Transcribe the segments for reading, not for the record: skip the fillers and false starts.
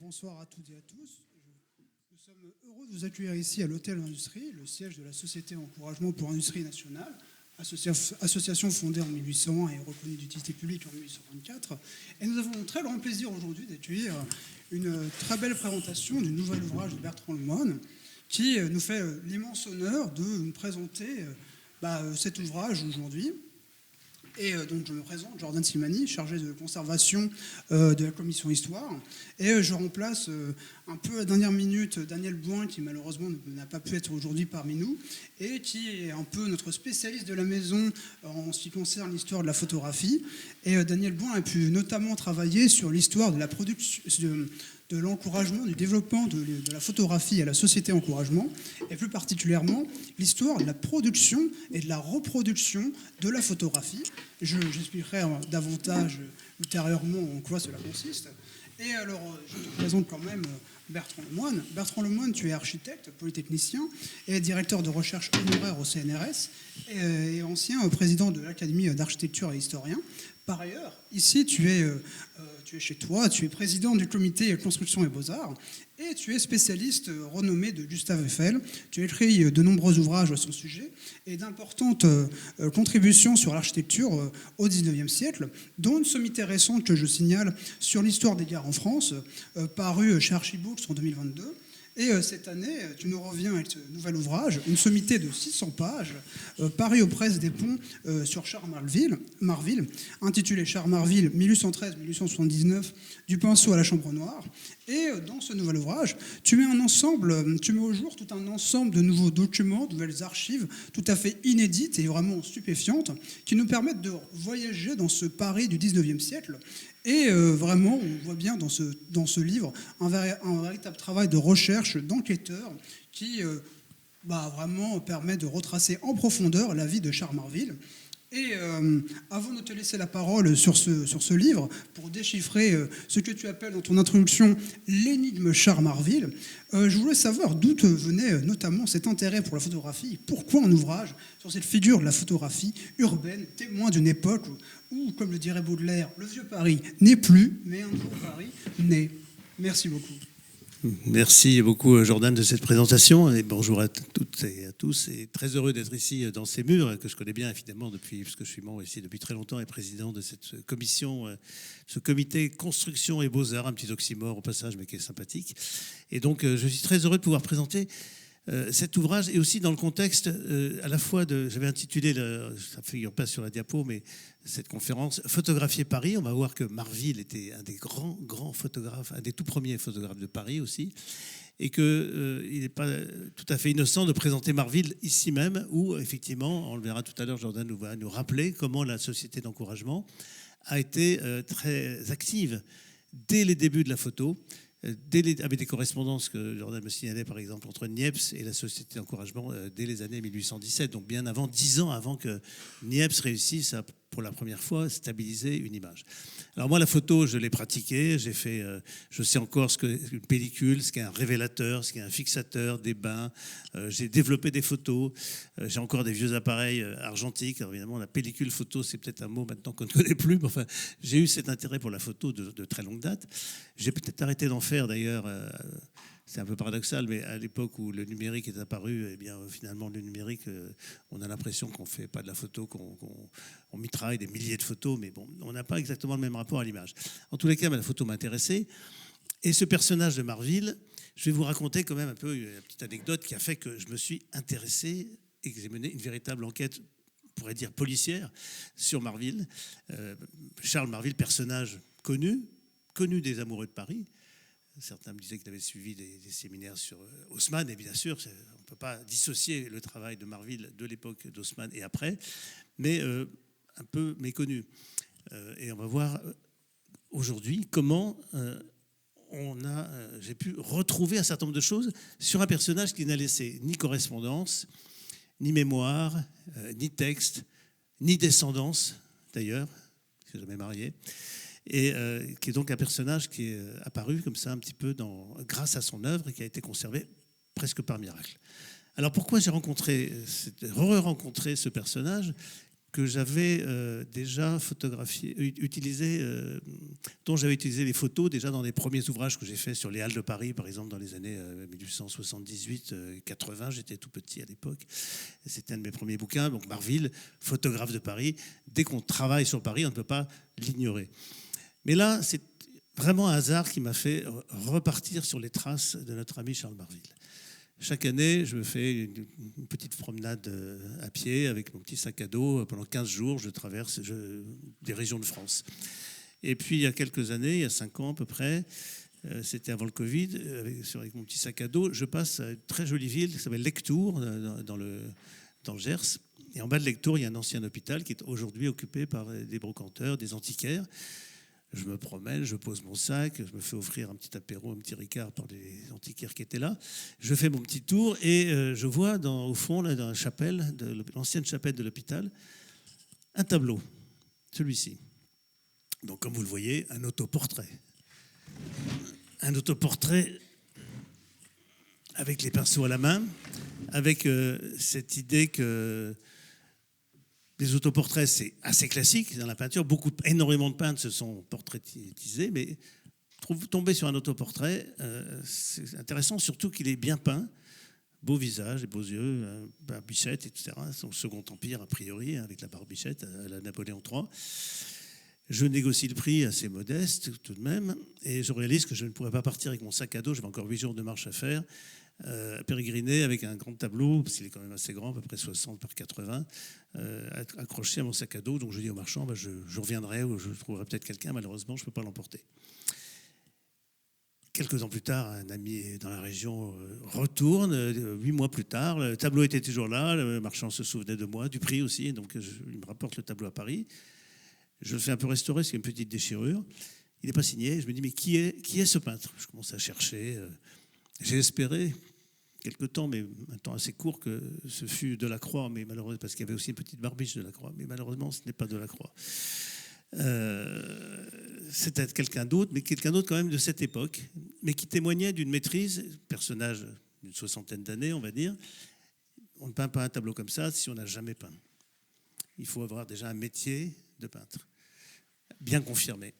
Bonsoir à toutes et à tous. Nous sommes heureux de vous accueillir ici à l'Hôtel Industrie, le siège de la Société Encouragement pour l'Industrie Nationale, association fondée en 1801 et reconnue d'utilité publique en 1824. Et nous avons un très grand plaisir aujourd'hui d'accueillir une très belle présentation du nouvel ouvrage de Bertrand Lemoine, qui nous fait l'immense honneur de nous présenter cet ouvrage aujourd'hui. Et donc je me présente, Jordan Simani, chargé de conservation de la commission Histoire. Et je remplace un peu à la dernière minute Daniel Bouin, qui malheureusement n'a pas pu être aujourd'hui parmi nous, et qui est un peu notre spécialiste de la maison en ce qui concerne l'histoire de la photographie. Et Daniel Bouin a pu notamment travailler sur l'histoire de la production, de l'encouragement, du développement de la photographie à la société encouragement, et plus particulièrement l'histoire de la production et de la reproduction de la photographie. J'expliquerai davantage ultérieurement en quoi cela consiste. Et alors, je te présente quand même Bertrand Lemoine. Bertrand Lemoine, tu es architecte, polytechnicien, et directeur de recherche honoraire au CNRS, et ancien président de l'Académie d'architecture et historien. Par ailleurs, ici, tu es chez toi, tu es président du comité Construction et Beaux-Arts, et tu es spécialiste renommé de Gustave Eiffel. Tu as écrit de nombreux ouvrages à son sujet et d'importantes contributions sur l'architecture au XIXe siècle, dont une sommité récente que je signale sur l'histoire des gares en France, parue chez Archibooks en 2022. Et cette année, tu nous reviens avec ce nouvel ouvrage, une sommité de 600 pages, paru aux presses des Ponts sur Charles Marville, intitulé Charles Marville 1813-1879, du pinceau à la chambre noire. Et dans ce nouvel ouvrage, tu mets au jour tout un ensemble de nouveaux documents, de nouvelles archives tout à fait inédites et vraiment stupéfiantes, qui nous permettent de voyager dans ce Paris du 19e siècle. Et vraiment, on voit bien dans ce livre un véritable travail de recherche, d'enquêteur, qui vraiment permet de retracer en profondeur la vie de Charles Marville. Et avant de te laisser la parole sur ce livre, pour déchiffrer ce que tu appelles dans ton introduction l'énigme Charles Marville, je voulais savoir d'où te venait notamment cet intérêt pour la photographie. Pourquoi un ouvrage sur cette figure de la photographie urbaine, témoin d'une époque où, comme le dirait Baudelaire, le vieux Paris n'est plus, mais un nouveau Paris naît. Merci beaucoup. Merci beaucoup Jordan de cette présentation et bonjour à toutes et à tous et très heureux d'être ici dans ces murs que je connais bien évidemment puisque je suis membre ici depuis très longtemps et président de cette commission, ce comité construction et beaux-arts, un petit oxymore au passage mais qui est sympathique. Et donc je suis très heureux de pouvoir présenter cet ouvrage et aussi dans le contexte à la fois j'avais intitulé, ça ne figure pas sur la diapo, mais cette conférence Photographier Paris. On va voir que Marville était un des grands photographes, un des tout premiers photographes de Paris aussi, et qu'il n'est pas tout à fait innocent de présenter Marville ici même, où effectivement, on le verra tout à l'heure, Jordan va nous rappeler comment la société d'encouragement a été très active dès les débuts de la photo, avec des correspondances que Jordan me signalait par exemple entre Niepce et la Société d'encouragement dès les années 1817, donc bien avant, 10 ans avant que Niepce réussisse à, pour la première fois, stabiliser une image. Alors moi la photo je l'ai pratiquée, je sais encore ce qu'est une pellicule, ce qu'est un révélateur, ce qu'est un fixateur, des bains, j'ai développé des photos, j'ai encore des vieux appareils argentiques. Alors évidemment la pellicule photo c'est peut-être un mot maintenant qu'on ne connaît plus, mais enfin j'ai eu cet intérêt pour la photo de très longue date. J'ai peut-être arrêté d'en faire d'ailleurs, c'est un peu paradoxal, mais à l'époque où le numérique est apparu, eh bien finalement le numérique, on a l'impression qu'on ne fait pas de la photo, qu'on mitraille des milliers de photos, mais bon, on n'a pas exactement le même rapport à l'image. En tous les cas, la photo m'intéressait. Et ce personnage de Marville, je vais vous raconter quand même un peu une petite anecdote qui a fait que je me suis intéressé et que j'ai mené une véritable enquête, on pourrait dire policière, sur Marville. Charles Marville, personnage connu des amoureux de Paris. Certains me disaient qu'il avait suivi des séminaires sur Haussmann, et bien sûr, on ne peut pas dissocier le travail de Marville de l'époque d'Haussmann et après, mais un peu méconnu. Et on va voir aujourd'hui comment j'ai pu retrouver un certain nombre de choses sur un personnage qui n'a laissé ni correspondance, ni mémoire, ni texte, ni descendance, d'ailleurs, il ne s'est jamais marié. Et qui est donc un personnage qui est apparu comme ça un petit peu grâce à son œuvre et qui a été conservé presque par miracle. Alors pourquoi j'ai re-rencontré ce personnage que j'avais déjà dont j'avais utilisé les photos déjà dans les premiers ouvrages que j'ai faits sur les Halles de Paris, par exemple dans les années 1878-80. J'étais tout petit à l'époque. C'était un de mes premiers bouquins. Donc Marville, photographe de Paris. Dès qu'on travaille sur Paris, on ne peut pas l'ignorer. Mais là, c'est vraiment un hasard qui m'a fait repartir sur les traces de notre ami Charles Marville. Chaque année, je me fais une petite promenade à pied avec mon petit sac à dos. Pendant 15 jours, je traverse des régions de France. Et puis, il y a quelques années, il y a 5 ans à peu près, c'était avant le Covid, avec mon petit sac à dos, je passe à une très jolie ville qui s'appelle Lectoure, dans le Gers. Et en bas de Lectoure, il y a un ancien hôpital qui est aujourd'hui occupé par des brocanteurs, des antiquaires. Je me promène, je pose mon sac, je me fais offrir un petit apéro, un petit ricard par les antiquaires qui étaient là. Je fais mon petit tour et je vois au fond, là, dans la chapelle, l'ancienne chapelle de l'hôpital, un tableau, celui-ci. Donc, comme vous le voyez, un autoportrait. Un autoportrait avec les pinceaux à la main, avec cette idée que les autoportraits, c'est assez classique dans la peinture. Énormément de peintres se sont portraitisés, mais tomber sur un autoportrait, c'est intéressant, surtout qu'il est bien peint. Beau visage, beaux yeux, barbichette, etc. Son second empire, a priori, avec la barbichette à la Napoléon III. Je négocie le prix assez modeste, tout de même, et je réalise que je ne pourrais pas partir avec mon sac à dos. J'avais encore 8 jours de marche à faire. Pérégriner avec un grand tableau, parce qu'il est quand même assez grand, à peu près 60 par 80, accroché à mon sac à dos. Donc je dis au marchand, je reviendrai ou je trouverai peut-être quelqu'un. Malheureusement, je ne peux pas l'emporter. Quelques ans plus tard, un ami dans la région retourne. 8 mois plus tard, le tableau était toujours là. Le marchand se souvenait de moi, du prix aussi. Donc il me rapporte le tableau à Paris. Je le fais un peu restaurer, c'est une petite déchirure. Il n'est pas signé. Je me dis, mais qui est ce peintre? Je commence à chercher. J'ai espéré quelque temps, mais un temps assez court, que ce fût Delacroix, mais malheureusement, parce qu'il y avait aussi une petite barbiche de Delacroix, mais malheureusement, ce n'est pas Delacroix. C'était quelqu'un d'autre, mais quelqu'un d'autre quand même de cette époque, mais qui témoignait d'une maîtrise, personnage d'une 60aine d'années, on va dire. On ne peint pas un tableau comme ça si on n'a jamais peint. Il faut avoir déjà un métier de peintre, bien confirmé.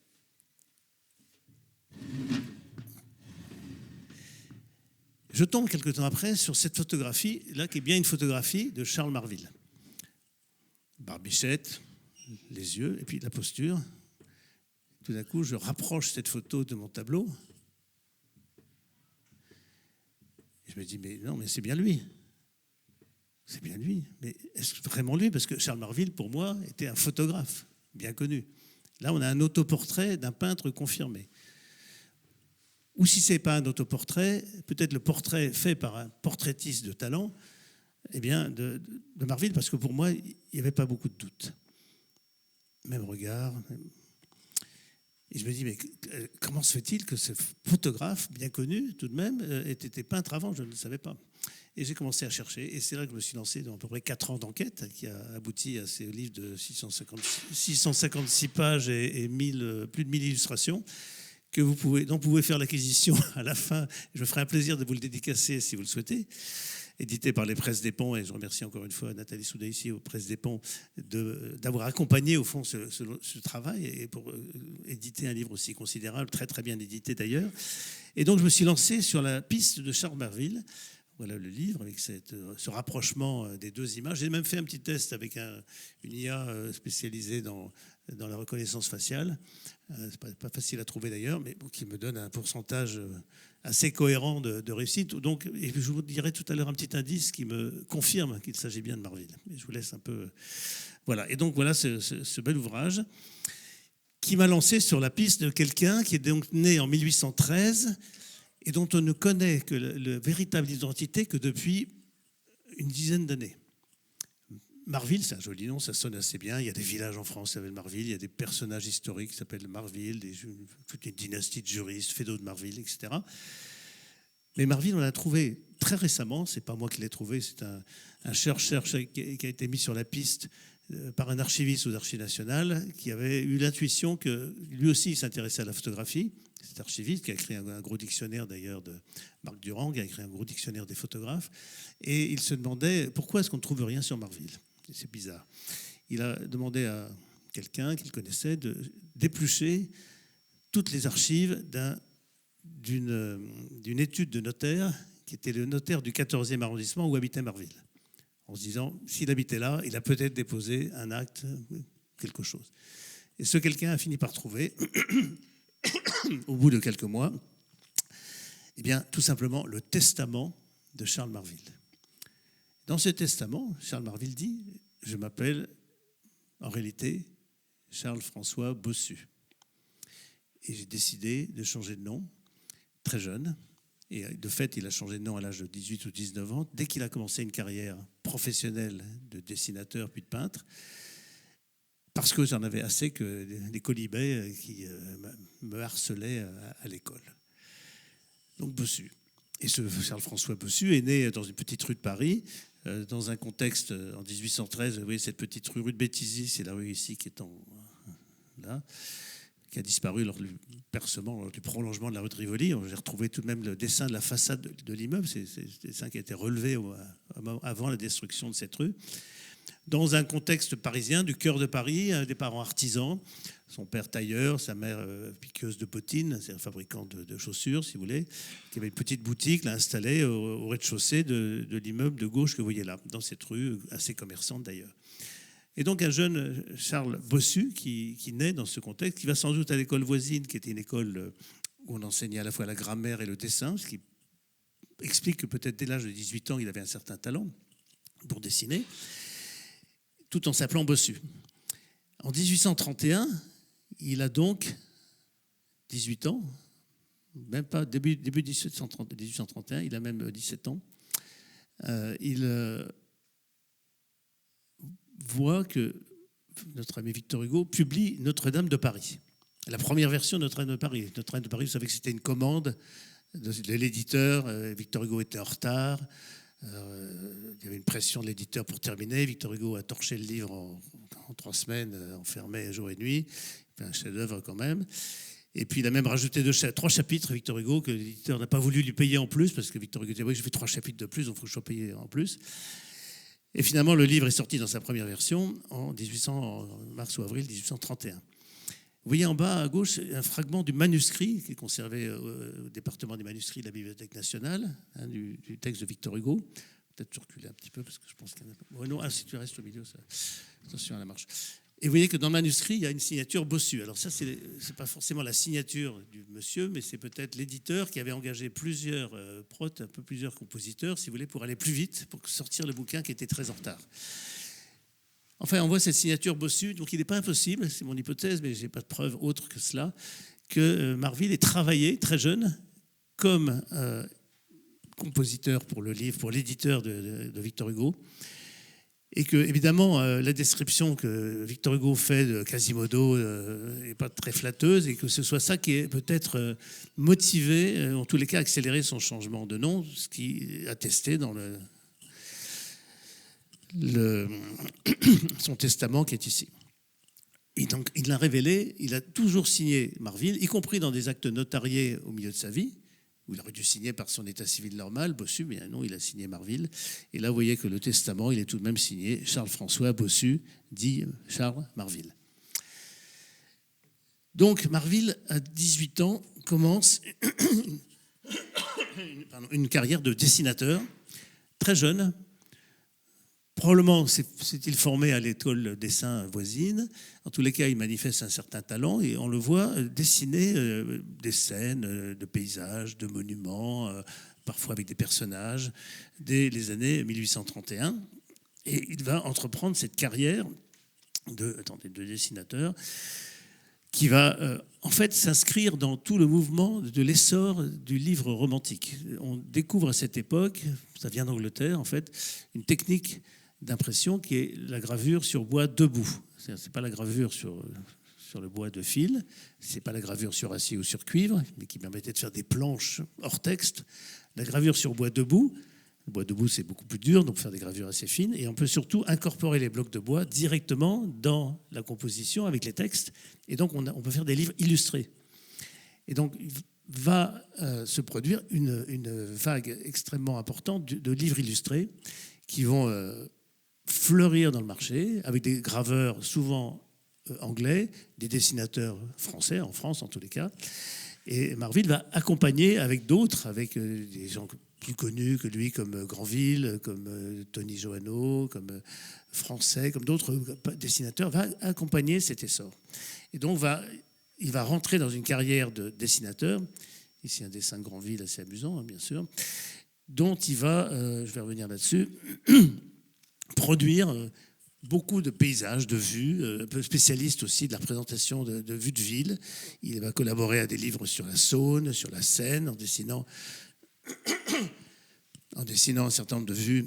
Je tombe quelque temps après sur cette photographie, là, qui est bien une photographie de Charles Marville. Barbichette, les yeux, et puis la posture. Tout d'un coup, je rapproche cette photo de mon tableau. Et je me dis, mais non, mais c'est bien lui. C'est bien lui. Mais est-ce vraiment lui? Parce que Charles Marville, pour moi, était un photographe bien connu. Là, on a un autoportrait d'un peintre confirmé. Ou si ce n'est pas un autoportrait, peut-être le portrait fait par un portraitiste de talent, eh bien, de Marville, parce que pour moi, il n'y avait pas beaucoup de doutes. Même regard. Et je me dis, mais comment se fait-il que ce photographe, bien connu tout de même, ait été peintre avant? Je ne le savais pas. Et j'ai commencé à chercher, et c'est là que je me suis lancé dans à peu près 4 ans d'enquête, qui a abouti à ces livres de 656 pages et plus de 1000 illustrations, dont vous pouvez faire l'acquisition à la fin. Je me ferai un plaisir de vous le dédicacer si vous le souhaitez. Édité par les Presses des Ponts, et je remercie encore une fois Nathalie Souda ici aux Presses des Ponts d'avoir accompagné au fond ce travail et pour éditer un livre aussi considérable, très très bien édité d'ailleurs. Et donc je me suis lancé sur la piste de Charles Marville. Voilà le livre avec ce rapprochement des deux images. J'ai même fait un petit test avec une IA spécialisée dans la reconnaissance faciale. C'est pas facile à trouver d'ailleurs, mais qui me donne un pourcentage assez cohérent de réussite. Donc, et je vous dirai tout à l'heure un petit indice qui me confirme qu'il s'agit bien de Marville. Mais je vous laisse un peu... Voilà. Et donc voilà ce bel ouvrage qui m'a lancé sur la piste de quelqu'un qui est donc né en 1813 et dont on ne connaît que la véritable identité que depuis une dizaine d'années. Marville, c'est un joli nom, ça sonne assez bien. Il y a des villages en France qui s'appellent Marville, il y a des personnages historiques qui s'appellent Marville, toute une dynastie de juristes, Fédot de Marville, etc. Mais Marville, on l'a trouvé très récemment, c'est pas moi qui l'ai trouvé, c'est un chercheur qui a été mis sur la piste par un archiviste aux Archives nationales qui avait eu l'intuition que lui aussi il s'intéressait à la photographie. Cet archiviste qui a écrit un gros dictionnaire d'ailleurs de Marc Durand, qui a écrit un gros dictionnaire des photographes, et il se demandait pourquoi est-ce qu'on ne trouve rien sur Marville. C'est bizarre. il a demandé à quelqu'un qu'il connaissait de d'éplucher toutes les archives d'une étude de notaire qui était le notaire du 14e arrondissement où habitait Marville, en se disant, s'il habitait là, il a peut-être déposé un acte, quelque chose. Et ce quelqu'un a fini par trouver, au bout de quelques mois, eh bien, tout simplement le testament de Charles Marville. Dans ce testament, Charles Marville dit « Je m'appelle, en réalité, Charles-François Bossu. Et j'ai décidé de changer de nom, très jeune. Et de fait, il a changé de nom à l'âge de 18 ou 19 ans, dès qu'il a commencé une carrière professionnelle de dessinateur puis de peintre, parce que j'en avais assez que les colibets qui me harcelaient à l'école. Donc Bossu. Et ce Charles-François Bossu est né dans une petite rue de Paris, dans un contexte en 1813. Vous voyez cette petite rue de Béthisy, c'est la rue ici qui est là, qui a disparu lors du percement, lors du prolongement de la rue de Rivoli. J'ai retrouvé tout de même le dessin de la façade de l'immeuble. C'est le dessin qui a été relevé avant la destruction de cette rue. Dans un contexte parisien, du cœur de Paris, des parents artisans, son père tailleur, sa mère piqueuse de bottines, c'est un fabricant de chaussures, si vous voulez, qui avait une petite boutique là, installée au rez-de-chaussée de l'immeuble de gauche que vous voyez là, dans cette rue assez commerçante d'ailleurs. Et donc un jeune Charles Bossu qui naît dans ce contexte, qui va sans doute à l'école voisine, qui était une école où on enseignait à la fois la grammaire et le dessin, ce qui explique que peut-être dès l'âge de 18 ans, il avait un certain talent pour dessiner, tout en s'appelant Bossu. En 1831, il a donc 18 ans, même pas début 1831, il a même 17 ans. Il voit que notre ami Victor Hugo publie Notre-Dame de Paris. La première version de Notre-Dame de Paris. Notre-Dame de Paris, vous savez que c'était une commande de l'éditeur. Victor Hugo était en retard. Il y avait une pression de l'éditeur pour terminer. Victor Hugo a torché le livre en 3 semaines, enfermé jour et nuit. Il fait un chef-d'œuvre quand même. Et puis il a même rajouté 3 chapitres, Victor Hugo, que l'éditeur n'a pas voulu lui payer en plus, parce que Victor Hugo disait oui, j'ai fait 3 chapitres de plus, donc il faut que je sois payé en plus. Et finalement, le livre est sorti dans sa première version en mars ou avril 1831. Vous voyez en bas à gauche un fragment du manuscrit qui est conservé au département des manuscrits de la Bibliothèque nationale, du texte de Victor Hugo. Peut-être tu reculer un petit peu parce que je pense qu'il y en a pas. Oh non, si tu restes au milieu, ça... attention à la marche. Et vous voyez que dans le manuscrit, il y a une signature Bossu. Alors ça, c'est pas forcément la signature du monsieur, mais c'est peut-être l'éditeur qui avait engagé plusieurs plusieurs compositeurs, si vous voulez, pour aller plus vite, pour sortir le bouquin qui était très en retard. Enfin, on voit cette signature Bossu, donc il n'est pas impossible, c'est mon hypothèse, mais je n'ai pas de preuve autre que cela, que Marville ait travaillé très jeune comme compositeur pour le livre, pour l'éditeur de Victor Hugo, et que, évidemment, la description que Victor Hugo fait de Quasimodo n'est pas très flatteuse, et que ce soit ça qui est peut-être motivé, en tous les cas accéléré son changement de nom, ce qui est attesté dans son testament qui est ici. Et donc, il l'a révélé, il a toujours signé Marville, y compris dans des actes notariés au milieu de sa vie, où il aurait dû signer par son état civil normal, Bossu, mais non, il a signé Marville. Et là, vous voyez que le testament, il est tout de même signé Charles-François Bossu, dit Charles Marville. Donc, Marville, à 18 ans, commence une carrière de dessinateur, très jeune. Probablement s'est-il formé à l'école dessin voisine. En tous les cas, il manifeste un certain talent et on le voit dessiner des scènes de paysages, de monuments, parfois avec des personnages, dès les années 1831. Et il va entreprendre cette carrière de dessinateur qui va en fait s'inscrire dans tout le mouvement de l'essor du livre romantique. On découvre à cette époque, ça vient d'Angleterre en fait, une technique d'impression qui est la gravure sur bois debout. C'est pas la gravure sur le bois de fil, c'est pas la gravure sur acier ou sur cuivre, mais qui permettait de faire des planches hors texte. La gravure sur bois debout, le bois debout c'est beaucoup plus dur, donc faire des gravures assez fines, et on peut surtout incorporer les blocs de bois directement dans la composition avec les textes, et donc on peut faire des livres illustrés. Et donc va se produire une vague extrêmement importante de livres illustrés qui vont fleurir dans le marché avec des graveurs souvent anglais, des dessinateurs français, en France en tous les cas. Et Marvil va accompagner avec d'autres, avec des gens plus connus que lui, comme Granville, comme Tony Johanneau, comme Français, comme d'autres dessinateurs, va accompagner cet essor. Et donc, il va rentrer dans une carrière de dessinateur. Ici, un dessin de Granville assez amusant, hein, bien sûr, dont il va, je vais revenir là-dessus, produire beaucoup de paysages, de vues, un peu spécialiste aussi de la représentation de vues de ville. Il va collaborer à des livres sur la Saône, sur la Seine, en dessinant un certain nombre de vues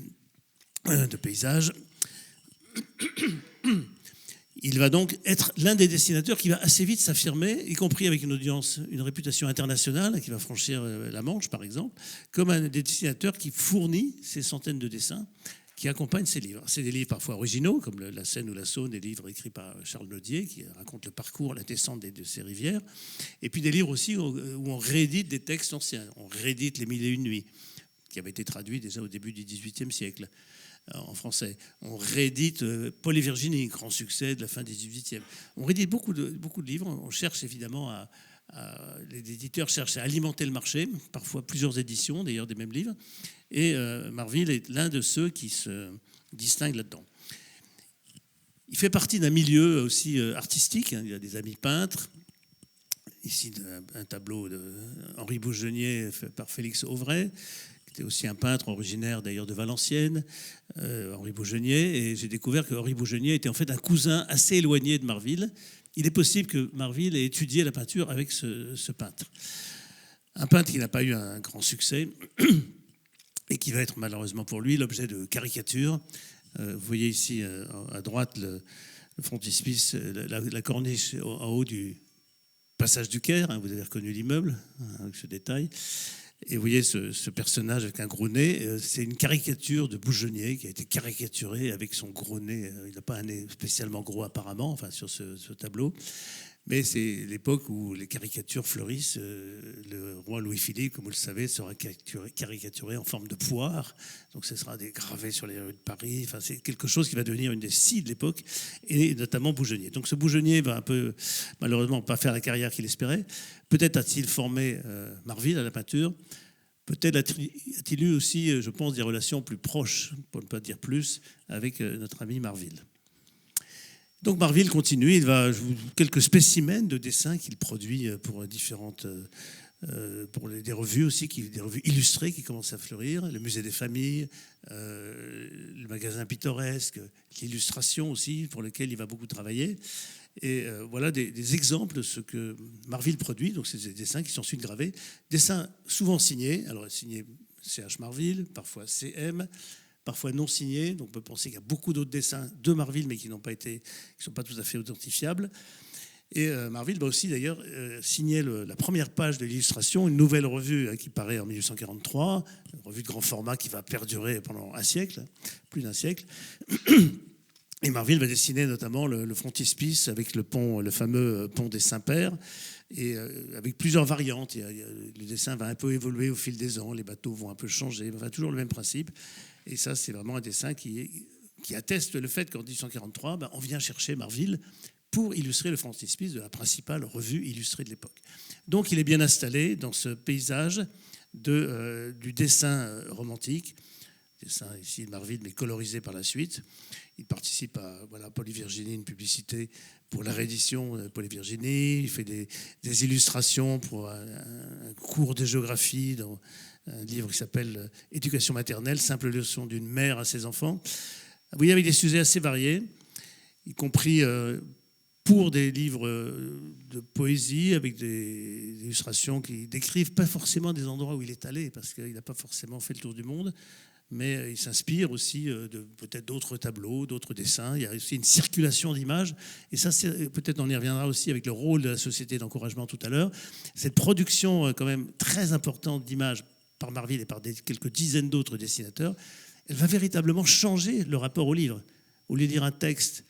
de paysages. Il va donc être l'un des dessinateurs qui va assez vite s'affirmer, y compris avec une audience, une réputation internationale, qui va franchir la Manche, par exemple, comme un des dessinateurs qui fournit ces centaines de dessins qui accompagnent ces livres. C'est des livres parfois originaux, comme La Seine ou la Saône, des livres écrits par Charles Nodier, qui racontent le parcours, la descente de ces rivières. Et puis des livres aussi où on réédite des textes anciens. On réédite Les Mille et une nuits, qui avait été traduit déjà au début du XVIIIe siècle en français. On réédite Paul et Virginie, grand succès de la fin du XVIIIe. On réédite beaucoup de livres. On cherche évidemment les éditeurs cherchent à alimenter le marché, parfois plusieurs éditions d'ailleurs des mêmes livres. Et Marvil est l'un de ceux qui se distinguent là-dedans. Il fait partie d'un milieu aussi artistique. Il y a des amis peintres. Ici, un tableau d'Henri Bougenier fait par Félix Auvray, qui était aussi un peintre originaire d'ailleurs de Valenciennes, Henri Bougenier. Et j'ai découvert que Henri Bougenier était en fait un cousin assez éloigné de Marvil. Il est possible que Marvil ait étudié la peinture avec ce peintre. Un peintre qui n'a pas eu un grand succès et qui va être malheureusement pour lui l'objet de caricatures. Vous voyez ici à droite le frontispice, la corniche en haut du passage du Caire. Vous avez reconnu l'immeuble avec ce détail. Et vous voyez ce personnage avec un gros nez, c'est une caricature de Bougenier qui a été caricaturé avec son gros nez. Il n'a pas un nez spécialement gros apparemment, enfin sur ce tableau. Mais c'est l'époque où les caricatures fleurissent. Le roi Louis-Philippe, comme vous le savez, sera caricaturé en forme de poire. Donc ce sera gravé sur les rues de Paris. Enfin, c'est quelque chose qui va devenir une des scies de l'époque, et notamment Bougenier. Donc ce Bougenier va un peu, malheureusement, pas faire la carrière qu'il espérait. Peut-être a-t-il formé Marvil à la peinture. Peut-être a-t-il eu aussi, je pense, des relations plus proches, pour ne pas dire plus, avec notre ami Marvil. Donc Marvil continue, il va quelques spécimens de dessins qu'il produit pour différentes, pour des revues aussi, des revues illustrées qui commencent à fleurir, le musée des familles, le magasin pittoresque, l'illustration aussi, pour lequel il va beaucoup travailler. Et voilà des exemples de ce que Marvil produit. Donc c'est des dessins qui sont ensuite gravés, dessins souvent signés, alors signés C.H. Marvil, parfois C.M., parfois non signés. Donc on peut penser qu'il y a beaucoup d'autres dessins de Marvil, mais qui ne sont pas tout à fait authentifiables. Et Marvil va aussi d'ailleurs signer la première page de l'illustration, une nouvelle revue qui paraît en 1843, une revue de grand format qui va perdurer pendant un siècle, plus d'un siècle. Et Marvil va dessiner notamment le frontispice avec le fameux pont des Saints-Pères, et avec plusieurs variantes. Le dessin va un peu évoluer au fil des ans, les bateaux vont un peu changer, enfin toujours le même principe. Et ça, c'est vraiment un dessin qui atteste le fait qu'en 1843, on vient chercher Marvil pour illustrer le frontispice de la principale revue illustrée de l'époque. Donc il est bien installé dans ce paysage du dessin romantique. Dessin ici de Marvil, mais colorisé par la suite. Il participe à Paul et Virginie, une publicité pour la réédition de Paul et Virginie. Il fait des illustrations pour un cours de géographie dans un livre qui s'appelle Éducation maternelle, simple leçon d'une mère à ses enfants. Vous voyez, avec des sujets assez variés, y compris pour des livres de poésie avec des illustrations qui décrivent pas forcément des endroits où il est allé, parce qu'il n'a pas forcément fait le tour du monde, mais il s'inspire aussi de peut-être d'autres tableaux, d'autres dessins. Il y a aussi une circulation d'images, et ça, peut-être on y reviendra aussi avec le rôle de la société d'encouragement tout à l'heure. Cette production quand même très importante d'images par Marvil et par quelques dizaines d'autres dessinateurs, elle va véritablement changer le rapport au livre. Au lieu de lire un texte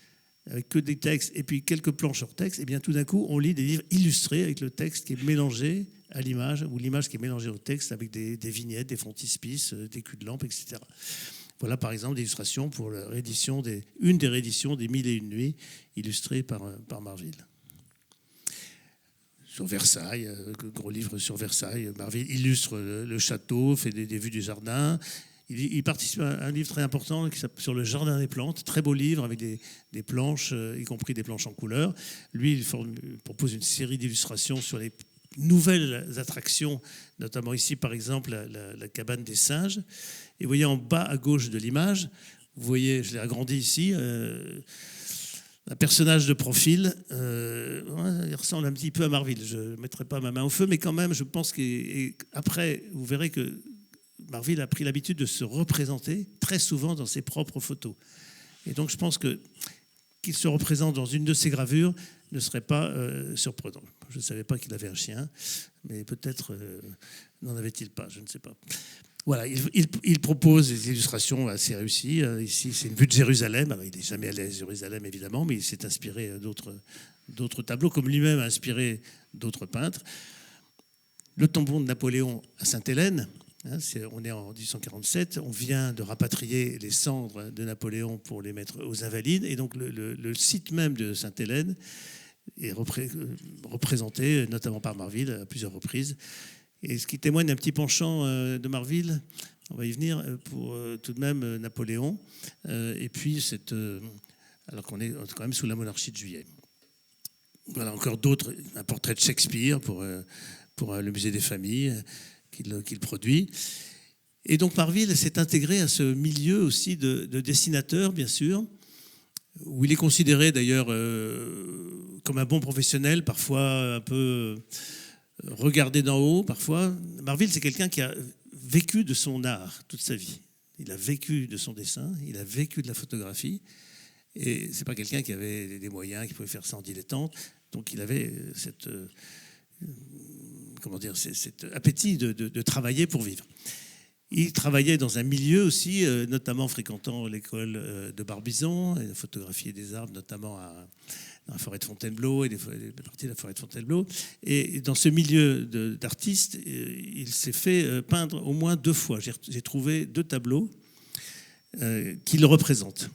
avec que des textes et puis quelques planches hors texte, et bien tout d'un coup, on lit des livres illustrés avec le texte qui est mélangé à l'image, ou l'image qui est mélangée au texte avec des vignettes, des frontispices, des culs de lampe, etc. Voilà par exemple des illustrations pour une des rééditions des 1001 nuits illustrées par Marville. Sur Versailles, gros livre sur Versailles, Marville illustre le château, fait des vues du jardin. Il participe à un livre très important sur le jardin des plantes, très beau livre avec des planches, y compris des planches en couleur. Lui, il propose une série d'illustrations sur les nouvelles attractions, notamment ici par exemple la cabane des singes. Et vous voyez en bas à gauche de l'image, vous voyez, je l'ai agrandi ici, un personnage de profil, il ressemble un petit peu à Marville. Je ne mettrai pas ma main au feu, mais quand même, je pense qu'après, vous verrez que Marville a pris l'habitude de se représenter très souvent dans ses propres photos. Et donc, je pense qu'il se représente dans une de ses gravures ne serait pas surprenant. Je ne savais pas qu'il avait un chien, mais peut-être n'en avait-il pas, je ne sais pas. Voilà, il propose des illustrations assez réussies. Ici, c'est une vue de Jérusalem. Alors, il n'est jamais allé à Jérusalem, évidemment, mais il s'est inspiré d'autres tableaux, comme lui-même a inspiré d'autres peintres. Le tombeau de Napoléon à Sainte-Hélène, on est en 1847, on vient de rapatrier les cendres de Napoléon pour les mettre aux Invalides, et donc le site même de Sainte-Hélène est représenté, notamment par Marville, à plusieurs reprises. Et ce qui témoigne d'un petit penchant de Marville, on va y venir, pour tout de même Napoléon, et puis alors qu'on est quand même sous la monarchie de Juillet. Voilà, encore d'autres, un portrait de Shakespeare pour le musée des familles qu'il produit. Et donc Marville s'est intégré à ce milieu aussi de dessinateur, bien sûr, où il est considéré d'ailleurs comme un bon professionnel, parfois un peu regardé d'en haut, parfois. Marville, c'est quelqu'un qui a vécu de son art toute sa vie. Il a vécu de son dessin, il a vécu de la photographie, et c'est pas quelqu'un qui avait des moyens, qui pouvait faire ça en dilettante. Donc il avait cet appétit de travailler pour vivre. Il travaillait dans un milieu aussi, notamment fréquentant l'école de Barbizon, et photographier des arbres, notamment dans la forêt de Fontainebleau et des parties de la forêt de Fontainebleau. Et dans ce milieu d'artistes, il s'est fait peindre au moins 2 fois. J'ai trouvé 2 tableaux qui le représentent.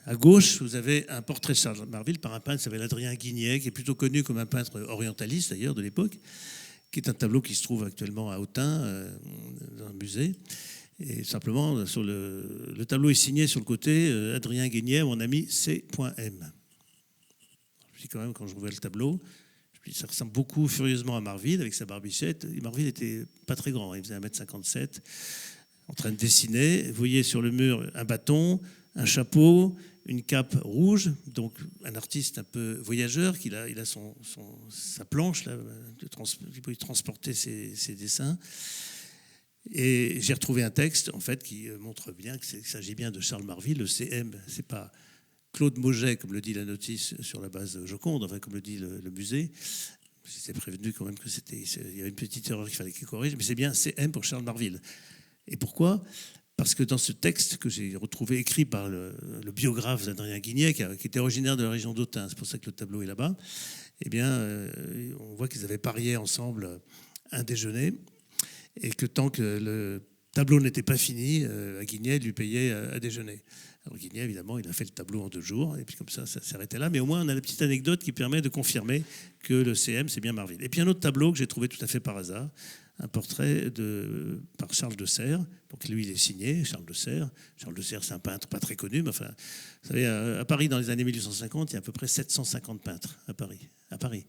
À gauche, vous avez un portrait de Charles Marville par un peintre qui s'appelle Adrien Guignet, qui est plutôt connu comme un peintre orientaliste d'ailleurs de l'époque, qui est un tableau qui se trouve actuellement à Autun, dans un musée. Et simplement, sur le tableau est signé sur le côté Adrien Guignet, mon ami C.M. Je dis quand même, quand je revois le tableau, je dis, ça ressemble beaucoup furieusement à Marville avec sa barbichette. Et Marville n'était pas très grand, il faisait 1m57, en train de dessiner. Vous voyez sur le mur un bâton, un chapeau, une cape rouge, donc un artiste un peu voyageur, il a sa planche, là, il peut y transporter ses dessins. Et j'ai retrouvé un texte en fait, qui montre bien qu'il s'agit bien de Charles Marville. Le CM, ce n'est pas Claude Mauget, comme le dit la notice sur la base Joconde, enfin, comme le dit le musée. J'étais prévenu quand même il y avait une petite erreur qu'il fallait qu'il corrige, mais c'est bien CM pour Charles Marville. Et pourquoi ? Parce que dans ce texte que j'ai retrouvé écrit par le biographe d'Adrien Guignet, qui était originaire de la région d'Autun, c'est pour ça que le tableau est là-bas, eh bien, on voit qu'ils avaient parié ensemble un déjeuner, et que tant que le tableau n'était pas fini, Guignet lui payait à déjeuner. Alors Guignet, évidemment, il a fait le tableau en 2 jours, et puis comme ça s'est arrêté là. Mais au moins, on a la petite anecdote qui permet de confirmer que le CM, c'est bien Marville. Et puis un autre tableau que j'ai trouvé tout à fait par hasard, un portrait par Charles de Serres. Donc lui, il est signé, Charles de Serres. Charles de Serres, c'est un peintre pas très connu, mais enfin, vous savez, à Paris, dans les années 1850, il y a à peu près 750 peintres à Paris.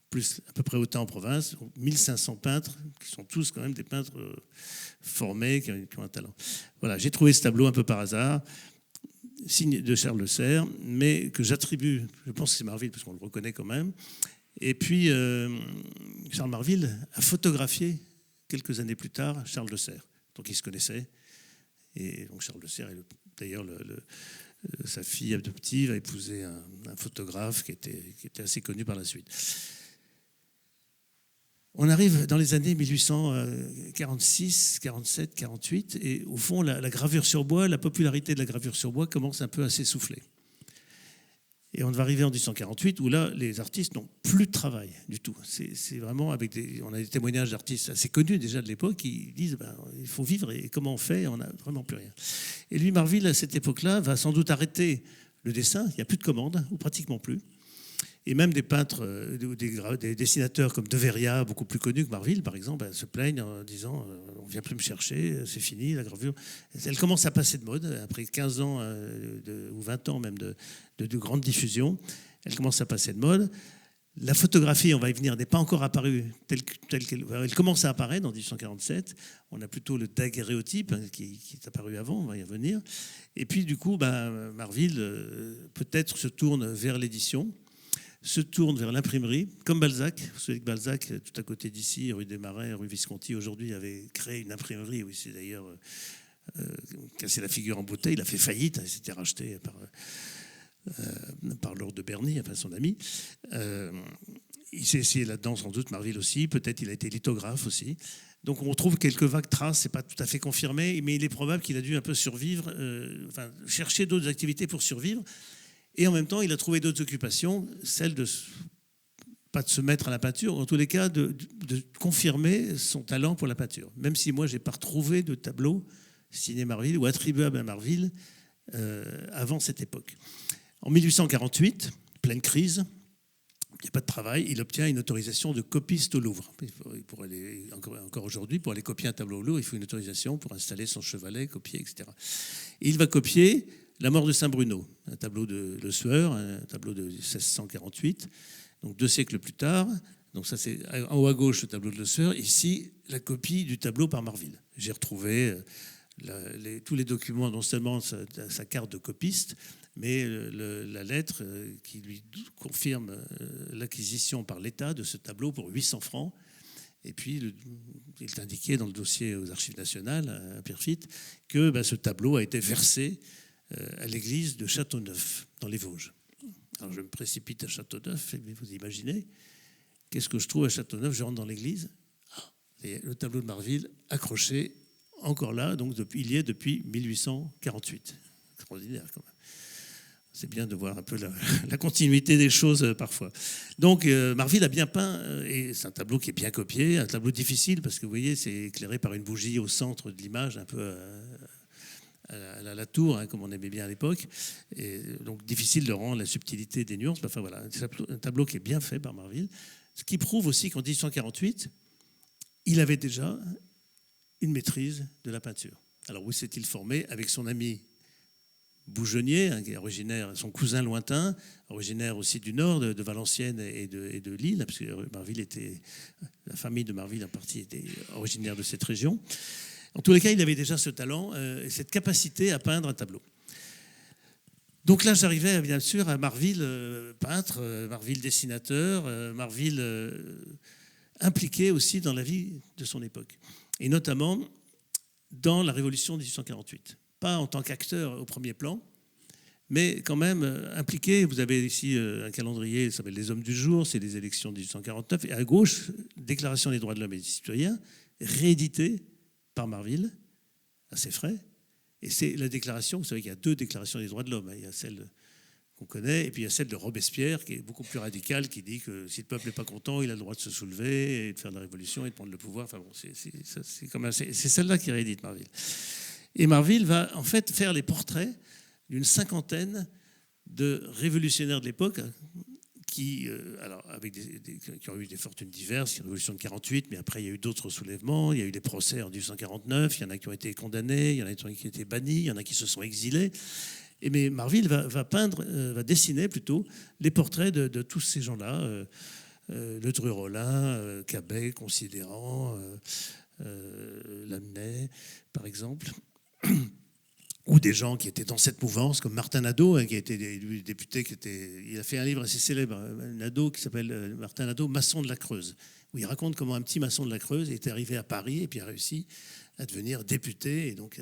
Plus à peu près autant en province, 1500 peintres, qui sont tous quand même des peintres formés, qui ont un talent. Voilà, j'ai trouvé ce tableau un peu par hasard, signé de Charles de Serres, mais que j'attribue, je pense que c'est Marville, parce qu'on le reconnaît quand même. Et puis, Charles Marville a photographié, quelques années plus tard, Charles de Serres. Donc, ils se connaissaient. Et donc, Charles de Serres, d'ailleurs, sa fille adoptive a épousé un photographe qui était assez connu par la suite. On arrive dans les années 1846, 47, 48, et au fond, la gravure sur bois, la popularité de la gravure sur bois commence un peu à s'essouffler. Et on va arriver en 1848 où là, les artistes n'ont plus de travail du tout. C'est vraiment avec on a des témoignages d'artistes assez connus déjà de l'époque qui disent il faut vivre et comment on fait, on n'a vraiment plus rien. Et lui, Marville, à cette époque-là, va sans doute arrêter le dessin. Il n'y a plus de commandes, ou pratiquement plus. Et même des peintres, des dessinateurs comme De Veria, beaucoup plus connus que Marville, par exemple, se plaignent en disant on ne vient plus me chercher, c'est fini, la gravure. Elle commence à passer de mode, après 15 ans ou 20 ans même de grande diffusion. Elle commence à passer de mode. La photographie, on va y venir, n'est pas encore apparue telle qu'elle. Elle commence à apparaître en 1847. On a plutôt le daguerréotype qui est apparu avant, on va y revenir. Et puis, du coup, Marville peut-être se tourne vers l'édition, se tourne vers l'imprimerie, comme Balzac. Vous savez que Balzac, tout à côté d'ici, rue des Marais, rue Visconti, aujourd'hui, avait créé une imprimerie où il s'est d'ailleurs cassé la figure en beauté. Il a fait faillite, il s'était racheté par Lord de Berny, enfin son ami. Il s'est essayé là-dedans, sans doute, Marville aussi. Peut-être il a été lithographe aussi. Donc on trouve quelques vagues traces, c'est pas tout à fait confirmé, mais il est probable qu'il a dû un peu survivre, chercher d'autres activités pour survivre. Et en même temps, il a trouvé d'autres occupations, celle pas de se mettre à la peinture, en tous les cas de confirmer son talent pour la peinture. Même si moi, je n'ai pas retrouvé de tableau signé Marville ou attribuable à Marville avant cette époque. En 1848, pleine crise, il n'y a pas de travail, il obtient une autorisation de copiste au Louvre. Pour aller, encore aujourd'hui, pour aller copier un tableau au Louvre, il faut une autorisation pour installer son chevalet, copier, etc. Et il va copier La mort de Saint-Bruno, un tableau de Le Sueur, un tableau de 1648, donc 2 siècles plus tard. Donc ça, c'est en haut à gauche le tableau de Le Sueur. Ici, la copie du tableau par Marville. J'ai retrouvé tous les documents, non seulement sa carte de copiste, mais la lettre qui lui confirme l'acquisition par l'État de ce tableau pour 800 francs. Et puis, il est indiqué dans le dossier aux Archives nationales, à Pierrefitte, que ce tableau a été versé à l'église de Châteauneuf, dans les Vosges. Alors, je me précipite à Châteauneuf, mais vous imaginez, qu'est-ce que je trouve à Châteauneuf? Je rentre dans l'église, et le tableau de Marville accroché, encore là, donc il y est depuis 1848. Extraordinaire, quand même. C'est bien de voir un peu la continuité des choses parfois. Donc Marville a bien peint, et c'est un tableau qui est bien copié, un tableau difficile, parce que vous voyez, c'est éclairé par une bougie au centre de l'image, un peu à la tour, comme on aimait bien à l'époque. Et donc difficile de rendre la subtilité des nuances. Enfin voilà, c'est un tableau qui est bien fait par Marville. Ce qui prouve aussi qu'en 1848, il avait déjà une maîtrise de la peinture. Alors où s'est-il formé? Avec son ami Bougennier, qui est originaire, son cousin lointain, originaire aussi du nord, de Valenciennes et de Lille, parce que la famille de Marville en partie était originaire de cette région. En tous les cas, il avait déjà ce talent et cette capacité à peindre un tableau. Donc là, j'arrivais bien sûr à Marville peintre, Marville dessinateur, Marville impliqué aussi dans la vie de son époque, et notamment dans la Révolution de 1848. Pas en tant qu'acteur au premier plan, mais quand même impliqué. Vous avez ici un calendrier, ça s'appelle Les Hommes du Jour, c'est les élections de 1849, et à gauche, Déclaration des droits de l'homme et des citoyens, rééditée par Marville, à ses frais. Et c'est la déclaration, vous savez qu'il y a 2 déclarations des droits de l'homme. Il y a celle qu'on connaît, et puis il y a celle de Robespierre, qui est beaucoup plus radicale, qui dit que si le peuple n'est pas content, il a le droit de se soulever, et de faire de la révolution, et de prendre le pouvoir. Enfin bon, c'est celle-là qui réédite Marville. Et Marville va en fait faire les portraits d'une 50aine de révolutionnaires de l'époque qui ont eu des fortunes diverses. Il y a la révolution de 48, mais après il y a eu d'autres soulèvements. Il y a eu des procès en 1849. Il y en a qui ont été condamnés, il y en a qui ont été bannis, il y en a qui se sont exilés. Mais Marville va dessiner plutôt les portraits de tous ces gens-là. Le Dreux-Rollin, Cabet, Considérant, Lamennais, par exemple. Ou des gens qui étaient dans cette mouvance, comme Martin Nadeau, qui a été député, il a fait un livre assez célèbre, Nadeau, qui s'appelle Martin Nadeau, Maçon de la Creuse, où il raconte comment un petit maçon de la Creuse est arrivé à Paris et puis a réussi à devenir député, et donc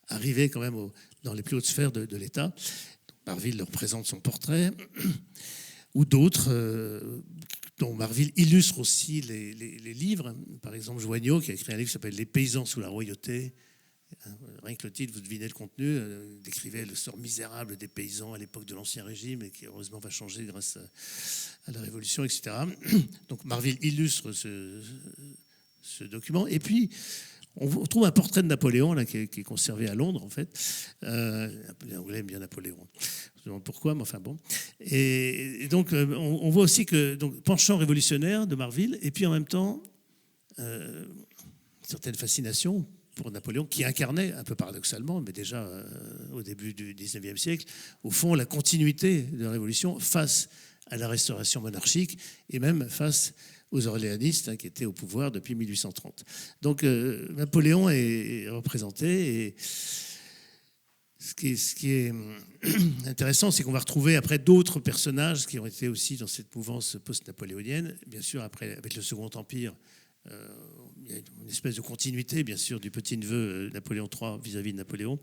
arrivé quand même dans les plus hautes sphères de l'État. Donc, Marville leur présente son portrait, ou d'autres dont Marville illustre aussi les livres. Par exemple, Joignot, qui a écrit un livre qui s'appelle Les paysans sous la royauté, Rien que le titre, vous devinez le contenu, décrivait le sort misérable des paysans à l'époque de l'Ancien Régime et qui heureusement va changer grâce à la Révolution, etc. Donc Marville illustre ce document. Et puis, on trouve un portrait de Napoléon là, qui est conservé à Londres, en fait. Les Anglais aiment bien Napoléon. Je me demande pourquoi, mais enfin bon. Et donc, on voit aussi que penchant révolutionnaire de Marville, et puis en même temps, une certaine fascination pour Napoléon, qui incarnait, un peu paradoxalement, mais déjà au début du XIXe siècle, au fond, la continuité de la Révolution face à la restauration monarchique et même face aux orléanistes qui étaient au pouvoir depuis 1830. Donc Napoléon est représenté et ce qui est intéressant, c'est qu'on va retrouver après d'autres personnages qui ont été aussi dans cette mouvance post-napoléonienne. Bien sûr, après, avec le Second Empire, il y a une espèce de continuité, bien sûr, du petit-neveu Napoléon III vis-à-vis de Napoléon.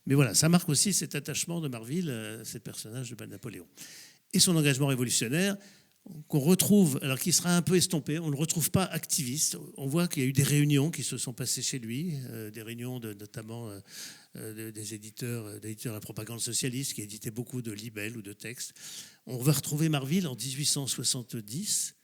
Mais voilà, ça marque aussi cet attachement de Marville à ce personnage de Napoléon. Et son engagement révolutionnaire, qu'on retrouve, alors qu'il sera un peu estompé, on ne le retrouve pas activiste. On voit qu'il y a eu des réunions qui se sont passées chez lui, des réunions notamment des éditeurs de la propagande socialiste qui éditaient beaucoup de libelles ou de textes. On va retrouver Marville en 1870,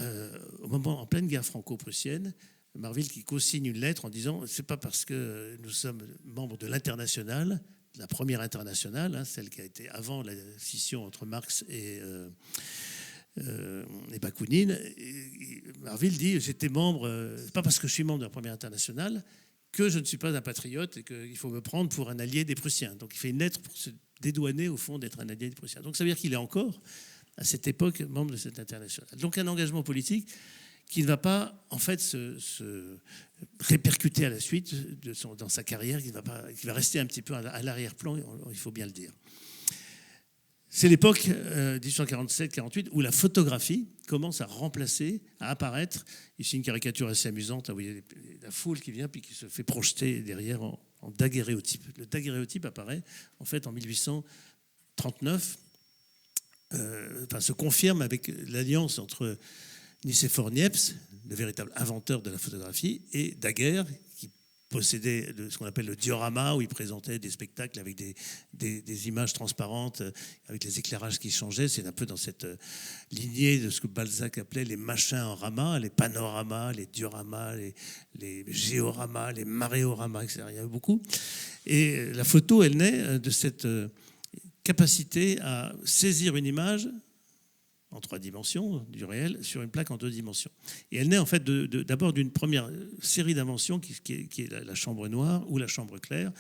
au moment en pleine guerre franco-prussienne. Marville qui co-signe une lettre en disant c'est pas parce que nous sommes membres de l'Internationale, la première internationale, celle qui a été avant la scission entre Marx et Bakounine. Marville dit j'étais membre, c'est pas parce que je suis membre de la première internationale que je ne suis pas un patriote et qu'il faut me prendre pour un allié des Prussiens. Donc il fait une lettre pour se dédouaner au fond d'être un allié des Prussiens. Donc ça veut dire qu'il est encore à cette époque membre de cette internationale. Donc un engagement politique qui ne va pas en fait se répercuter à la suite dans sa carrière, qui va rester un petit peu à l'arrière-plan, il faut bien le dire. C'est l'époque 1847-48 où la photographie commence à remplacer, à apparaître. Ici une caricature assez amusante, vous voyez la foule qui vient puis qui se fait projeter derrière en daguerréotype. Le daguerréotype apparaît en fait en 1839, se confirme avec l'alliance entre Nicéphore Niepce, le véritable inventeur de la photographie, et Daguerre, qui possédait ce qu'on appelle le diorama, où il présentait des spectacles avec des images transparentes, avec les éclairages qui changeaient. C'est un peu dans cette lignée de ce que Balzac appelait les machins en rama, les panoramas, les dioramas, les géoramas, les maréoramas, etc. Il y en a beaucoup. Et la photo, elle naît de cette capacité à saisir une image en 3 dimensions du réel sur une plaque en 2 dimensions. Et elle naît en fait d'abord d'une première série d'inventions qui est la chambre noire ou la chambre claire,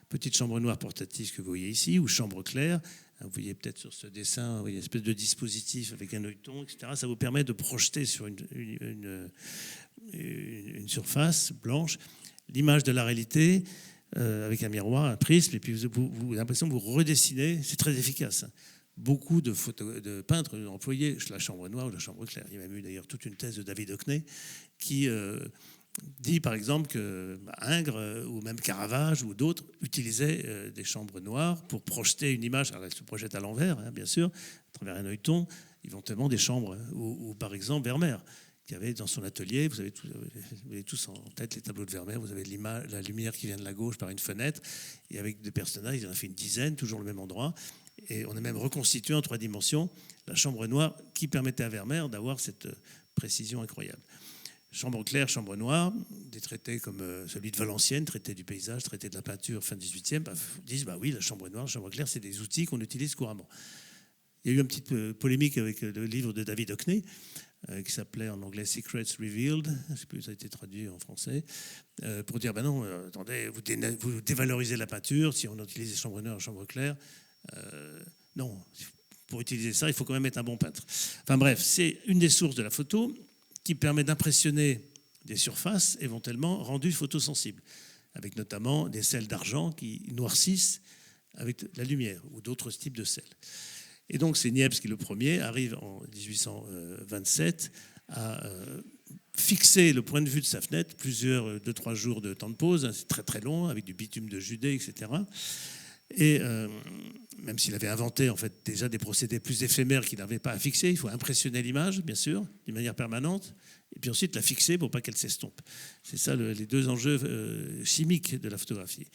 petite chambre noire portative que vous voyez ici, ou chambre claire. Vous voyez peut-être sur ce dessin, vous voyez une espèce de dispositif avec un œilleton, etc. Ça vous permet de projeter sur une surface blanche l'image de la réalité avec un miroir, un prisme, et puis vous avez l'impression que vous redessinez. C'est très efficace. Beaucoup de peintres ont employé la chambre noire ou la chambre claire. Il y a même eu d'ailleurs toute une thèse de David Hockney qui dit par exemple que Ingres ou même Caravage ou d'autres utilisaient des chambres noires pour projeter une image. Alors elle se projette à l'envers, bien sûr, à travers un œilleton, éventuellement des chambres. Ou par exemple Vermeer, qui avait dans son atelier, vous avez tous en tête les tableaux de Vermeer, vous avez la lumière qui vient de la gauche par une fenêtre, et avec des personnages, il en a fait une dizaine, toujours le même endroit. Et on a même reconstitué en 3 dimensions la chambre noire qui permettait à Vermeer d'avoir cette précision incroyable. Chambre claire, chambre noire, des traités comme celui de Valenciennes, traité du paysage, traité de la peinture, fin 18e, disent oui, la chambre noire, la chambre claire, c'est des outils qu'on utilise couramment. Il y a eu une petite polémique avec le livre de David Hockney, qui s'appelait en anglais Secrets Revealed, je ne sais plus si ça a été traduit en français, pour dire non, attendez, vous dévalorisez la peinture si on utilise les chambres noires et les chambres claires. Non, pour utiliser ça, il faut quand même être un bon peintre. Enfin bref, c'est une des sources de la photo qui permet d'impressionner des surfaces éventuellement rendues photosensibles, avec notamment des sels d'argent qui noircissent avec la lumière ou d'autres types de sels. Et donc c'est Niepce qui, le premier, arrive en 1827 à fixer le point de vue de sa fenêtre, 2-3 jours de temps de pause, c'est très très long, avec du bitume de Judée, etc. Et même s'il avait inventé en fait déjà des procédés plus éphémères qu'il n'avait pas à fixer. Il faut impressionner l'image, bien sûr, d'une manière permanente, et puis ensuite la fixer pour pas qu'elle s'estompe. C'est ça les deux enjeux chimiques de la photographie.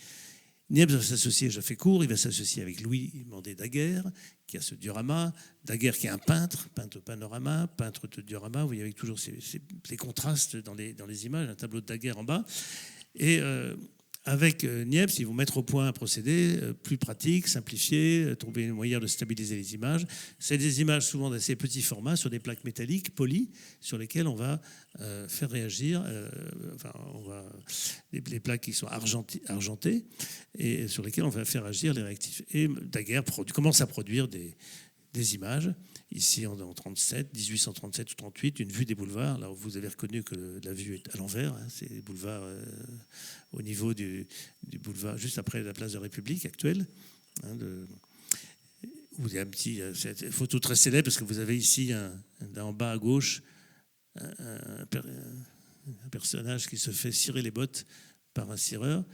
Niepce va s'associer, je fais court, il va s'associer avec Louis Mandé Daguerre, qui a ce diorama. Daguerre qui est un peintre au panorama, peintre de diorama. Vous voyez avec toujours ces contrastes dans les images, un tableau de Daguerre en bas. Et avec Niepce, ils vont mettre au point un procédé plus pratique, simplifié, trouver une moyen de stabiliser les images. C'est des images souvent d'assez petit format sur des plaques métalliques polies sur lesquelles on va faire réagir, les plaques qui sont argentées et sur lesquelles on va faire agir les réactifs. Et Daguerre commence à produire des images. Ici, en 1837 ou 38, une vue des boulevards. Là, vous avez reconnu que la vue est à l'envers. C'est les boulevards au niveau du boulevard, juste après la place de République actuelle. Où il y a cette photo très célèbre, parce que vous avez ici, en bas à gauche, un personnage qui se fait cirer les bottes par un cireur.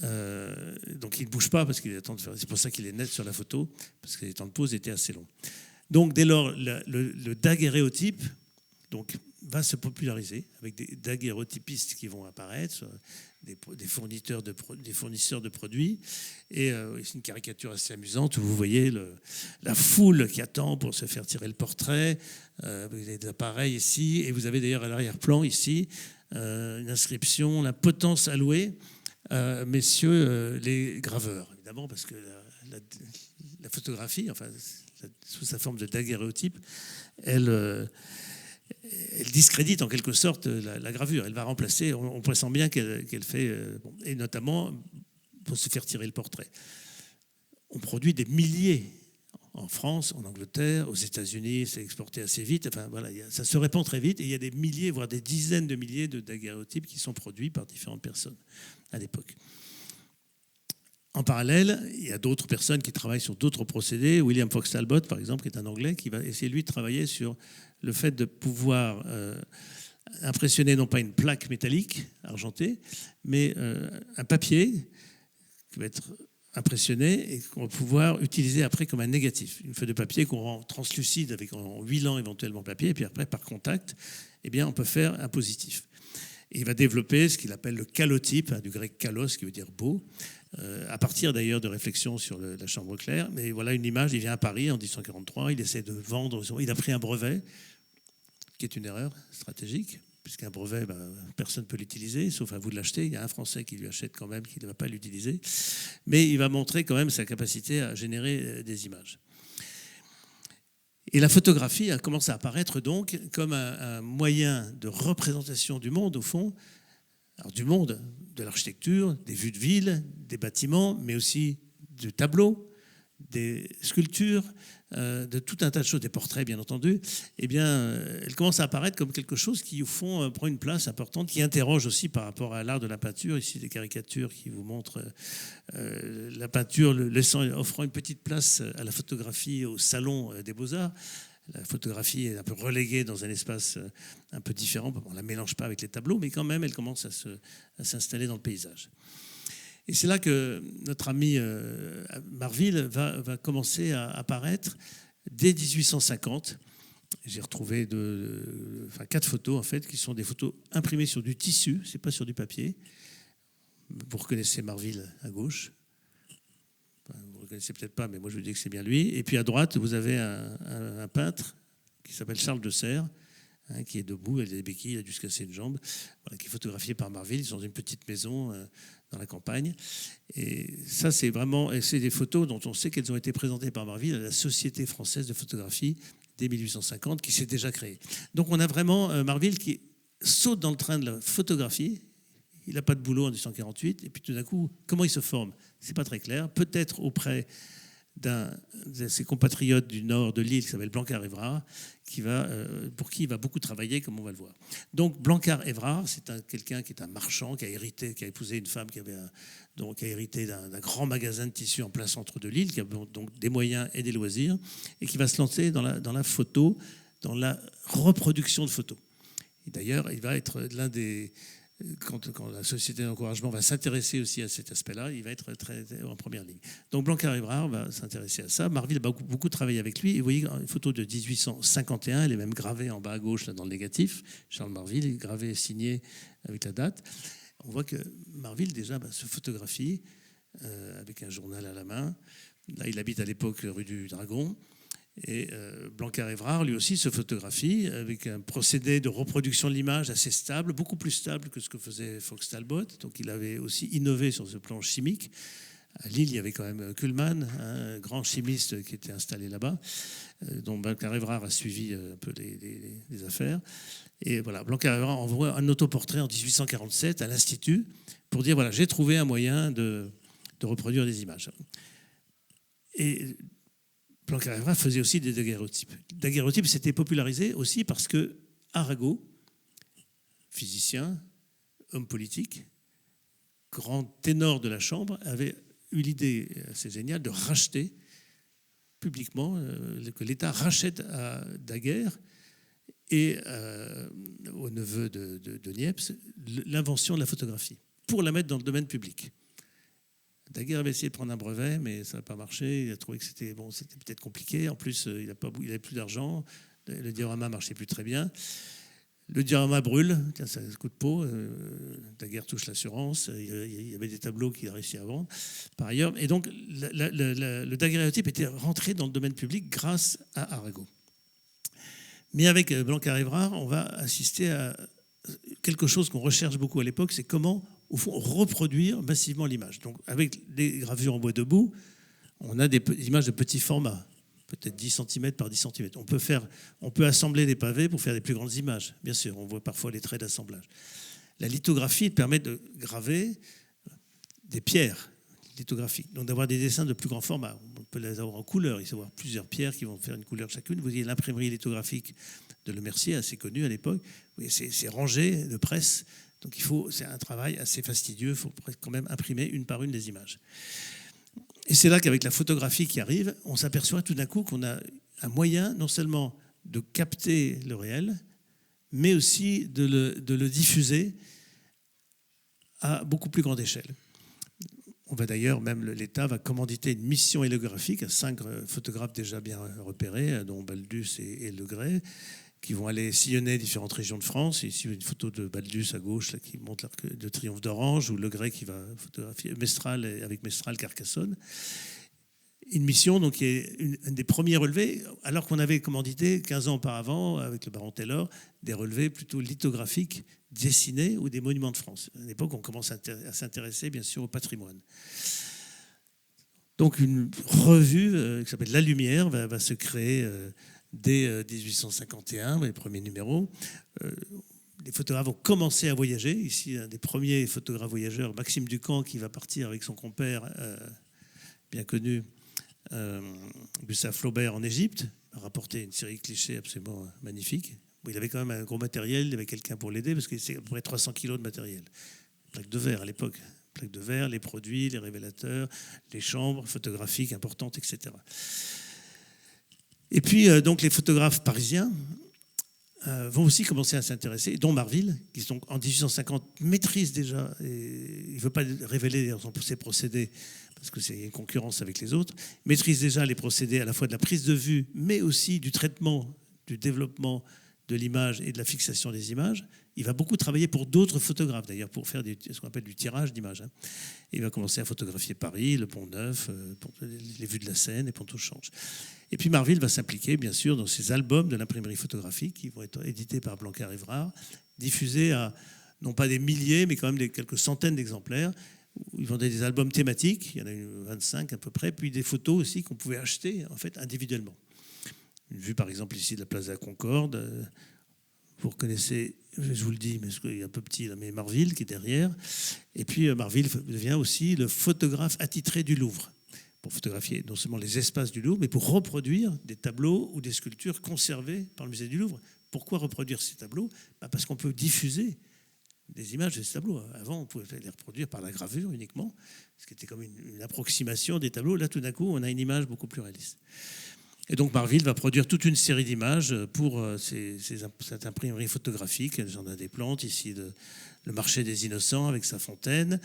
Donc il ne bouge pas parce qu'il attend de faire. C'est pour ça qu'il est net sur la photo, parce que les temps de pause étaient assez longs. Donc dès lors, le daguerréotype va se populariser avec des daguerréotypistes qui vont apparaître, des fournisseurs de produits. Et c'est une caricature assez amusante où vous voyez la foule qui attend pour se faire tirer le portrait. Vous avez des appareils ici, et vous avez d'ailleurs à l'arrière-plan ici une inscription, la potence allouée. Messieurs les graveurs, évidemment, parce que la photographie, enfin, sous sa forme de daguerréotype, elle discrédite en quelque sorte la gravure. Elle va remplacer, on pressent bien qu'elle fait, et notamment pour se faire tirer le portrait. On produit des milliers en France, en Angleterre, aux États-Unis, c'est exporté assez vite. Enfin, voilà, ça se répand très vite, et il y a des milliers, voire des dizaines de milliers de daguerréotypes qui sont produits par différentes personnes à l'époque. En parallèle, il y a d'autres personnes qui travaillent sur d'autres procédés. William Fox Talbot, par exemple, qui est un Anglais, qui va essayer, lui, de travailler sur le fait de pouvoir impressionner non pas une plaque métallique argentée, mais un papier qui va être impressionné et qu'on va pouvoir utiliser après comme un négatif. Une feuille de papier qu'on rend translucide en huilant éventuellement le papier, et puis après, par contact, eh bien, on peut faire un positif. Et il va développer ce qu'il appelle le calotype, du grec kalos, qui veut dire beau, à partir d'ailleurs de réflexions sur la chambre claire. Mais voilà une image, il vient à Paris en 1843, il essaie de vendre, il a pris un brevet, qui est une erreur stratégique, puisqu'un brevet, personne ne peut l'utiliser, sauf à vous de l'acheter. Il y a un Français qui lui achète quand même, qui ne va pas l'utiliser. Mais il va montrer quand même sa capacité à générer des images. Et la photographie a commencé à apparaître donc comme un moyen de représentation du monde, au fond. Alors, du monde, de l'architecture, des vues de ville, des bâtiments, mais aussi de tableaux, des sculptures, de tout un tas de choses, des portraits bien entendu. Eh bien, elle commence à apparaître comme quelque chose qui, au fond, prend une place importante, qui interroge aussi par rapport à l'art de la peinture. Ici, des caricatures qui vous montrent la peinture offrant une petite place à la photographie au Salon des Beaux-Arts. La photographie est un peu reléguée dans un espace un peu différent. On ne la mélange pas avec les tableaux, mais quand même, elle commence à s'installer dans le paysage. Et c'est là que notre ami Marville va commencer à apparaître dès 1850. J'ai retrouvé 4 photos, en fait, qui sont des photos imprimées sur du tissu, ce n'est pas sur du papier. Vous reconnaissez Marville à gauche. Vous ne reconnaissez peut-être pas, mais moi je vous dis que c'est bien lui. Et puis à droite, vous avez un peintre qui s'appelle Charles de Serres, qui est debout, il a des béquilles, il a dû se casser une jambe, qui est photographié par Marville. Ils sont dans une petite maison dans la campagne. Et ça, c'est des photos dont on sait qu'elles ont été présentées par Marville à la Société française de photographie dès 1850, qui s'est déjà créée. Donc on a vraiment Marville qui saute dans le train de la photographie. Il n'a pas de boulot en 1848. Et puis tout d'un coup, comment il se forme ? Ce n'est pas très clair. Peut-être auprès d'un de ses compatriotes du nord de l'île qui s'appelle Blancard-Évrard, pour qui il va beaucoup travailler, comme on va le voir. Donc Blancard-Évrard, c'est quelqu'un qui est un marchand, qui a épousé une femme qui a hérité d'un grand magasin de tissus en plein centre de l'île, qui a donc des moyens et des loisirs, et qui va se lancer dans la photo, dans la reproduction de photos. Et d'ailleurs, il va être l'un des quand la société d'encouragement va s'intéresser aussi à cet aspect-là, il va être très en première ligne. Donc Blanquer-Evrard va s'intéresser à ça. Marville a beaucoup travaillé avec lui. Et vous voyez une photo de 1851, elle est même gravée en bas à gauche là, dans le négatif. Charles Marville, gravé, signé avec la date. On voit que Marville déjà se photographie avec un journal à la main. Là, il habite à l'époque rue du Dragon. Et Blanquer-Evrard, lui aussi, se photographie avec un procédé de reproduction de l'image assez stable, beaucoup plus stable que ce que faisait Fox-Talbot. Donc il avait aussi innové sur ce plan chimique. À Lille, il y avait quand même Kuhlmann, un grand chimiste qui était installé là-bas, dont Blanquer-Evrard a suivi un peu les affaires. Et voilà, Blanquer-Evrard envoie un autoportrait en 1847 à l'Institut pour dire, voilà, j'ai trouvé un moyen de reproduire des images. Et Blanquer-Evrard faisait aussi des daguerréotypes. Les daguerréotypes s'étaient popularisés aussi parce que Arago, physicien, homme politique, grand ténor de la Chambre, avait eu l'idée assez géniale de racheter publiquement, que l'État rachète à Daguerre et au neveu de Niepce l'invention de la photographie pour la mettre dans le domaine public. Daguerre avait essayé de prendre un brevet, mais ça n'a pas marché. Il a trouvé que c'était peut-être compliqué. En plus, il n'avait plus d'argent. Le diorama ne marchait plus très bien. Le diorama brûle. Tiens, c'est un coup de peau. Daguerre touche l'assurance. Il y avait des tableaux qu'il a réussi à vendre, par ailleurs. Et donc, le daguerréotype était rentré dans le domaine public grâce à Arago. Mais avec Blanquer-Evrard, on va assister à quelque chose qu'on recherche beaucoup à l'époque, c'est comment, au fond, reproduire massivement l'image. Donc, avec des gravures en bois debout, on a des images de petit format, peut-être 10 cm par 10 cm. On peut assembler des pavés pour faire des plus grandes images. Bien sûr, on voit parfois les traits d'assemblage. La lithographie permet de graver des pierres lithographiques, donc d'avoir des dessins de plus grand format. On peut les avoir en couleur, il faut avoir plusieurs pierres qui vont faire une couleur chacune. Vous voyez l'imprimerie lithographique de Le Mercier, assez connue à l'époque. C'est rangé de presse, donc c'est un travail assez fastidieux. Il faut quand même imprimer une par une des images. Et c'est là qu'avec la photographie qui arrive, on s'aperçoit tout d'un coup qu'on a un moyen non seulement de capter le réel, mais aussi de le diffuser à beaucoup plus grande échelle. On va d'ailleurs, même l'État va commanditer une mission hélographique à 5 photographes déjà bien repérés, dont Baldus et Legret, qui vont aller sillonner différentes régions de France. Ici, une photo de Baldus à gauche là, qui montre l'arc de triomphe d'Orange, ou Legret qui va photographier Mestral, avec Mestral, Carcassonne. Une mission donc, qui est un des premiers relevés, alors qu'on avait commandité 15 ans auparavant, avec le baron Taylor, des relevés plutôt lithographiques, dessinés ou des monuments de France. À l'époque, on commence à s'intéresser bien sûr au patrimoine. Donc une revue qui s'appelle La Lumière va se créer dès 1851, les premiers numéros. Les photographes vont commencer à voyager. Ici, un des premiers photographes voyageurs, Maxime Ducamp, qui va partir avec son compère bien connu, Gustave Flaubert, en Égypte, a rapporté une série de clichés absolument magnifiques. Il avait quand même un gros matériel, il avait quelqu'un pour l'aider, parce que c'est à peu près 300 kilos de matériel. Plaques de verre à l'époque. Plaques de verre, les produits, les révélateurs, les chambres photographiques importantes, etc. Et puis, donc, les photographes parisiens vont aussi commencer à s'intéresser, dont Marville, qui donc, en 1850 maîtrise déjà, et il ne veut pas révéler ses procédés, parce que c'est une concurrence avec les autres, maîtrise déjà les procédés à la fois de la prise de vue, mais aussi du traitement, du développement de l'image et de la fixation des images. Il va beaucoup travailler pour d'autres photographes, d'ailleurs, pour faire ce qu'on appelle du tirage d'images. Il va commencer à photographier Paris, le Pont-Neuf, les vues de la Seine et Pont-au-Change. Et puis Marville va s'impliquer, bien sûr, dans ces albums de l'imprimerie photographique qui vont être édités par Blanquer-Evrard, diffusés à, non pas des milliers, mais quand même quelques centaines d'exemplaires. Ils vendaient des albums thématiques, il y en a eu 25 à peu près, puis des photos aussi qu'on pouvait acheter en fait, individuellement. Une vue, par exemple, ici de la place de la Concorde. Vous reconnaissez, je vous le dis, mais il est un peu petit, là, mais Marville qui est derrière. Et puis Marville devient aussi le photographe attitré du Louvre, pour photographier non seulement les espaces du Louvre, mais pour reproduire des tableaux ou des sculptures conservées par le musée du Louvre. Pourquoi reproduire ces tableaux ? Parce qu'on peut diffuser des images de ces tableaux. Avant, on pouvait les reproduire par la gravure uniquement, ce qui était comme une approximation des tableaux. Là, tout d'un coup, on a une image beaucoup plus réaliste. Et donc Marville va produire toute une série d'images pour cette imprimerie photographique. Le Jardin des Plantes, ici le marché des Innocents avec sa fontaine,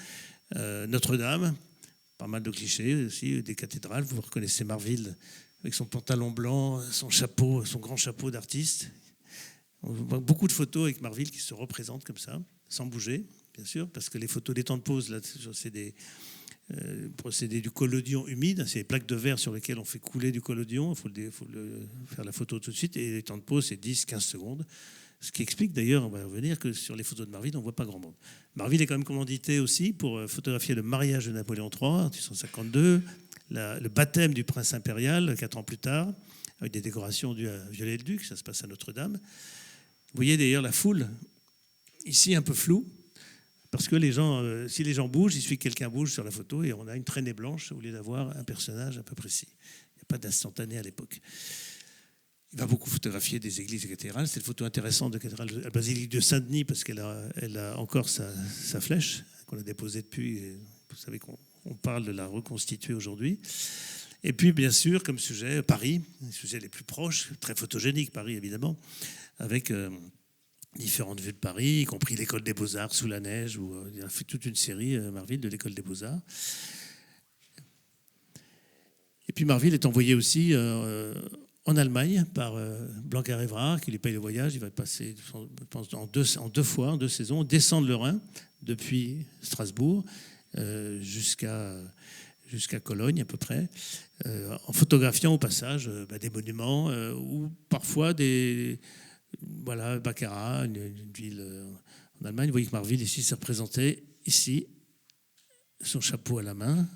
Notre-Dame, pas mal de clichés aussi, des cathédrales. Vous reconnaissez Marville avec son pantalon blanc, son chapeau, son grand chapeau d'artiste. On voit beaucoup de photos avec Marville qui se représentent comme ça, sans bouger, bien sûr, parce que les photos des temps de pause, là, c'est des procédé du collodion humide, c'est les plaques de verre sur lesquelles on fait couler du collodion, il faut faire la photo tout de suite, et les temps de pause, c'est 10-15 secondes. Ce qui explique d'ailleurs, on va revenir, que sur les photos de Marville, on ne voit pas grand monde. Marville est quand même commandité aussi pour photographier le mariage de Napoléon III en 1852, le baptême du prince impérial 4 ans plus tard, avec des décorations dues à Viollet-le-Duc, ça se passe à Notre-Dame. Vous voyez d'ailleurs la foule, ici un peu floue, parce que les gens, si les gens bougent, il suffit que quelqu'un bouge sur la photo et on a une traînée blanche au lieu d'avoir un personnage un peu précis. Il n'y a pas d'instantané à l'époque. Il va beaucoup photographier des églises et cathédrales. C'est une photo intéressante de la basilique de Saint-Denis parce qu'elle a encore sa flèche qu'on a déposée depuis. Et vous savez qu'on parle de la reconstituer aujourd'hui. Et puis, bien sûr, comme sujet, Paris, les sujets les plus proches, très photogénique, Paris évidemment, avec différentes vues de Paris, y compris l'école des Beaux-Arts sous la neige, où il a fait toute une série, Marville, de l'école des Beaux-Arts. Et puis Marville est envoyé aussi en Allemagne par Blanquer-Évrard, qui lui paye le voyage. Il va passer, je pense, en deux saisons, descendre le Rhin depuis Strasbourg jusqu'à Cologne à peu près, en photographiant au passage des monuments ou parfois Baccarat, une ville en Allemagne. Vous voyez que Marville ici s'est représenté ici, son chapeau à la main.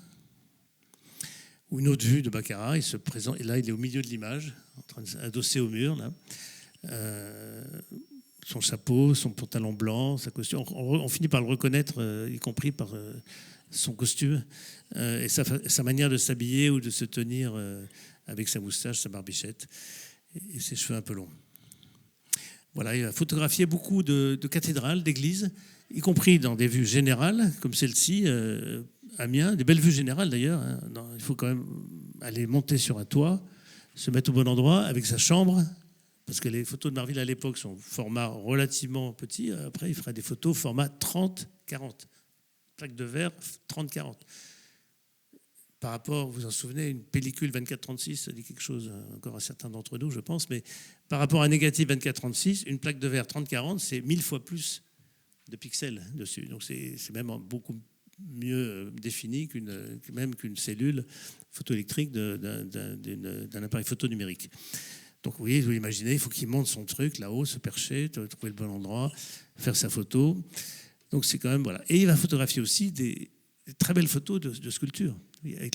Ou une autre vue de Baccarat, il se présente, et là il est au milieu de l'image, en train de s'adosser au mur, là. Son chapeau, son pantalon blanc, sa costume, on finit par le reconnaître, y compris par son costume et sa manière de s'habiller ou de se tenir avec sa moustache, sa barbichette et ses cheveux un peu longs. Voilà, il a photographié beaucoup de cathédrales, d'églises, y compris dans des vues générales, comme celle-ci, Amiens, des belles vues générales d'ailleurs. Hein. Il faut quand même aller monter sur un toit, se mettre au bon endroit avec sa chambre, parce que les photos de Marville à l'époque sont format relativement petit. Après, il fera des photos format 30-40. Plaque de verre 30-40. Par rapport, vous en souvenez, une pellicule 24-36, ça dit quelque chose encore à certains d'entre nous, je pense, mais par rapport à un négatif 24-36, une plaque de verre 30-40, c'est 1000 fois plus de pixels dessus. Donc c'est même beaucoup mieux défini qu'une cellule photoélectrique d'un appareil photo numérique. Donc vous voyez, vous imaginez, il faut qu'il monte son truc là-haut, se percher, trouver le bon endroit, faire sa photo. Donc c'est quand même, voilà. Et il va photographier aussi des très belles photos de sculptures. Il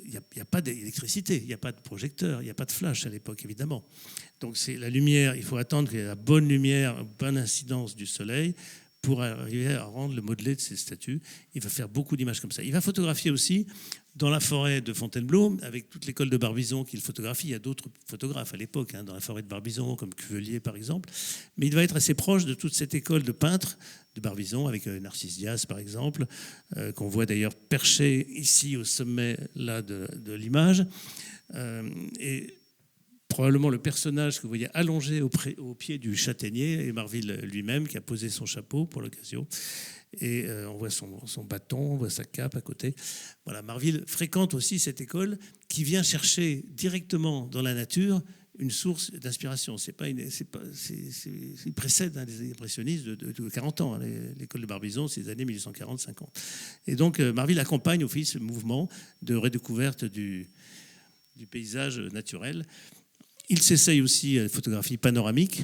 n'y a pas d'électricité, il n'y a pas de projecteur, il n'y a pas de flash à l'époque, évidemment. Donc c'est la lumière, il faut attendre qu'il y ait la bonne lumière, bonne incidence du soleil pour arriver à rendre le modelé de ces statues. Il va faire beaucoup d'images comme ça. Il va photographier aussi dans la forêt de Fontainebleau, avec toute l'école de Barbizon qu'il photographie. Il y a d'autres photographes à l'époque, dans la forêt de Barbizon, comme Cuvelier par exemple. Mais il va être assez proche de toute cette école de peintres de Barbizon, avec Narcisse Dias par exemple, qu'on voit d'ailleurs perché ici au sommet là, de l'image. Et probablement le personnage que vous voyez allongé au pied du châtaignier est Marville lui-même qui a posé son chapeau pour l'occasion. Et on voit son bâton, on voit sa cape à côté. Voilà, Marville fréquente aussi cette école qui vient chercher directement dans la nature une source d'inspiration. Il précède les impressionnistes de 40 ans. L'école de Barbizon, c'est les années 1840-50. Et donc Marville accompagne aussi ce mouvement de redécouverte du paysage naturel. Il s'essaye aussi à la photographie panoramique,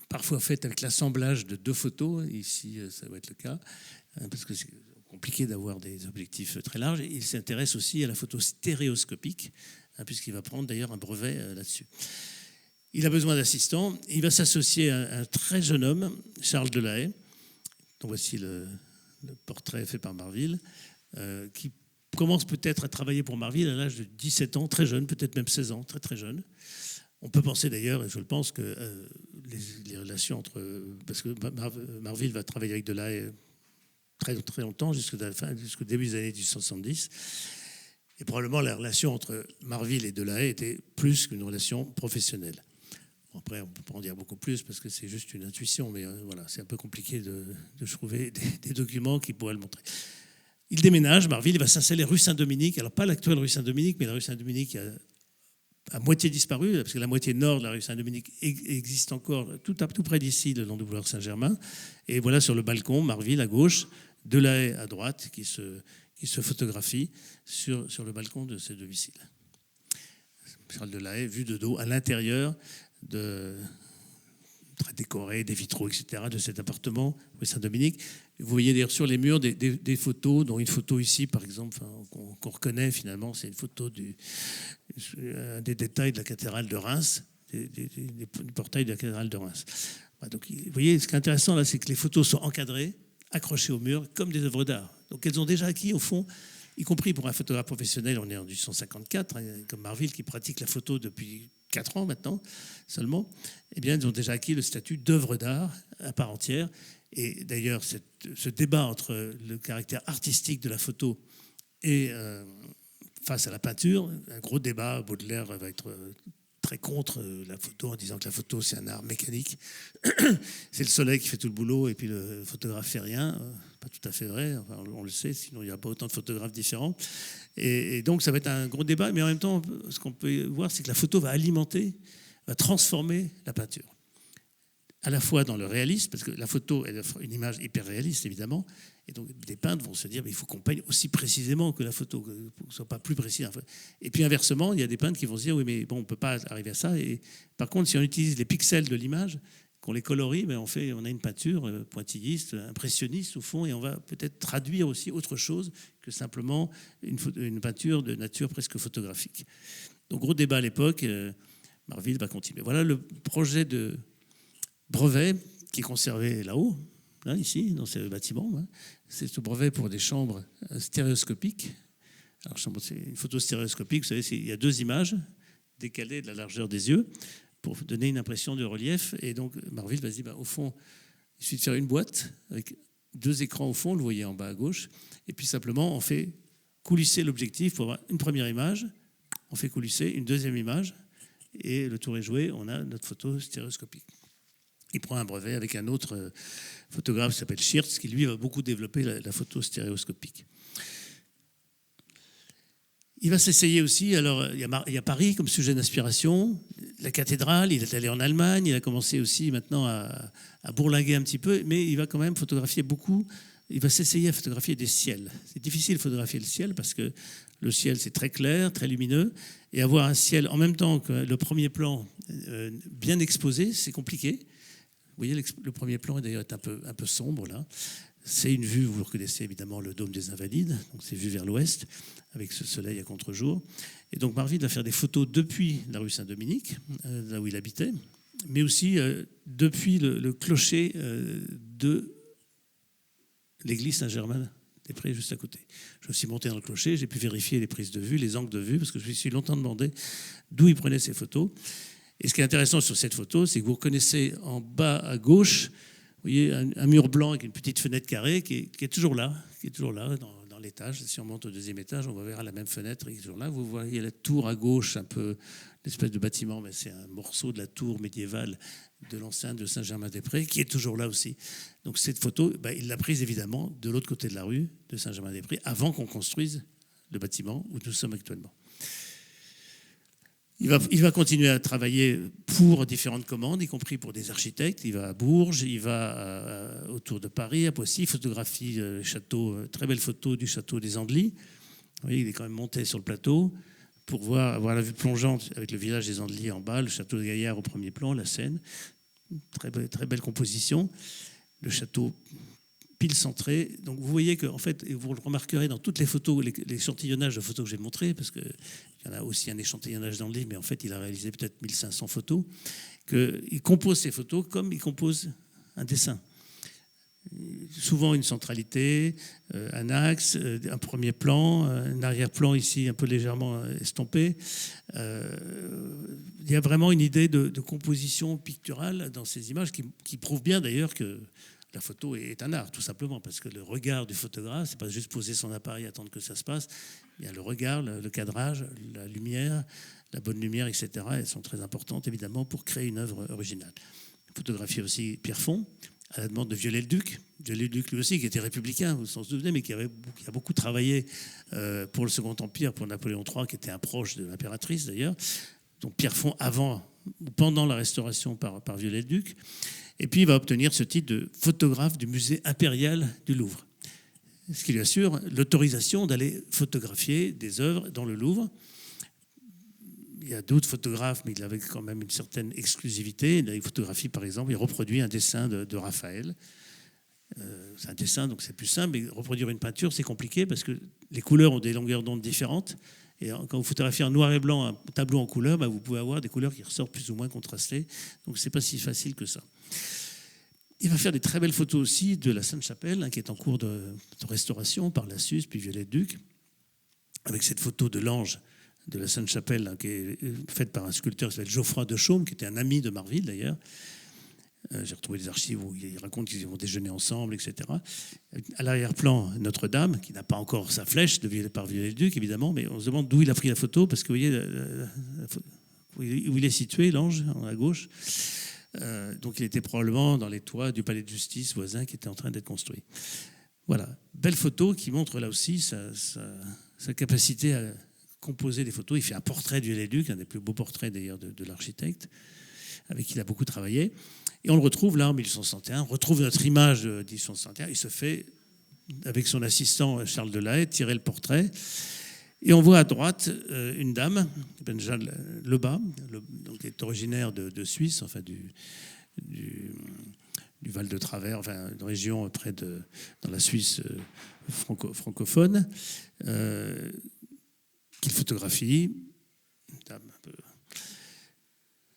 parfois faite avec l'assemblage de 2 photos. Ici, ça va être le cas, parce que c'est compliqué d'avoir des objectifs très larges. Il s'intéresse aussi à la photo stéréoscopique, puisqu'il va prendre d'ailleurs un brevet là-dessus. Il a besoin d'assistants. Il va s'associer à un très jeune homme, Charles Delahaye, dont voici le portrait fait par Marville, qui commence peut-être à travailler pour Marville à l'âge de 17 ans, très jeune, peut-être même 16 ans, très très jeune. On peut penser d'ailleurs, et je le pense, que les relations entre... Parce que Marville va travailler avec Delahaye très, très longtemps, jusqu'au début des années 1870. Et probablement la relation entre Marville et Delahaye était plus qu'une relation professionnelle. Bon, après, on ne peut pas en dire beaucoup plus parce que c'est juste une intuition, mais voilà, c'est un peu compliqué de trouver des documents qui pourraient le montrer. Il déménage, Marville, il va s'installer rue Saint-Dominique. Alors pas l'actuelle rue Saint-Dominique, mais la rue Saint-Dominique a moitié disparu, parce que la moitié nord de la rue Saint-Dominique existe encore tout près d'ici, le long du boulevard Saint-Germain. Et voilà sur le balcon, Marville à gauche, Delahaye à droite, qui se photographie sur le balcon de ses domiciles. Charles Delahaye, vu de dos, à l'intérieur très décoré, des vitraux, etc., de cet appartement rue Saint-Dominique. Vous voyez d'ailleurs sur les murs des photos, dont une photo ici, par exemple, qu'on reconnaît finalement, c'est une photo des détails de la cathédrale de Reims, des portails de la cathédrale de Reims. Donc, vous voyez, ce qui est intéressant là, c'est que les photos sont encadrées, accrochées au mur, comme des œuvres d'art. Donc, elles ont déjà acquis, au fond, y compris pour un photographe professionnel, on est en 1854, comme Marville, qui pratique la photo depuis 4 ans maintenant seulement, eh bien, ils ont déjà acquis le statut d'œuvre d'art à part entière. Et d'ailleurs, ce débat entre le caractère artistique de la photo et face à la peinture, un gros débat, Baudelaire va être très contre la photo en disant que la photo, c'est un art mécanique. C'est le soleil qui fait tout le boulot et puis le photographe fait rien. Pas tout à fait vrai, enfin, on le sait, sinon il n'y a pas autant de photographes différents. Et donc, ça va être un gros débat, mais en même temps, ce qu'on peut voir, c'est que la photo va alimenter, va transformer la peinture. À la fois dans le réalisme, parce que la photo est une image hyper réaliste, évidemment, et donc des peintres vont se dire, mais il faut qu'on peigne aussi précisément que la photo, pour que ce ne soit pas plus précis. Et puis inversement, il y a des peintres qui vont se dire, oui, mais bon, on ne peut pas arriver à ça. Et par contre, si on utilise les pixels de l'image, qu'on les colorie, ben on a une peinture pointilliste, impressionniste au fond, et on va peut-être traduire aussi autre chose que simplement une peinture de nature presque photographique. Donc gros débat à l'époque, Marville va continuer. Voilà le projet de brevet qui est conservé là-haut, là, ici, dans ce bâtiment. C'est ce brevet pour des chambres stéréoscopiques. Alors, c'est une photo stéréoscopique, vous savez, il y a 2 images décalées de la largeur des yeux pour donner une impression de relief. Et donc, Marville va se dire, au fond, il suffit de faire une boîte avec 2 écrans au fond, vous le voyez en bas à gauche, et puis simplement, on fait coulisser l'objectif pour avoir une première image, on fait coulisser une deuxième image, et le tour est joué, on a notre photo stéréoscopique. Il prend un brevet avec un autre photographe qui s'appelle Schirtz, qui lui va beaucoup développer la photo stéréoscopique. Il va s'essayer aussi, alors il y a Paris comme sujet d'inspiration, la cathédrale, il est allé en Allemagne, il a commencé aussi maintenant à bourlinguer un petit peu, mais il va quand même photographier beaucoup, il va s'essayer à photographier des ciels. C'est difficile de photographier le ciel parce que le ciel c'est très clair, très lumineux, et avoir un ciel en même temps que le premier plan bien exposé, c'est compliqué. Vous voyez, le premier plan d'ailleurs est un peu sombre là. C'est une vue, vous reconnaissez évidemment le dôme des Invalides, donc c'est vu vers l'ouest, avec ce soleil à contre-jour. Et donc Marville va faire des photos depuis la rue Saint-Dominique, là où il habitait, mais aussi depuis le clocher de l'église Saint-Germain-des-Prés, juste à côté. Je suis monté dans le clocher, j'ai pu vérifier les prises de vue, les angles de vue, parce que je me suis longtemps demandé d'où il prenait ces photos. Et ce qui est intéressant sur cette photo, c'est que vous reconnaissez en bas à gauche, vous voyez un mur blanc avec une petite fenêtre carrée qui est toujours là, dans l'étage. Si on monte au 2e étage, on va voir la même fenêtre qui est toujours là. Vous voyez la tour à gauche, un peu l'espèce de bâtiment, mais c'est un morceau de la tour médiévale de l'enceinte de Saint-Germain-des-Prés qui est toujours là aussi. Donc cette photo, il l'a prise évidemment de l'autre côté de la rue de Saint-Germain-des-Prés, avant qu'on construise le bâtiment où nous sommes actuellement. Il va continuer à travailler pour différentes commandes, y compris pour des architectes. Il va à Bourges, il va autour de Paris, à Poissy, photographie château, très belle photo du château des Andelys. Vous voyez, il est quand même monté sur le plateau pour avoir la vue plongeante avec le village des Andelys en bas, le château de Gaillard au premier plan, la Seine. Très belle composition. Le château pile centré. Donc vous voyez que, en fait, et vous le remarquerez dans toutes les photos, l'échantillonnage de photos que j'ai montré, parce qu'il y en a aussi un échantillonnage dans le livre, mais en fait, il a réalisé peut-être 1500 photos, qu'il compose ces photos comme il compose un dessin. Souvent une centralité, un axe, un premier plan, un arrière-plan ici un peu légèrement estompé. Il y a vraiment une idée de composition picturale dans ces images qui prouve bien d'ailleurs que La photo est un art, tout simplement, parce que le regard du photographe, c'est pas juste poser son appareil, attendre que ça se passe. Il y a le regard, le cadrage, la lumière, la bonne lumière, etc. Elles sont très importantes, évidemment, pour créer une œuvre originale. Photographier aussi Pierrefonds, à la demande de Viollet-le-Duc. Viollet-le-Duc, lui aussi, qui était républicain, vous vous en souvenez, mais qui a beaucoup travaillé pour le Second Empire, pour Napoléon III, qui était un proche de l'impératrice, d'ailleurs. Donc Pierrefonds avant ou pendant la restauration par Viollet-le-Duc. Et puis il va obtenir ce titre de photographe du musée impérial du Louvre, ce qui lui assure l'autorisation d'aller photographier des œuvres dans le Louvre. Il y a d'autres photographes, mais il avait quand même une certaine exclusivité. Il photographie, par exemple, il reproduit un dessin de Raphaël. C'est un dessin, donc c'est plus simple, mais reproduire une peinture, c'est compliqué parce que les couleurs ont des longueurs d'onde différentes. Et quand vous photographiez en noir et blanc un tableau en couleur, vous pouvez avoir des couleurs qui ressortent plus ou moins contrastées. Donc c'est pas si facile que ça. Il va faire des très belles photos aussi de la Sainte-Chapelle, qui est en cours de restauration par Lassus, puis Viollet-le-Duc, avec cette photo de l'ange de la Sainte-Chapelle, qui est faite par un sculpteur qui s'appelle Geoffroy de Chaume, qui était un ami de Marville d'ailleurs. J'ai retrouvé des archives où il raconte qu'ils vont déjeuner ensemble, etc. À l'arrière-plan, Notre-Dame, qui n'a pas encore sa flèche par Viollet-le-Duc, évidemment, mais on se demande d'où il a pris la photo, parce que vous voyez où il est situé, l'ange, à gauche. Donc il était probablement dans les toits du palais de justice voisin qui était en train d'être construit. Voilà, belle photo qui montre là aussi sa capacité à composer des photos. Il fait un portrait de Viollet-le-Duc, un des plus beaux portraits d'ailleurs de l'architecte, avec qui il a beaucoup travaillé. Et on le retrouve là en 1861, on retrouve notre image de 1861. Il se fait, avec son assistant Charles Delahaye, tirer le portrait. Et on voit à droite une dame, qui s'appelle Jeanne Lebas, donc qui est originaire de Suisse, enfin du Val de Travers, enfin une région dans la Suisse francophone, qu'il photographie. Une dame un peu...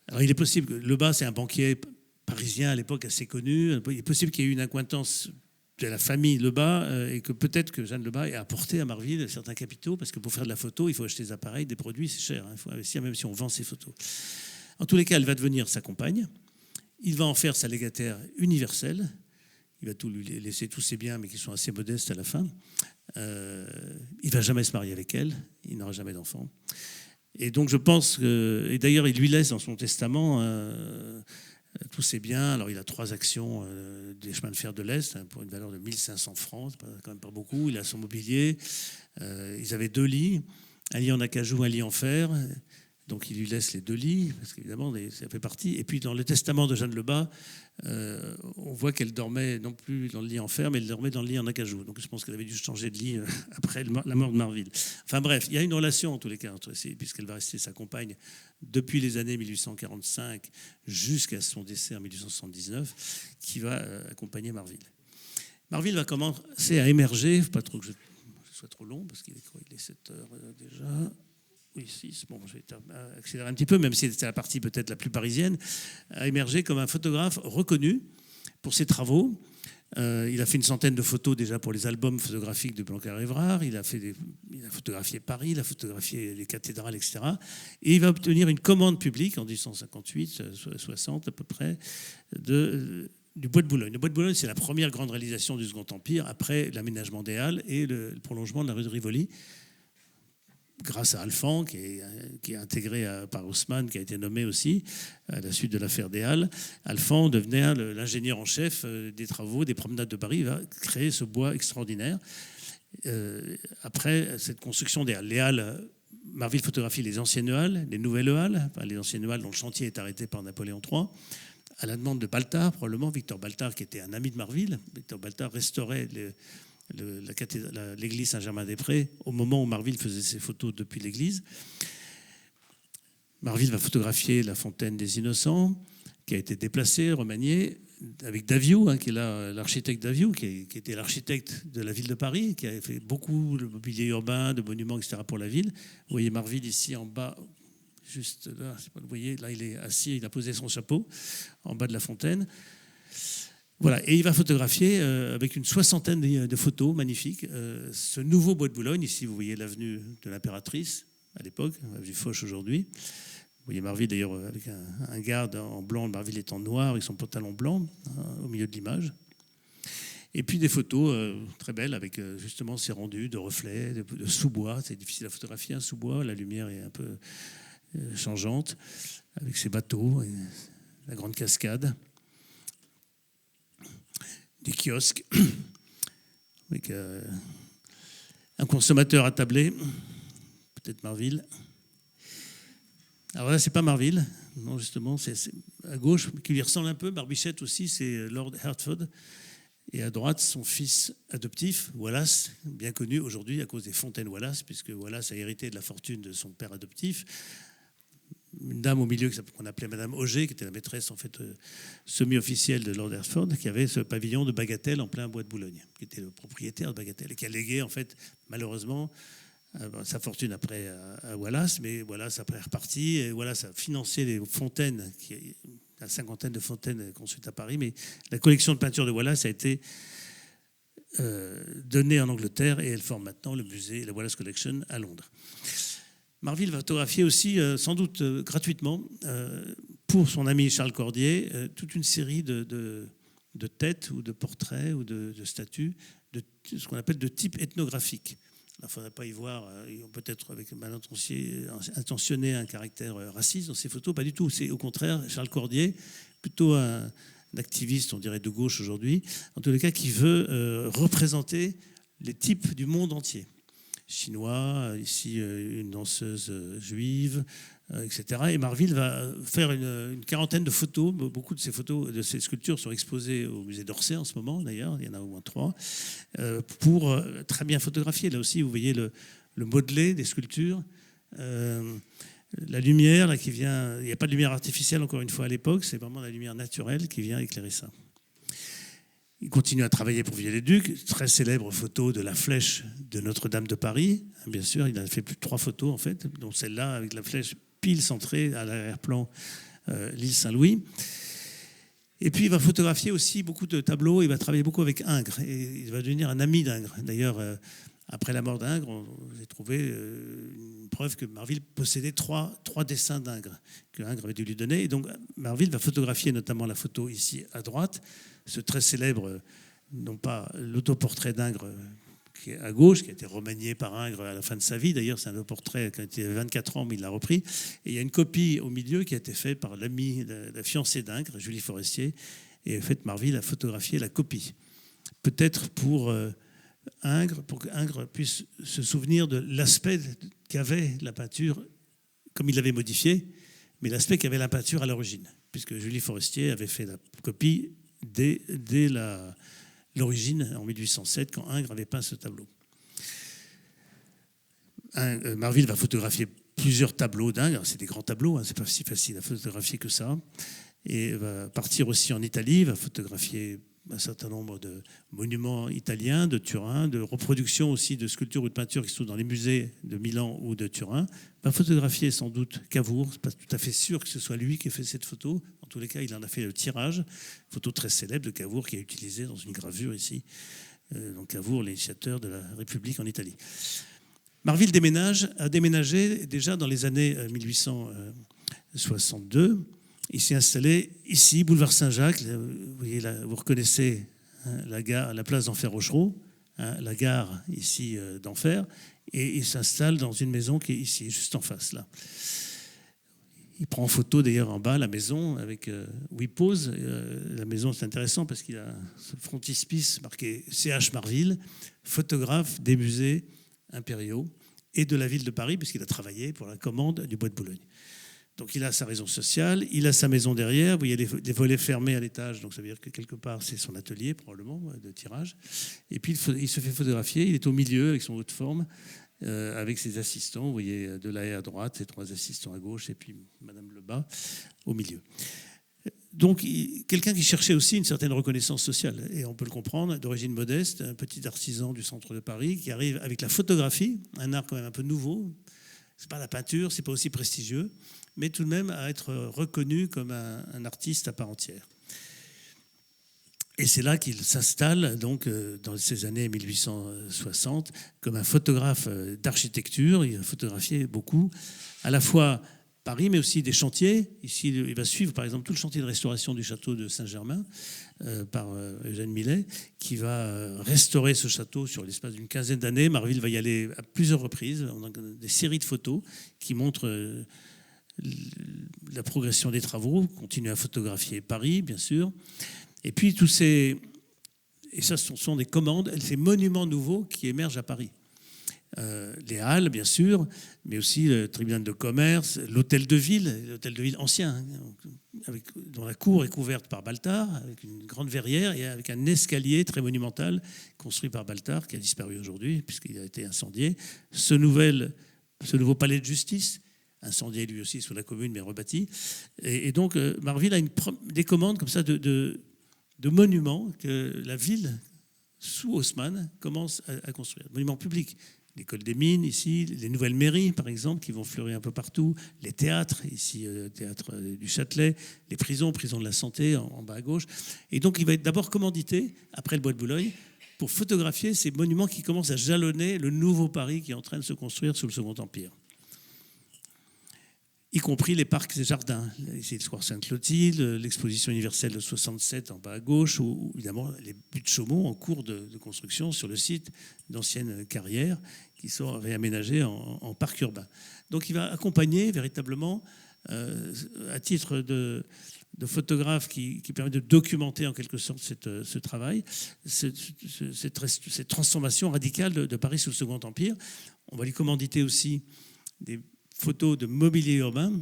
Alors il est possible que Lebas, c'est un banquier parisien à l'époque assez connu. Il est possible qu'il y ait eu une accointance de la famille Lebas et que peut-être que Jeanne Lebas ait apporté à Marville certains capitaux, parce que pour faire de la photo, il faut acheter des appareils, des produits, c'est cher. Il faut investir même si on vend ses photos. En tous les cas, elle va devenir sa compagne. Il va en faire sa légataire universelle. Il va tout lui laisser tous ses biens, mais qui sont assez modestes à la fin. Il ne va jamais se marier avec elle. Il n'aura jamais d'enfant. Et donc je pense que... Et d'ailleurs, il lui laisse dans son testament... tous ses biens. Alors, il a 3 actions des chemins de fer de l'Est pour une valeur de 1500 francs. C'est quand même pas beaucoup. Il a son mobilier. Ils avaient 2 lits. Un lit en acajou, un lit en fer. Donc, il lui laisse les 2 lits, parce qu'évidemment, ça fait partie. Et puis, dans le testament de Jeanne Lebas, on voit qu'elle dormait non plus dans le lit en fer, mais elle dormait dans le lit en acajou. Donc, je pense qu'elle avait dû changer de lit après la mort de Marville. Enfin bref, il y a une relation, en tous les cas, puisqu'elle va rester sa compagne depuis les années 1845 jusqu'à son décès en 1879, qui va accompagner Marville. Marville va commencer à émerger, pas trop que je sois trop long, parce qu'il est 7 heures déjà... Oui, 6. Bon, je vais accélérer un petit peu, même si c'est la partie peut-être la plus parisienne, a émergé comme un photographe reconnu pour ses travaux. Il a fait une centaine de photos déjà pour les albums photographiques de Blanquer-Évrard. Il a photographié Paris, il a photographié les cathédrales, etc. Et il va obtenir une commande publique en 1858, 60 à peu près, du Bois de Boulogne. Le Bois de Boulogne, c'est la première grande réalisation du Second Empire, après l'aménagement des Halles et le prolongement de la rue de Rivoli, grâce à Alphand, qui est intégré par Haussmann, qui a été nommé aussi à la suite de l'affaire des Halles. Alphand devenait l'ingénieur en chef des travaux, des promenades de Paris. Il va créer ce bois extraordinaire. Après cette construction des Halles, les Halles, Marville photographie les anciennes halles, les nouvelles halles, enfin les anciennes halles dont le chantier est arrêté par Napoléon III, à la demande de Baltard, probablement, Victor Baltard, qui était un ami de Marville. Victor Baltard restaurait l'église Saint-Germain-des-Prés au moment où Marville faisait ses photos depuis l'église. Marville va photographier la fontaine des Innocents, qui a été déplacée, remaniée, avec Daviou, qui est là, l'architecte Daviou, qui était l'architecte de la ville de Paris, qui a fait beaucoup de mobilier urbain, de monuments, etc. pour la ville. Vous voyez Marville ici en bas, juste là, vous voyez, là il est assis, il a posé son chapeau en bas de la fontaine. Voilà, et il va photographier avec une 60aine de photos magnifiques ce nouveau Bois de Boulogne. Ici, vous voyez l'avenue de l'Impératrice à l'époque, l'avenue Foch aujourd'hui. Vous voyez Marville d'ailleurs avec un garde en blanc, Marville est en noir avec son pantalon blanc au milieu de l'image. Et puis des photos très belles avec justement ces rendus de reflets, de sous-bois. C'est difficile à photographier un sous-bois, la lumière est un peu changeante, avec ces bateaux, et la grande cascade, des kiosques, avec un consommateur attablé, peut-être Marville. Alors là, c'est pas Marville, non, justement, c'est à gauche, qui lui ressemble un peu. Barbichette aussi, c'est Lord Hertford. Et à droite, son fils adoptif, Wallace, bien connu aujourd'hui à cause des fontaines Wallace, puisque Wallace a hérité de la fortune de son père adoptif. Une dame au milieu qu'on appelait Madame Auger, qui était la maîtresse en fait semi-officielle de Lord Hertford, qui avait ce pavillon de Bagatelle en plein bois de Boulogne, qui était le propriétaire de Bagatelle et qui a légué en fait malheureusement sa fortune après à Wallace, mais Wallace après est reparti et Wallace a financé les fontaines, la cinquantaine de fontaines construites à Paris, mais la collection de peinture de Wallace a été donnée en Angleterre et elle forme maintenant le musée, la Wallace Collection à Londres. Marville va photographier aussi, sans doute gratuitement, pour son ami Charles Cordier, toute une série de têtes ou de portraits ou de statues, de ce qu'on appelle de type ethnographique. Il ne faudrait pas y voir, peut-être avec mal intentionné, un caractère raciste dans ces photos, pas du tout. C'est au contraire Charles Cordier, plutôt un activiste, on dirait de gauche aujourd'hui, en tous les cas, qui veut représenter les types du monde entier. Chinois, ici une danseuse juive, etc. Et Marville va faire une quarantaine de photos. Beaucoup de ces photos, de ces sculptures sont exposées au musée d'Orsay en ce moment, d'ailleurs. Il y en a au moins 3, pour très bien photographier. Là aussi, vous voyez le modelé des sculptures. La lumière là, qui vient... Il n'y a pas de lumière artificielle, encore une fois, à l'époque. C'est vraiment la lumière naturelle qui vient éclairer ça. Il continue à travailler pour Viollet-le-Duc, très célèbre photo de la flèche de Notre-Dame de Paris. Bien sûr, il a fait plus de 3 photos, en fait, dont celle-là, avec la flèche pile centrée à l'arrière-plan, l'île Saint-Louis. Et puis, il va photographier aussi beaucoup de tableaux. Il va travailler beaucoup avec Ingres. Et il va devenir un ami d'Ingres. D'ailleurs, après la mort d'Ingres, j'ai trouvé une preuve que Marville possédait 3 dessins d'Ingres, que Ingres avait dû lui donner. Et donc, Marville va photographier notamment la photo ici à droite, ce très célèbre, non pas l'autoportrait d'Ingres qui est à gauche, qui a été remanié par Ingres à la fin de sa vie. D'ailleurs, c'est un autoportrait quand il avait 24 ans, mais il l'a repris. Et il y a une copie au milieu qui a été faite par l'amie, la fiancée d'Ingres, Julie Forestier. Et en fait, Marville a photographié la copie. Peut-être pour Ingres, pour qu'Ingres puisse se souvenir de l'aspect qu'avait la peinture, comme il l'avait modifiée, mais l'aspect qu'avait la peinture à l'origine, puisque Julie Forestier avait fait la copie dès l'origine, en 1807, quand Ingres avait peint ce tableau. Marville va photographier plusieurs tableaux d'Ingres. C'est des grands tableaux, c'est pas si facile à photographier que ça. Et va partir aussi en Italie, va photographier un certain nombre de monuments italiens, de Turin, de reproductions aussi de sculptures ou de peintures qui sont dans les musées de Milan ou de Turin. Va photographier sans doute Cavour. C'est pas tout à fait sûr que ce soit lui qui ait fait cette photo. En tous les cas, il en a fait le tirage. Photo très célèbre de Cavour qui est utilisée dans une gravure ici. Donc Cavour, l'initiateur de la République en Italie. Marville a déménagé déjà dans les années 1862. Il s'est installé ici, boulevard Saint-Jacques. Vous voyez là, vous reconnaissez la place d'Enfer Rochereau, la gare ici d'Enfer, et il s'installe dans une maison qui est ici, juste en face là. Il prend en photo d'ailleurs en bas la maison où il pose. La maison, c'est intéressant parce qu'il a ce frontispice marqué CH Marville, photographe des musées impériaux et de la ville de Paris, puisqu'il a travaillé pour la commande du bois de Boulogne. Donc il a sa raison sociale, il a sa maison derrière, vous voyez des volets fermés à l'étage, donc ça veut dire que quelque part c'est son atelier probablement de tirage. Et puis il se fait photographier, il est au milieu avec son haut de forme, avec ses assistants, vous voyez Delahaye à droite, ses 3 assistants à gauche, et puis Madame Lebas au milieu. Donc quelqu'un qui cherchait aussi une certaine reconnaissance sociale, et on peut le comprendre, d'origine modeste, un petit artisan du centre de Paris, qui arrive avec la photographie, un art quand même un peu nouveau. C'est pas la peinture, c'est pas aussi prestigieux, mais tout de même à être reconnu comme un artiste à part entière. Et c'est là qu'il s'installe, donc, dans ces années 1860, comme un photographe d'architecture. Il a photographié beaucoup, à la fois Paris, mais aussi des chantiers. Ici, il va suivre par exemple tout le chantier de restauration du château de Saint-Germain par Eugène Millet, qui va restaurer ce château sur l'espace d'une quinzaine d'années. Marville va y aller à plusieurs reprises. On a des séries de photos qui montrent la progression des travaux, continue à photographier Paris, bien sûr. Et puis tous ces... Et ça, ce sont des commandes, ces monuments nouveaux qui émergent à Paris. Les halles, bien sûr, mais aussi le tribunal de commerce, l'hôtel de ville ancien, dont la cour est couverte par Baltard, avec une grande verrière et avec un escalier très monumental construit par Baltard, qui a disparu aujourd'hui, puisqu'il a été incendié. Ce nouveau palais de justice, incendié lui aussi sous la Commune, mais rebâti. Et donc, Marville a des commandes comme ça de monuments que la ville, sous Haussmann, commence à construire. Monuments publics. L'école des mines, ici, les nouvelles mairies, par exemple, qui vont fleurir un peu partout, les théâtres, ici, le théâtre du Châtelet, les prisons, prison de la Santé, en bas à gauche. Et donc, il va être d'abord commandité, après le Bois de Boulogne, pour photographier ces monuments qui commencent à jalonner le nouveau Paris qui est en train de se construire sous le Second Empire, y compris les parcs et jardins. Ici, le Square Sainte-Clotilde, l'exposition universelle de 67 en bas à gauche, ou évidemment les buttes Chaumont en cours de construction sur le site d'anciennes carrières qui sont réaménagées en parc urbain. Donc il va accompagner véritablement, à titre de photographe qui permet de documenter en quelque sorte ce travail, cette transformation radicale de Paris sous le Second Empire. On va lui commanditer aussi des photos de mobilier urbain.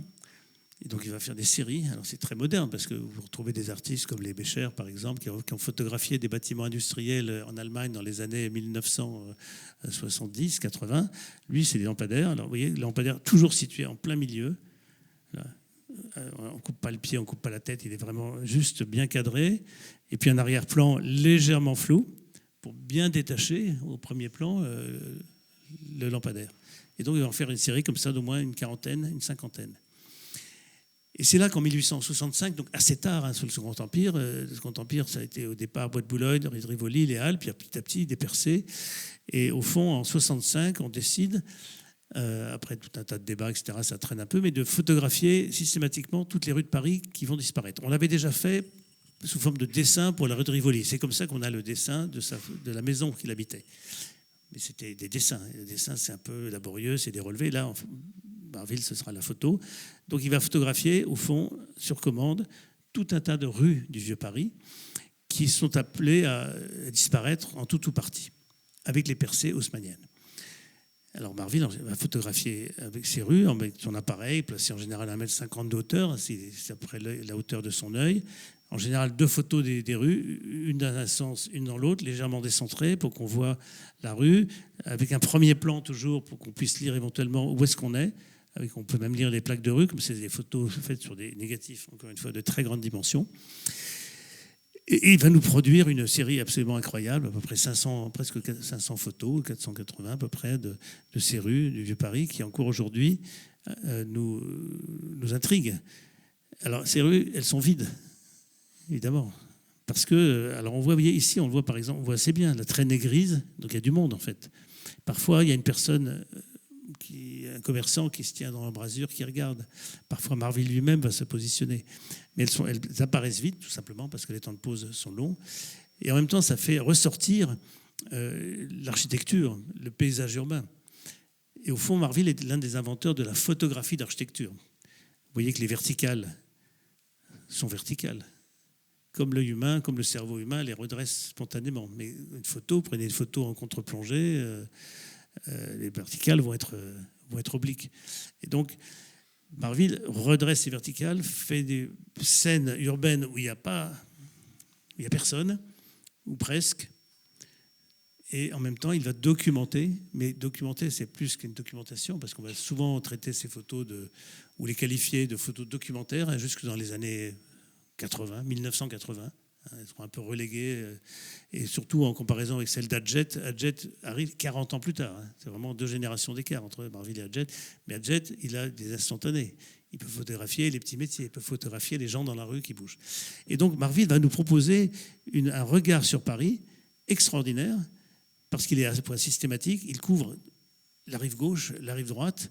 Et donc, il va faire des séries. Alors, c'est très moderne parce que vous retrouvez des artistes comme les Bécher, par exemple, qui ont photographié des bâtiments industriels en Allemagne dans les années 1970-80. Lui, c'est des lampadaires. Alors, vous voyez, le lampadaire toujours situé en plein milieu. Là, on ne coupe pas le pied, on ne coupe pas la tête. Il est vraiment juste bien cadré. Et puis, un arrière-plan légèrement flou pour bien détacher au premier plan le lampadaire. Et donc, il va en faire une série comme ça d'au moins une quarantaine, une cinquantaine. Et c'est là qu'en 1865, donc assez tard, sous le Second Empire, le Second Empire, ça a été au départ Bois de Boulogne, rue de Rivoli, les Halles, puis petit à petit, des percées. Et au fond, en 65, on décide, après tout un tas de débats, etc., ça traîne un peu, mais de photographier systématiquement toutes les rues de Paris qui vont disparaître. On l'avait déjà fait sous forme de dessin pour la rue de Rivoli. C'est comme ça qu'on a le dessin de la maison qu'il habitait. Mais c'était des dessins. Les dessins, c'est un peu laborieux, c'est des relevés. Là, Marville, ce sera la photo. Donc, il va photographier, au fond, sur commande, tout un tas de rues du Vieux-Paris qui sont appelées à disparaître en tout ou partie, avec les percées haussmanniennes. Alors, Marville va photographier avec ses rues, avec son appareil, placé en général à 1,50 m de hauteur, c'est après la hauteur de son œil. En général, 2 photos des rues, une dans un sens, une dans l'autre, légèrement décentrées pour qu'on voit la rue, avec un premier plan toujours pour qu'on puisse lire éventuellement où est-ce qu'on est. On peut même lire les plaques de rue, comme c'est des photos faites sur des négatifs, encore une fois, de très grande dimension. Et il va nous produire une série absolument incroyable, à peu près presque 500 photos, 480 à peu près, de ces rues du Vieux-Paris, qui encore aujourd'hui nous intriguent. Alors, ces rues, elles sont vides. Évidemment. Parce que, alors on voit, vous voyez, ici, on le voit par exemple, on voit assez bien, la traînée grise, donc il y a du monde en fait. Parfois, il y a une personne, un commerçant qui se tient dans l'embrasure, qui regarde. Parfois, Marville lui-même va se positionner. Mais elles apparaissent vite, tout simplement, parce que les temps de pause sont longs. Et en même temps, ça fait ressortir l'architecture, le paysage urbain. Et au fond, Marville est l'un des inventeurs de la photographie d'architecture. Vous voyez que les verticales sont verticales. Comme l'œil humain, comme le cerveau humain, les redresse spontanément. Mais une photo, prenez une photo en contre-plongée, les verticales vont être obliques. Et donc, Marville redresse ces verticales, fait des scènes urbaines où il n'y a personne, ou presque. Et en même temps, il va documenter. Mais documenter, c'est plus qu'une documentation, parce qu'on va souvent traiter ces photos ou les qualifier de photos documentaires, jusque dans les années 1980. Elles seront un peu reléguées, et surtout en comparaison avec celle d'Adjet. Adjet arrive 40 ans plus tard. C'est vraiment 2 générations d'écart entre Marville et Adjet. Mais Adjet, il a des instantanés. Il peut photographier les petits métiers, il peut photographier les gens dans la rue qui bougent. Et donc Marville va nous proposer un regard sur Paris extraordinaire, parce qu'il est à ce point systématique. Il couvre la rive gauche, la rive droite,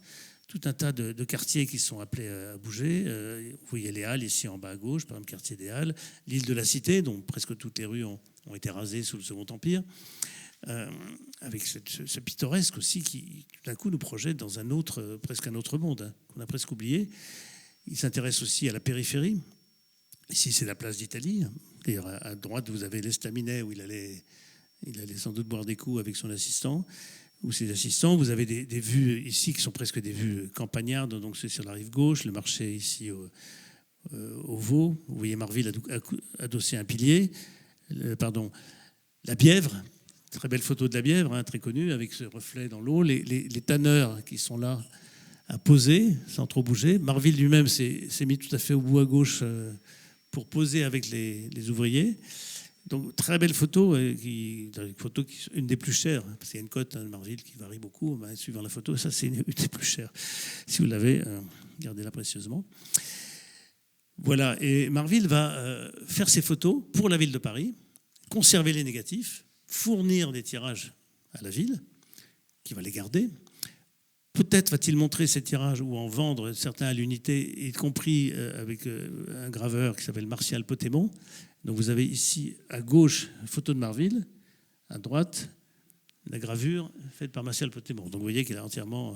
tout un tas de quartiers qui sont appelés à bouger. Vous voyez les Halles ici en bas à gauche, par exemple, quartier des Halles. L'île de la Cité, dont presque toutes les rues ont été rasées sous le Second Empire. Avec ce pittoresque aussi qui, tout d'un coup, nous projette dans presque un autre monde, hein, qu'on a presque oublié. Il s'intéresse aussi à la périphérie. Ici, c'est la place d'Italie. D'ailleurs, à droite, vous avez l'estaminet où il allait sans doute boire des coups avec son assistant ou ses assistants. Vous avez des vues ici qui sont presque des vues campagnardes, donc c'est sur la rive gauche, le marché ici au Vau. Vous voyez Marville adossé à un pilier. La Bièvre, très belle photo de la Bièvre, hein, très connue, avec ce reflet dans l'eau. Les tanneurs qui sont là à poser sans trop bouger. Marville lui-même s'est mis tout à fait au bout à gauche pour poser avec les ouvriers. Donc, très belle photo, une des plus chères, parce qu'il y a une cote de Marville qui varie beaucoup, suivant la photo. Ça, c'est une des plus chères. Si vous l'avez, gardez-la précieusement. Voilà, et Marville va faire ses photos pour la ville de Paris, conserver les négatifs, fournir des tirages à la ville, qui va les garder. Peut-être va-t-il montrer ces tirages ou en vendre certains à l'unité, y compris avec un graveur qui s'appelle Martial Potémon. Donc vous avez ici à gauche une photo de Marville, à droite la gravure faite par Martial Potémon. Donc vous voyez qu'il a entièrement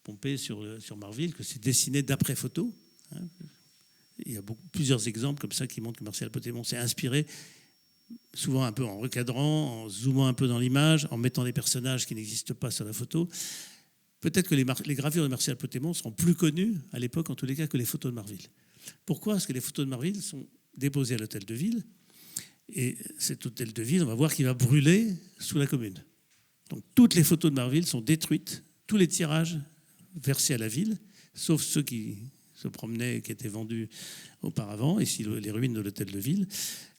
pompé sur Marville, que c'est dessiné d'après photo. Hein. Il y a plusieurs exemples comme ça qui montrent que Martial Potémon s'est inspiré, souvent un peu en recadrant, en zoomant un peu dans l'image, en mettant des personnages qui n'existent pas sur la photo. Peut-être que les gravures de Martial Potémon seront plus connues à l'époque, en tous les cas, que les photos de Marville. Pourquoi ? Parce que les photos de Marville sont déposées à l'hôtel de ville. Et cet hôtel de ville, on va voir qu'il va brûler sous la commune. Donc toutes les photos de Marville sont détruites, tous les tirages versés à la ville, sauf ceux qui se promenaient, qui étaient vendus auparavant, ici les ruines de l'hôtel de ville,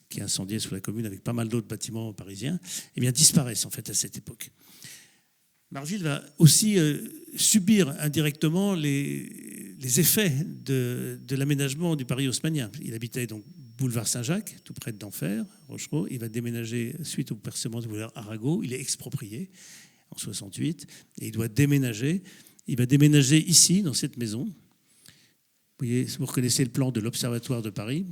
qui est incendié sous la commune avec pas mal d'autres bâtiments parisiens, eh bien, disparaissent en fait à cette époque. Marville va aussi subir indirectement les effets de l'aménagement du Paris haussmannien. Il habitait donc boulevard Saint-Jacques, tout près d'Enfer, Rochereau. Il va déménager suite au percement du boulevard Arago. Il est exproprié en 68 et il doit déménager. Il va déménager ici, dans cette maison. Vous voyez, vous reconnaissez le plan de l'Observatoire de Paris.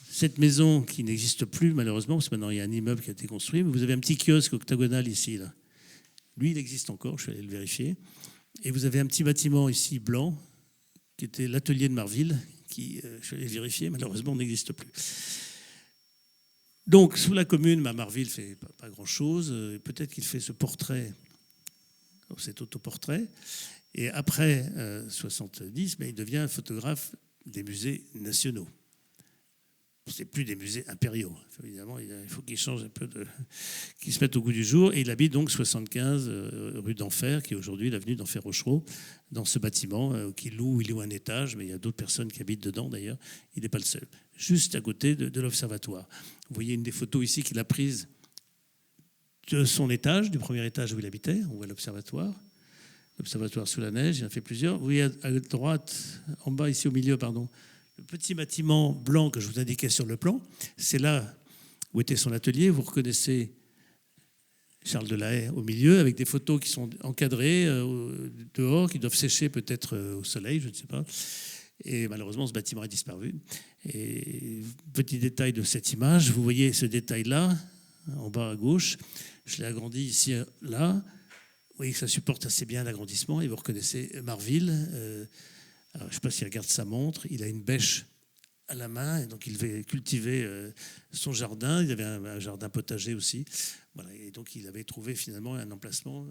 Cette maison qui n'existe plus malheureusement, parce que maintenant il y a un immeuble qui a été construit, mais vous avez un petit kiosque octagonal ici, là. Lui, il existe encore, je suis allé le vérifier. Et vous avez un petit bâtiment ici, blanc, qui était l'atelier de Marville, qui, je suis allé le vérifier, malheureusement, n'existe plus. Donc, sous la commune, Marville ne fait pas grand-chose. Peut-être qu'il fait ce portrait, cet autoportrait. Et après 70, il devient photographe des musées nationaux. C'est plus des musées impériaux. Évidemment, il faut qu'il change un peu, qu'il se mette au goût du jour. Et il habite donc 75 rue d'Enfer, qui est aujourd'hui l'avenue d'Enfer-Rochereau, dans ce bâtiment qu'il loue. Il loue un étage, mais il y a d'autres personnes qui habitent dedans d'ailleurs. Il n'est pas le seul. Juste à côté de l'observatoire. Vous voyez une des photos ici qu'il a prise de son étage, du premier étage où il habitait. On voit l'observatoire sous la neige. Il en a fait plusieurs. Vous voyez à droite, en bas, ici au milieu, pardon. Le petit bâtiment blanc que je vous indiquais sur le plan, c'est là où était son atelier. Vous reconnaissez Charles de la Haye au milieu, avec des photos qui sont encadrées dehors, qui doivent sécher peut-être au soleil, je ne sais pas. Et malheureusement, ce bâtiment a disparu. Et petit détail de cette image, vous voyez ce détail-là, en bas à gauche. Je l'ai agrandi ici, là. Vous voyez que ça supporte assez bien l'agrandissement. Et vous reconnaissez Marville. Alors, je ne sais pas s'il regarde sa montre, il a une bêche à la main, et donc il devait cultiver son jardin. Il avait un jardin potager aussi. Voilà, et donc il avait trouvé finalement un emplacement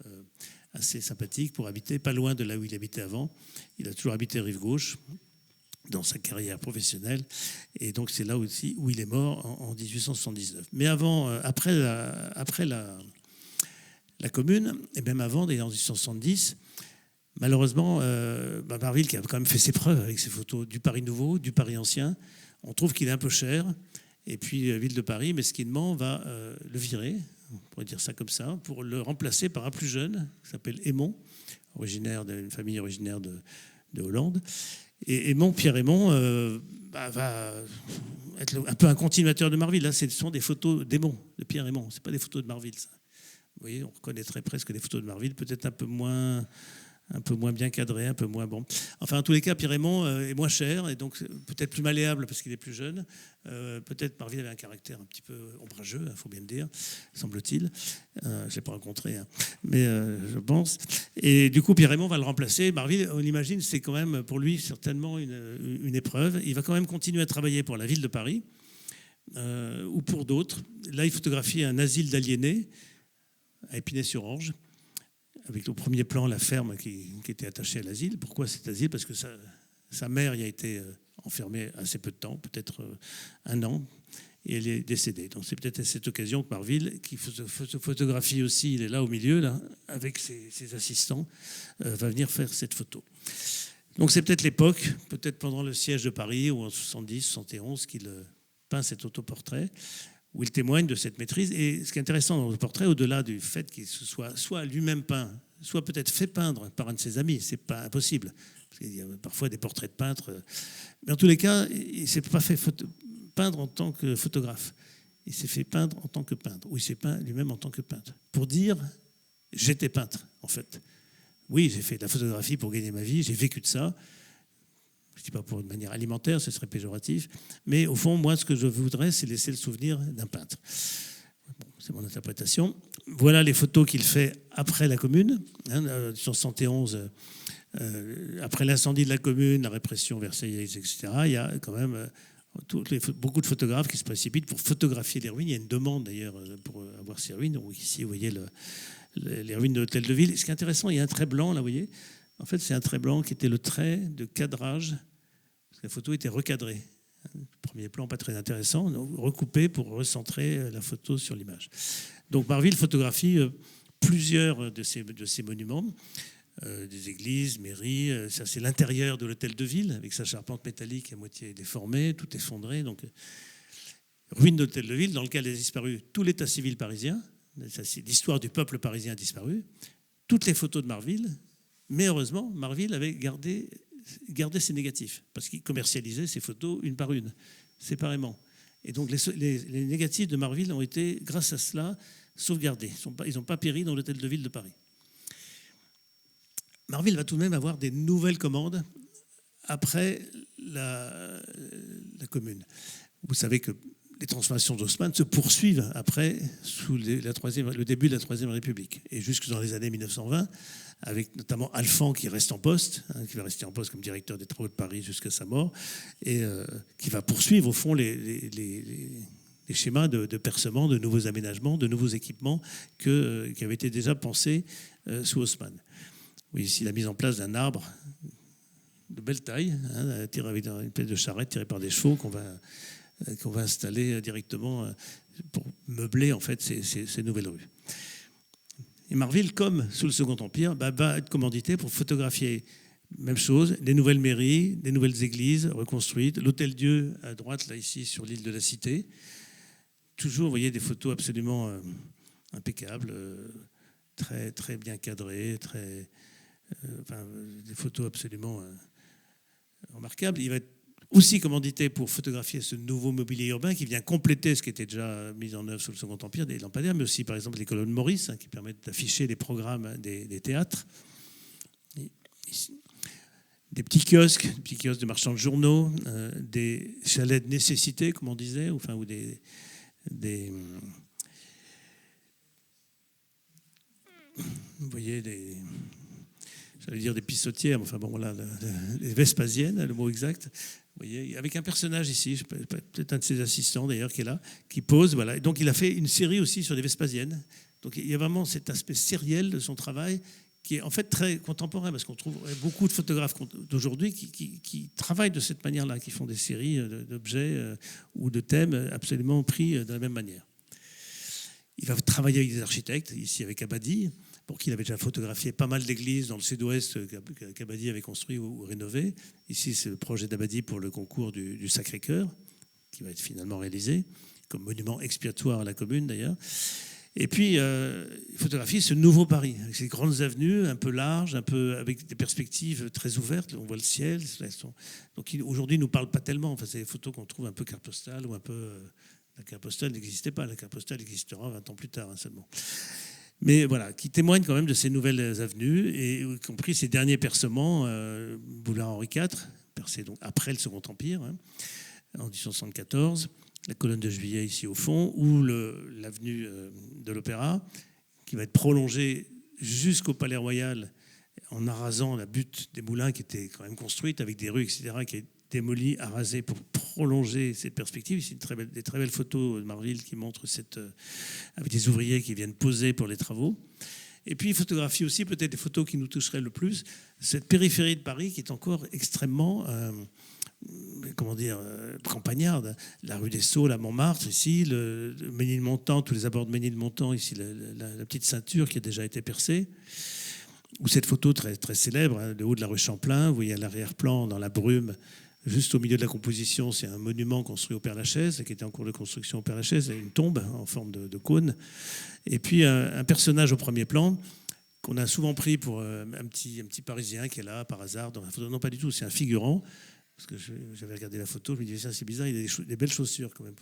assez sympathique pour habiter, pas loin de là où il habitait avant. Il a toujours habité rive gauche dans sa carrière professionnelle, et donc c'est là aussi où il est mort en 1879. Mais après la commune, et même avant, en 1870, malheureusement, Marville, qui a quand même fait ses preuves avec ses photos du Paris nouveau, du Paris ancien, on trouve qu'il est un peu cher. Et puis, la ville de Paris, mesquinement, va le virer, on pourrait dire ça comme ça, pour le remplacer par un plus jeune, qui s'appelle Aymon, originaire d'une famille originaire de Hollande. Et Aymon, Pierre Aymon, va être un peu un continuateur de Marville. Là, ce sont des photos d'Aymon, de Pierre Aymon. Ce n'est pas des photos de Marville, ça. Vous voyez, on reconnaîtrait presque des photos de Marville, peut-être un peu moins un peu moins bien cadré, un peu moins bon. Enfin, en tous les cas, Pierre-Raymond est moins cher et donc peut-être plus malléable parce qu'il est plus jeune. Peut-être Marville avait un caractère un petit peu ombrageux, il faut bien le dire, semble-t-il. Je ne l'ai pas rencontré, hein, mais je pense. Et du coup, Pierre-Raymond va le remplacer. Marville, on l'imagine, c'est quand même pour lui certainement une épreuve. Il va quand même continuer à travailler pour la ville de Paris ou pour d'autres. Là, il photographie un asile d'aliénés à Épinay-sur-Orge, avec au premier plan la ferme qui était attachée à l'asile. Pourquoi cet asile? Parce que sa mère y a été enfermée assez peu de temps, peut-être 1 an, et elle est décédée. Donc c'est peut-être à cette occasion que Marville, qui photographie aussi, il est là au milieu, là, avec ses assistants, va venir faire cette photo. Donc c'est peut-être l'époque, peut-être pendant le siège de Paris, ou en 70, 71, qu'il peint cet autoportrait, où il témoigne de cette maîtrise. Et ce qui est intéressant dans le portrait, au-delà du fait qu'il se soit lui-même peint, soit peut-être fait peindre par un de ses amis, c'est pas impossible. Parce qu'il y a parfois des portraits de peintres. Mais en tous les cas, il ne s'est pas fait peindre en tant que photographe. Il s'est fait peindre en tant que peintre, ou il s'est peint lui-même en tant que peintre. Pour dire, j'étais peintre, en fait. Oui, j'ai fait de la photographie pour gagner ma vie, j'ai vécu de ça. Je ne dis pas pour une manière alimentaire, ce serait péjoratif. Mais au fond, moi, ce que je voudrais, c'est laisser le souvenir d'un peintre. Bon, c'est mon interprétation. Voilà les photos qu'il fait après la Commune, en 71, après l'incendie de la Commune, la répression versaillaise, etc. Il y a quand même beaucoup de photographes qui se précipitent pour photographier les ruines. Il y a une demande d'ailleurs pour avoir ces ruines. Donc, ici, vous voyez les ruines de l'Hôtel de Ville. Ce qui est intéressant, il y a un trait blanc, là, vous voyez. En fait, c'est un trait blanc qui était le trait de cadrage, parce que la photo était recadrée. Premier plan, pas très intéressant, donc recoupé pour recentrer la photo sur l'image. Donc Marville photographie plusieurs de ces monuments, des églises, mairies. Ça, c'est l'intérieur de l'Hôtel de Ville, avec sa charpente métallique à moitié déformée, tout effondré. Donc, ruine de l'Hôtel de Ville, dans lequel a disparu tout l'état civil parisien. Ça, c'est l'histoire du peuple parisien a disparu. Toutes les photos de Marville. Mais heureusement, Marville avait gardé ses négatifs, parce qu'il commercialisait ses photos une par une, séparément. Et donc les négatifs de Marville ont été, grâce à cela, sauvegardés. Ils n'ont pas péri dans l'Hôtel de Ville de Paris. Marville va tout de même avoir des nouvelles commandes après la Commune. Vous savez que les transformations d'Haussmann se poursuivent après, sous le début de la Troisième République, et jusque dans les années 1920, avec notamment Alphand qui reste en poste, qui va rester en poste comme directeur des travaux de Paris jusqu'à sa mort, et qui va poursuivre au fond les schémas de percement, de nouveaux aménagements, de nouveaux équipements qui avaient été déjà pensés sous Haussmann. Oui, ici la mise en place d'un arbre de belle taille, tiré avec une espèce de charrette tirée par des chevaux qu'on va installer directement pour meubler en fait ces nouvelles rues. Et Marville, comme sous le Second Empire, va être commandité pour photographier, même chose, les nouvelles mairies, les nouvelles églises reconstruites, l'Hôtel-Dieu à droite, là, ici, sur l'île de la Cité. Toujours, vous voyez, des photos absolument impeccables, très, très bien cadrées, des photos absolument remarquables. Il va être aussi commandité pour photographier ce nouveau mobilier urbain qui vient compléter ce qui était déjà mis en œuvre sous le Second Empire, des lampadaires, mais aussi par exemple les colonnes Maurice qui permettent d'afficher les programmes des théâtres. Des petits kiosques de marchands de journaux, des chalets de nécessité, comme on disait, ou des vous voyez j'allais dire des pissotières, mais enfin bon voilà, les Vespasiennes, le mot exact. Vous voyez, avec un personnage ici, peut-être un de ses assistants d'ailleurs qui est là, qui pose. Voilà. Et donc il a fait une série aussi sur les Vespasiennes. Donc il y a vraiment cet aspect sériel de son travail qui est en fait très contemporain, parce qu'on trouve beaucoup de photographes d'aujourd'hui qui travaillent de cette manière-là, qui font des séries d'objets ou de thèmes absolument pris de la même manière. Il va travailler avec des architectes, ici avec Abadi, pour qui il avait déjà photographié pas mal d'églises dans le sud-ouest qu'Abadi avait construit ou rénové. Ici, c'est le projet d'Abadi pour le concours du Sacré-Cœur, qui va être finalement réalisé, comme monument expiatoire à la Commune d'ailleurs. Et puis, il photographie ce nouveau Paris, avec ces grandes avenues, un peu larges, un peu avec des perspectives très ouvertes. On voit le ciel. Donc aujourd'hui, il ne nous parle pas tellement. Enfin, c'est des photos qu'on trouve un peu carte postale ou un peu... La carte postale n'existait pas. La carte postale existera 20 ans plus tard seulement. mais voilà, qui témoigne quand même de ces nouvelles avenues, et y compris ces derniers percements, boulevard Henri IV, percé donc après le Second Empire, hein, en 1874, la colonne de Juillet ici au fond, ou l'avenue de l'Opéra, qui va être prolongée jusqu'au Palais Royal en arasant la butte des Moulins qui était quand même construite avec des rues, etc., qui est démolie, arasée pour prolonger cette perspective. Ici, des très belles photos de Marville qui montrent avec des ouvriers qui viennent poser pour les travaux. Et puis, il photographie aussi peut-être les photos qui nous toucheraient le plus, cette périphérie de Paris qui est encore extrêmement campagnarde. La rue des Sceaux, la Montmartre, ici, le Ménilmontant, tous les abords de Ménilmontant, ici, la petite ceinture qui a déjà été percée. Ou cette photo très, très célèbre, hein, le haut de la rue Champlain, vous voyez à l'arrière-plan, dans la brume, juste au milieu de la composition, c'est un monument construit au Père-Lachaise, qui était en cours de construction au Père-Lachaise, une tombe en forme de cône. Et puis un personnage au premier plan, qu'on a souvent pris pour un petit Parisien qui est là par hasard dans la photo. Non, pas du tout, c'est un figurant. Parce que j'avais regardé la photo, je me disais, ça c'est bizarre, il a des belles chaussures quand même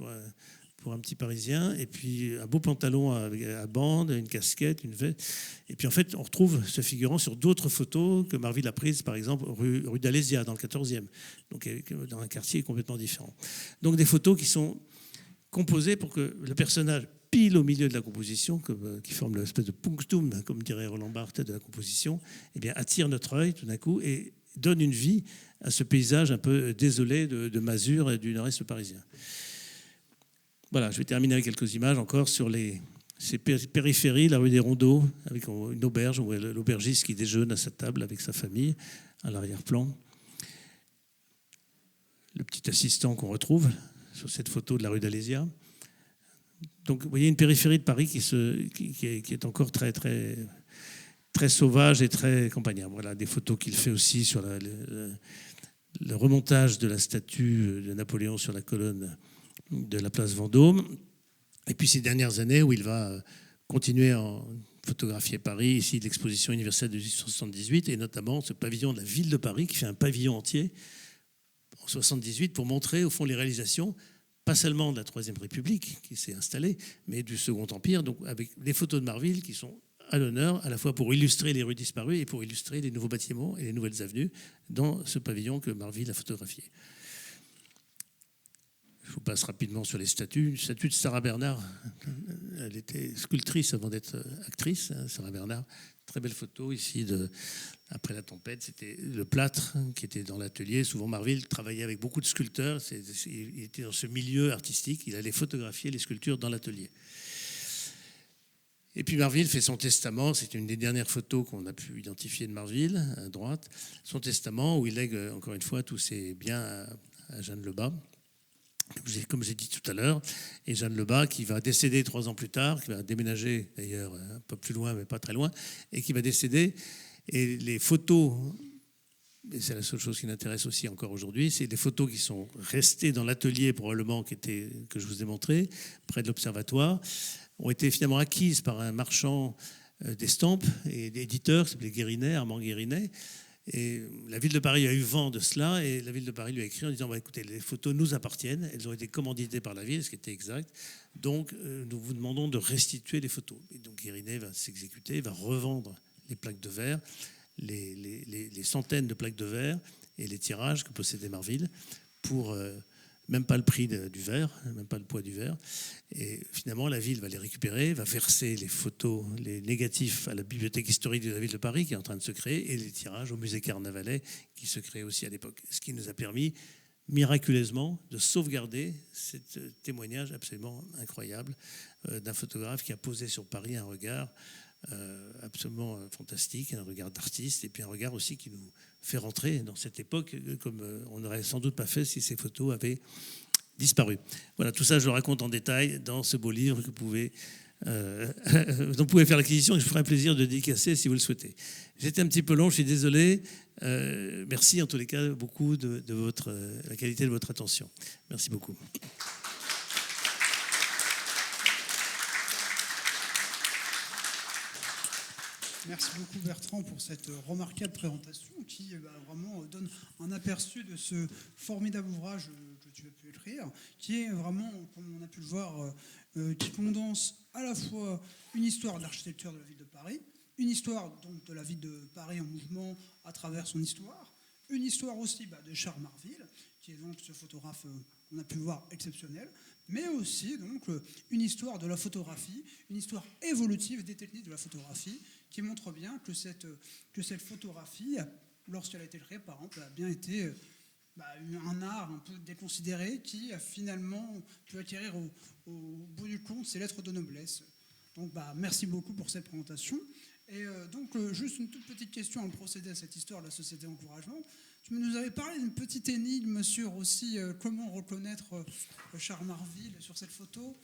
pour un petit Parisien, et puis un beau pantalon à bandes, une casquette, une veste. Et puis en fait, on retrouve ce figurant sur d'autres photos que Marville a prises, par exemple, rue d'Alésia, dans le 14e, donc dans un quartier complètement différent. Donc des photos qui sont composées pour que le personnage, pile au milieu de la composition, qui forme l'espèce de punctum, comme dirait Roland Barthes, de la composition, eh bien, attire notre œil tout d'un coup et donne une vie à ce paysage un peu désolé de Masure et du nord-est parisien. Voilà, je vais terminer avec quelques images encore sur ces périphéries, la rue des Rondeaux, avec une auberge, où l'aubergiste qui déjeune à sa table avec sa famille, à l'arrière-plan. Le petit assistant qu'on retrouve sur cette photo de la rue d'Alésia. Donc, vous voyez une périphérie de Paris qui est encore très, très, très sauvage et très campagnard. Voilà des photos qu'il fait aussi sur le remontage de la statue de Napoléon sur la colonne de la place Vendôme. Et puis ces dernières années où il va continuer à photographier Paris, ici l'exposition universelle de 1878, et notamment ce pavillon de la ville de Paris qui fait un pavillon entier en 78 pour montrer au fond les réalisations, pas seulement de la Troisième République qui s'est installée, mais du Second Empire, donc avec des photos de Marville qui sont à l'honneur, à la fois pour illustrer les rues disparues et pour illustrer les nouveaux bâtiments et les nouvelles avenues dans ce pavillon que Marville a photographié. Je vous passe rapidement sur les statues. Une statue de Sarah Bernard, elle était sculptrice avant d'être actrice, hein, Sarah Bernard. Très belle photo ici après la tempête. C'était le plâtre qui était dans l'atelier. Souvent, Marville travaillait avec beaucoup de sculpteurs. Il était dans ce milieu artistique. Il allait photographier les sculptures dans l'atelier. Et puis Marville fait son testament. C'est une des dernières photos qu'on a pu identifier de Marville, à droite. Son testament où il lègue, encore une fois, tous ses biens à Jeanne Lebas, comme j'ai dit tout à l'heure, et Jeanne Lebas qui va décéder 3 ans plus tard, qui va déménager d'ailleurs un peu plus loin mais pas très loin, et qui va décéder. Et les photos, et c'est la seule chose qui m'intéresse aussi encore aujourd'hui, c'est des photos qui sont restées dans l'atelier probablement que je vous ai montré, près de l'Observatoire, ont été finalement acquises par un marchand d'estampes et d'éditeurs qui s'appelait Guérinet, Armand Guérinet. Et la ville de Paris a eu vent de cela, et la ville de Paris lui a écrit en disant écoutez, les photos nous appartiennent, elles ont été commanditées par la ville, ce qui était exact, donc nous vous demandons de restituer les photos. Et donc Guérinet va s'exécuter, va revendre les plaques de verre, les centaines de plaques de verre et les tirages que possédait Marville pour même pas le prix du verre, même pas le poids du verre. Et finalement, la ville va les récupérer, va verser les photos, les négatifs à la bibliothèque historique de la ville de Paris qui est en train de se créer, et les tirages au musée Carnavalet qui se crée aussi à l'époque. Ce qui nous a permis miraculeusement de sauvegarder ce témoignage absolument incroyable d'un photographe qui a posé sur Paris un regard absolument fantastique, un regard d'artiste, et puis un regard aussi qui nous fait rentrer dans cette époque comme on n'aurait sans doute pas fait si ces photos avaient disparu. Voilà, tout ça je le raconte en détail dans ce beau livre que vous pouvez, dont vous pouvez faire l'acquisition, et je ferai un plaisir de dédicacer si vous le souhaitez. J'étais un petit peu long, je suis désolé. Merci en tous les cas beaucoup de la qualité de votre attention. Merci beaucoup. Merci beaucoup Bertrand pour cette remarquable présentation qui vraiment donne un aperçu de ce formidable ouvrage que tu as pu écrire, qui est vraiment, comme on a pu le voir, qui condense à la fois une histoire de l'architecture de la ville de Paris, une histoire donc de la ville de Paris en mouvement à travers son histoire, une histoire aussi de Charles Marville, qui est donc ce photographe qu'on a pu voir exceptionnel, mais aussi donc une histoire de la photographie, une histoire évolutive des techniques de la photographie, qui montre bien que cette photographie, lorsqu'elle a été créée, par exemple, a bien été un art un peu déconsidéré qui a finalement pu acquérir au bout du compte ses lettres de noblesse. Donc merci beaucoup pour cette présentation. Et donc juste une toute petite question avant de procéder à cette histoire de la société encouragement. Tu nous avais parlé d'une petite énigme sur aussi comment reconnaître Charles Marville sur cette photo.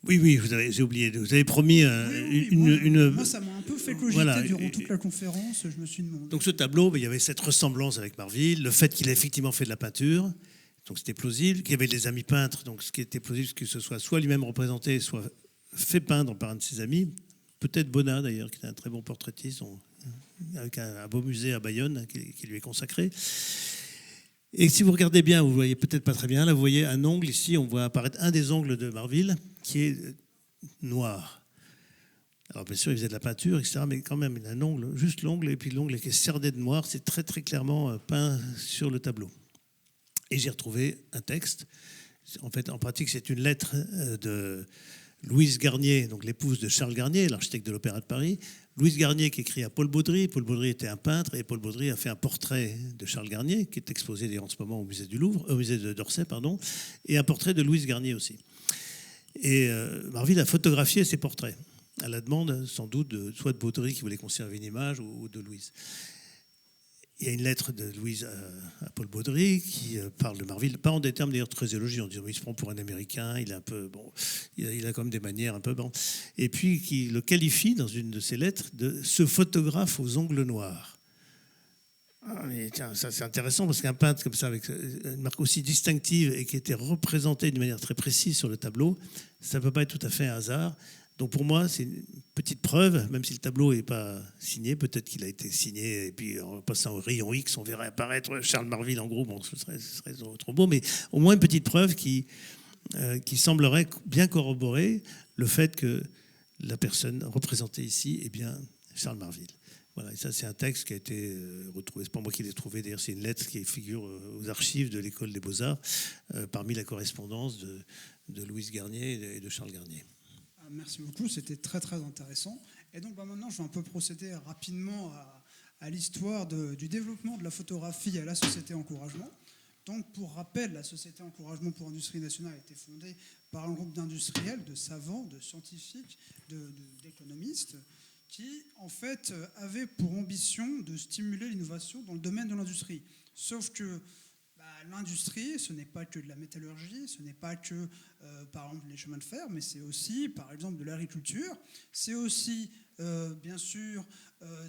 Oui, j'ai oublié. Vous avez promis moi, ça m'a un peu fait cogiter durant toute la conférence. Je me suis demandé. Donc ce tableau, il y avait cette ressemblance avec Marville, le fait qu'il ait effectivement fait de la peinture, donc c'était plausible, qu'il y avait des amis peintres, donc ce qui était plausible, c'est que ce soit lui-même représenté, soit fait peindre par un de ses amis, peut-être Bonnat d'ailleurs, qui est un très bon portraitiste, avec un beau musée à Bayonne qui lui est consacré. Et si vous regardez bien, vous voyez peut-être pas très bien, là vous voyez un ongle ici, on voit apparaître un des ongles de Marville qui est noir. Alors bien sûr il faisait de la peinture, etc., mais quand même il a un ongle, juste l'ongle, et puis l'ongle qui est cerdé de noir, c'est très très clairement peint sur le tableau. Et j'ai retrouvé un texte, en fait en pratique c'est une lettre de Louise Garnier, donc l'épouse de Charles Garnier, l'architecte de l'Opéra de Paris. Louise Garnier qui écrit à Paul Baudry. Paul Baudry était un peintre et Paul Baudry a fait un portrait de Charles Garnier qui est exposé en ce moment au musée d'Orsay, et un portrait de Louise Garnier aussi. Et Marville a photographié ces portraits à la demande sans doute soit de Baudry qui voulait conserver une image ou de Louise. Il y a une lettre de Louise à Paul Baudry qui parle de Marville, pas en des termes d'ailleurs très élogieux, en disant il se prend pour un Américain, il est un peu il a quand même des manières un peu et puis qui le qualifie dans une de ses lettres de ce photographe aux ongles noirs. Mais tiens, ça c'est intéressant parce qu'un peintre comme ça avec une marque aussi distinctive et qui était représenté d'une manière très précise sur le tableau, ça ne peut pas être tout à fait un hasard. Donc pour moi, c'est une petite preuve, même si le tableau n'est pas signé, peut-être qu'il a été signé, et puis en passant au rayon X, on verrait apparaître Charles Marville en gros, bon, ce serait trop beau, mais au moins une petite preuve qui semblerait bien corroborer le fait que la personne représentée ici est bien Charles Marville. Voilà, et ça c'est un texte qui a été retrouvé, c'est pas moi qui l'ai trouvé, d'ailleurs c'est une lettre qui figure aux archives de l'école des Beaux-Arts, parmi la correspondance de Louise Garnier et de Charles Garnier. Merci beaucoup, c'était très très intéressant. Et donc maintenant, je vais un peu procéder rapidement à l'histoire du développement de la photographie à la Société Encouragement. Donc pour rappel, la Société Encouragement pour l'Industrie Nationale a été fondée par un groupe d'industriels, de savants, de scientifiques, d'économistes, qui en fait avaient pour ambition de stimuler l'innovation dans le domaine de l'industrie. Sauf que l'industrie, ce n'est pas que de la métallurgie, ce n'est pas que, par exemple, les chemins de fer, mais c'est aussi, par exemple, de l'agriculture, c'est aussi, bien sûr,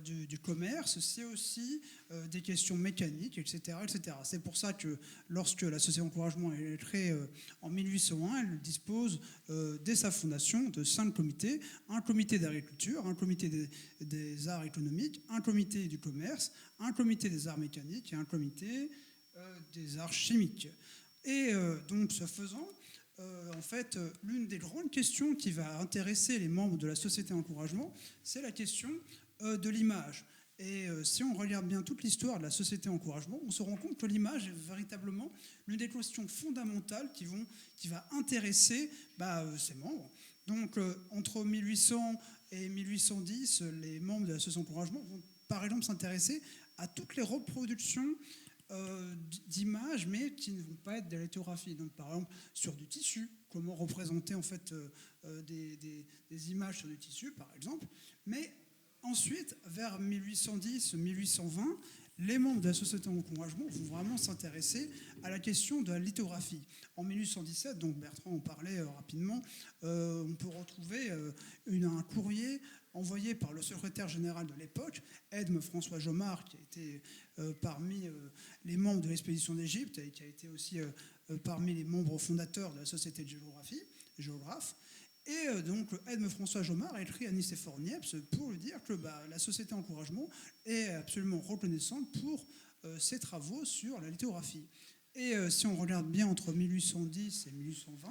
du commerce, c'est aussi des questions mécaniques, etc., etc. C'est pour ça que lorsque la Société Encouragement est créée en 1801, elle dispose, dès sa fondation, de 5 comités. Un comité d'agriculture, un comité des arts économiques, un comité du commerce, un comité des arts mécaniques et un comité des arts chimiques. Et donc, ce faisant, en fait, l'une des grandes questions qui va intéresser les membres de la Société Encouragement, c'est la question de l'image. Et si on regarde bien toute l'histoire de la Société Encouragement, on se rend compte que l'image est véritablement l'une des questions fondamentales qui va intéresser ses membres. Donc, entre 1800 et 1810, les membres de la Société Encouragement vont, par exemple, s'intéresser à toutes les reproductions d'images, mais qui ne vont pas être de la lithographie. Donc, par exemple, sur du tissu, comment représenter en fait des images sur du tissu, par exemple. Mais ensuite, vers 1810-1820, les membres de la Société Encouragement vont vraiment s'intéresser à la question de la lithographie. En 1817, donc Bertrand en parlait rapidement, on peut retrouver un courrier envoyé par le secrétaire général de l'époque, Edme François Jomard, qui a été parmi les membres de l'expédition d'Égypte et qui a été aussi parmi les membres fondateurs de la Société de géographe. Et donc Edme François Jomard a écrit à Nicéphore Niepce pour lui dire que la Société Encouragement est absolument reconnaissante pour ses travaux sur la lithographie. Et si on regarde bien entre 1810 et 1820,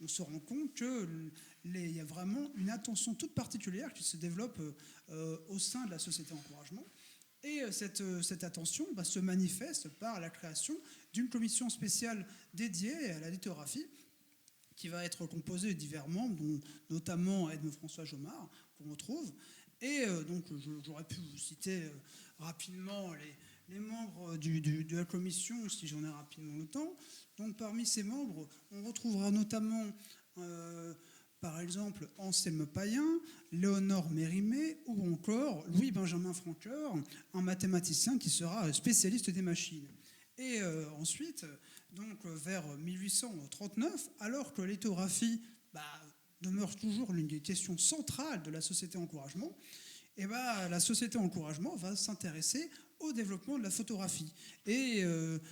on se rend compte qu'il y a vraiment une attention toute particulière qui se développe au sein de la société encouragement. Et cette attention se manifeste par la création d'une commission spéciale dédiée à la lithographie, qui va être composée de divers membres, dont notamment Edme François Jomard, qu'on retrouve. Et donc, j'aurais pu vous citer rapidement les membres de la commission, si j'en ai rapidement le temps. Donc, parmi ces membres, on retrouvera notamment, par exemple, Anselme Payen, Léonore Mérimée, ou encore Louis-Benjamin Francoeur, un mathématicien qui sera spécialiste des machines. Et ensuite, donc vers 1839, alors que lithographie demeure toujours l'une des questions centrales de la société encouragement, et la société encouragement va s'intéresser au développement de la photographie. Et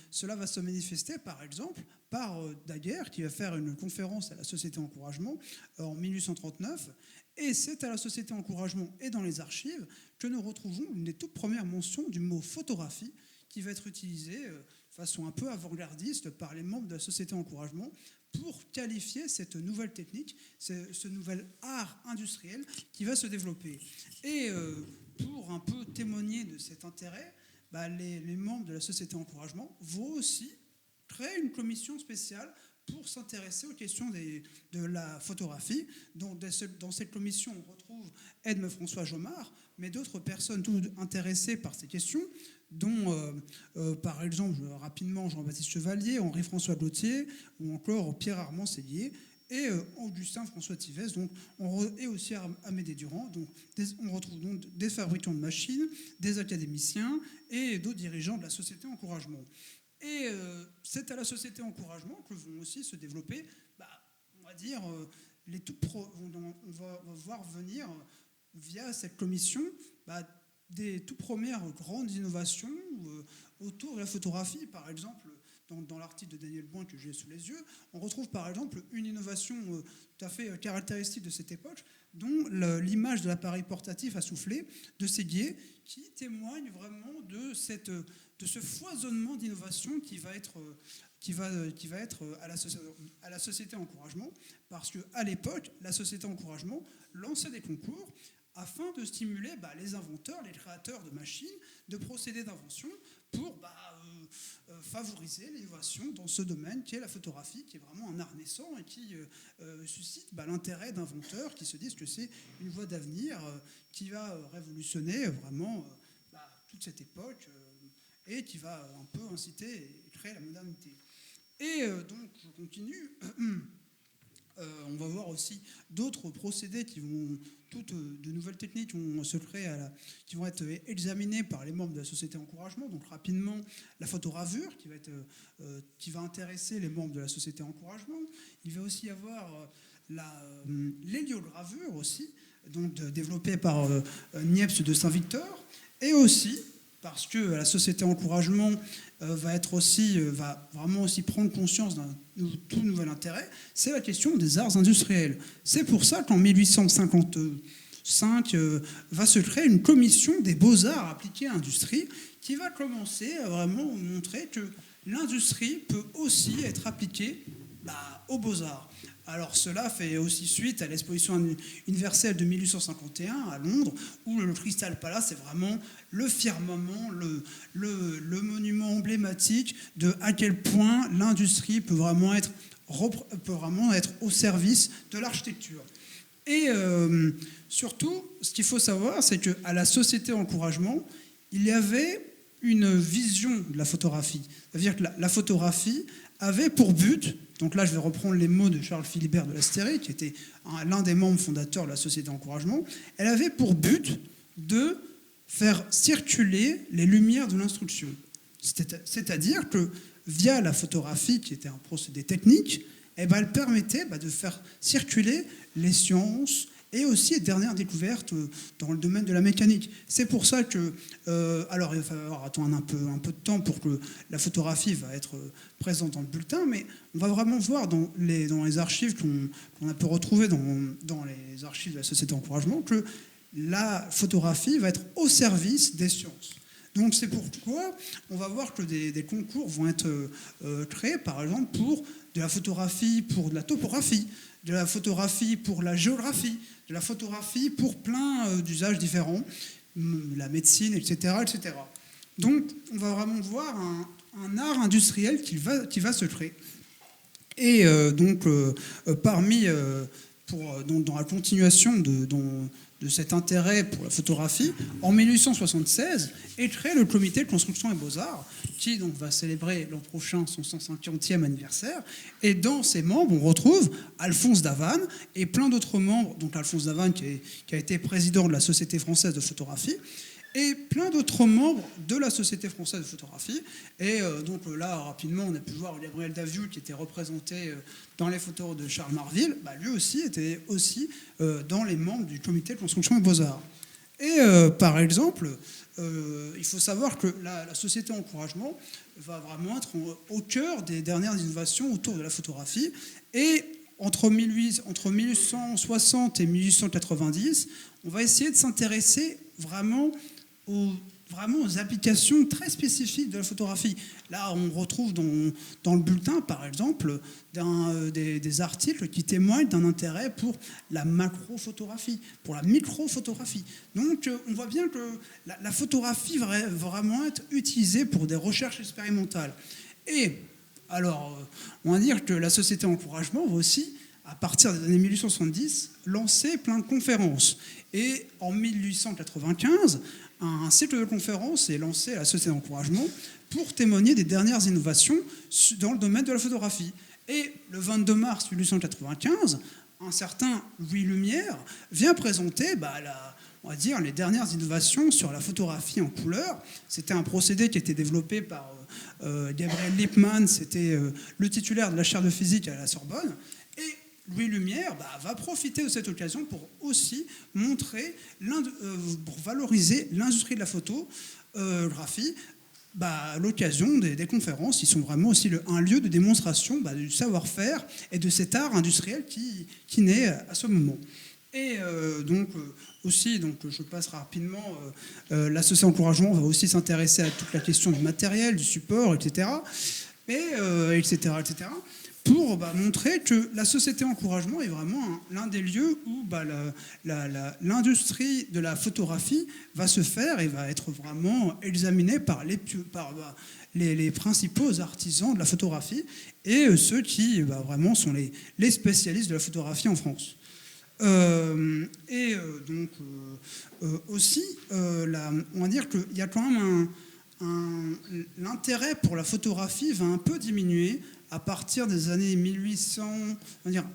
cela va se manifester, par exemple, par Daguerre, qui va faire une conférence à la société encouragement en 1839. Et c'est à la société encouragement et dans les archives que nous retrouvons une des toutes premières mentions du mot photographie, qui va être utilisé de façon un peu avant-gardiste par les membres de la société encouragement pour qualifier cette nouvelle technique, ce nouvel art industriel qui va se développer. Et pour un peu témoigner de cet intérêt, les membres de la société encouragement vont aussi créer une commission spéciale pour s'intéresser aux questions de la photographie. Donc, dans cette commission, on retrouve Edme François Jomard, mais d'autres personnes toutes intéressées par ces questions, dont, par exemple, rapidement, Jean-Baptiste Chevalier, Henri-François Gautier, ou encore Pierre-Armand Sellier, et Augustin François Thivès, et aussi Amédée Durand. Donc, on retrouve donc des fabricants de machines, des académiciens et d'autres dirigeants de la société encouragement. Et c'est à la société encouragement que vont aussi se développer, on va dire, on va voir venir via cette commission des tout premières grandes innovations autour de la photographie. Par exemple, dans l'article de Daniel Boin que j'ai sous les yeux, on retrouve par exemple une innovation tout à fait caractéristique de cette époque, dont l'image de l'appareil portatif à souffler de Séguier, qui témoigne vraiment de ce foisonnement d'innovation qui va être à la société encouragement, parce qu'à l'époque, la société encouragement lançait des concours afin de stimuler les inventeurs, les créateurs de machines, de procédés d'invention pour favoriser l'innovation dans ce domaine qui est la photographie, qui est vraiment un art naissant et qui suscite l'intérêt d'inventeurs qui se disent que c'est une voie d'avenir qui va révolutionner vraiment toute cette époque et qui va un peu inciter et créer la modernité. Et donc, je continue. On va voir aussi d'autres procédés toutes de nouvelles techniques qui vont être examinées par les membres de la société encouragement. Donc rapidement, la photogravure qui va intéresser les membres de la société encouragement. Il va aussi y avoir l'héliogravure aussi, donc développée par Niepce de Saint-Victor, et aussi parce que la société encouragement va vraiment aussi prendre conscience d'un tout nouvel intérêt, c'est la question des arts industriels. C'est pour ça qu'en 1855 va se créer une commission des beaux-arts appliqués à l'industrie qui va commencer à vraiment montrer que l'industrie peut aussi être appliquée aux beaux-arts. Alors cela fait aussi suite à l'exposition universelle de 1851 à Londres, où le Crystal Palace est vraiment le firmament, le monument emblématique de à quel point l'industrie peut vraiment être au service de l'architecture. Et surtout, ce qu'il faut savoir, c'est qu'à la société encouragement, il y avait une vision de la photographie. C'est-à-dire que la photographie avait pour but, donc là je vais reprendre les mots de Charles Philibert de Lasteyrie, qui était l'un des membres fondateurs de la société encouragement, elle avait pour but de faire circuler les lumières de l'instruction. C'est-à-dire que via la photographie, qui était un procédé technique, elle permettait de faire circuler les sciences et aussi les dernières découvertes dans le domaine de la mécanique. C'est pour ça que... alors, il va falloir attendre un peu de temps pour que la photographie va être présente dans le bulletin, mais on va vraiment voir dans les archives qu'on a pu retrouver dans les archives de la Société Encouragement que la photographie va être au service des sciences. Donc c'est pourquoi on va voir que des concours vont être créés, par exemple, pour de la photographie, pour de la topographie, de la photographie pour la géographie, de la photographie pour plein d'usages différents, la médecine, etc., etc. Donc on va vraiment voir un art industriel qui va se créer. Et dans la continuation de cet intérêt pour la photographie, en 1876 est créé le Comité de construction et beaux-arts, qui donc va célébrer l'an prochain son 150e anniversaire. Et dans ses membres, on retrouve Alphonse Davanne et plein d'autres membres, donc Alphonse Davanne qui a été président de la Société française de photographie, et plein d'autres membres de la Société française de photographie. Et donc là, rapidement, on a pu voir Gabriel Daviou, qui était représenté dans les photos de Charles Marville. Lui aussi était aussi dans les membres du Comité de construction et beaux-arts. Et par exemple, il faut savoir que la Société Encouragement va vraiment être au cœur des dernières innovations autour de la photographie. Et entre 1860 et 1890, on va essayer de s'intéresser vraiment aux applications très spécifiques de la photographie. Là, on retrouve dans le bulletin, par exemple, des articles qui témoignent d'un intérêt pour la macrophotographie, pour la microphotographie. Donc, on voit bien que la photographie va vraiment être utilisée pour des recherches expérimentales. Et alors, on va dire que la Société Encouragement va aussi, à partir des années 1870, lancer plein de conférences. Et en 1895, un cycle de conférences est lancé à la Société d'Encouragement pour témoigner des dernières innovations dans le domaine de la photographie. Et le 22 mars 1895, un certain Louis Lumière vient présenter on va dire, les dernières innovations sur la photographie en couleur. C'était un procédé qui était développé par Gabriel Lippmann, c'était le titulaire de la chaire de physique à la Sorbonne. Et Louis Lumière va profiter de cette occasion pour aussi montrer, pour valoriser l'industrie de la photographie à l'occasion des conférences. Ils sont vraiment aussi un lieu de démonstration du savoir-faire et de cet art industriel qui naît à ce moment. Et je passe rapidement, l'association Encouragement va aussi s'intéresser à toute la question du matériel, du support, etc. Pour montrer que la Société Encouragement est vraiment l'un des lieux où l'industrie de la photographie va se faire et va être vraiment examinée par les principaux artisans de la photographie et ceux qui vraiment sont les spécialistes de la photographie en France. Aussi, on va dire qu'il y a quand même l'intérêt pour la photographie va un peu diminuer à partir des années 1800, on va dire,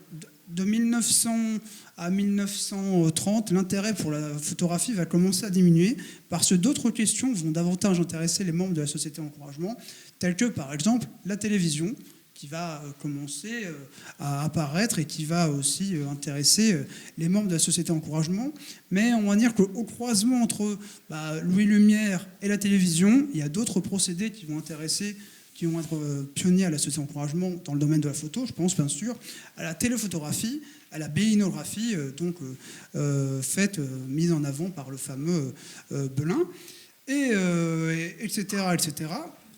de 1900 à 1930, l'intérêt pour la photographie va commencer à diminuer parce que d'autres questions vont davantage intéresser les membres de la Société Encouragement, telles que par exemple la télévision, qui va commencer à apparaître et qui va aussi intéresser les membres de la Société Encouragement. Mais on va dire qu'au croisement entre Louis Lumière et la télévision, il y a d'autres procédés qui vont être pionniers à la Société Encouragement dans le domaine de la photo. Je pense bien sûr à la téléphotographie, à la béinographie, mise en avant par le fameux Belin, etc., etc.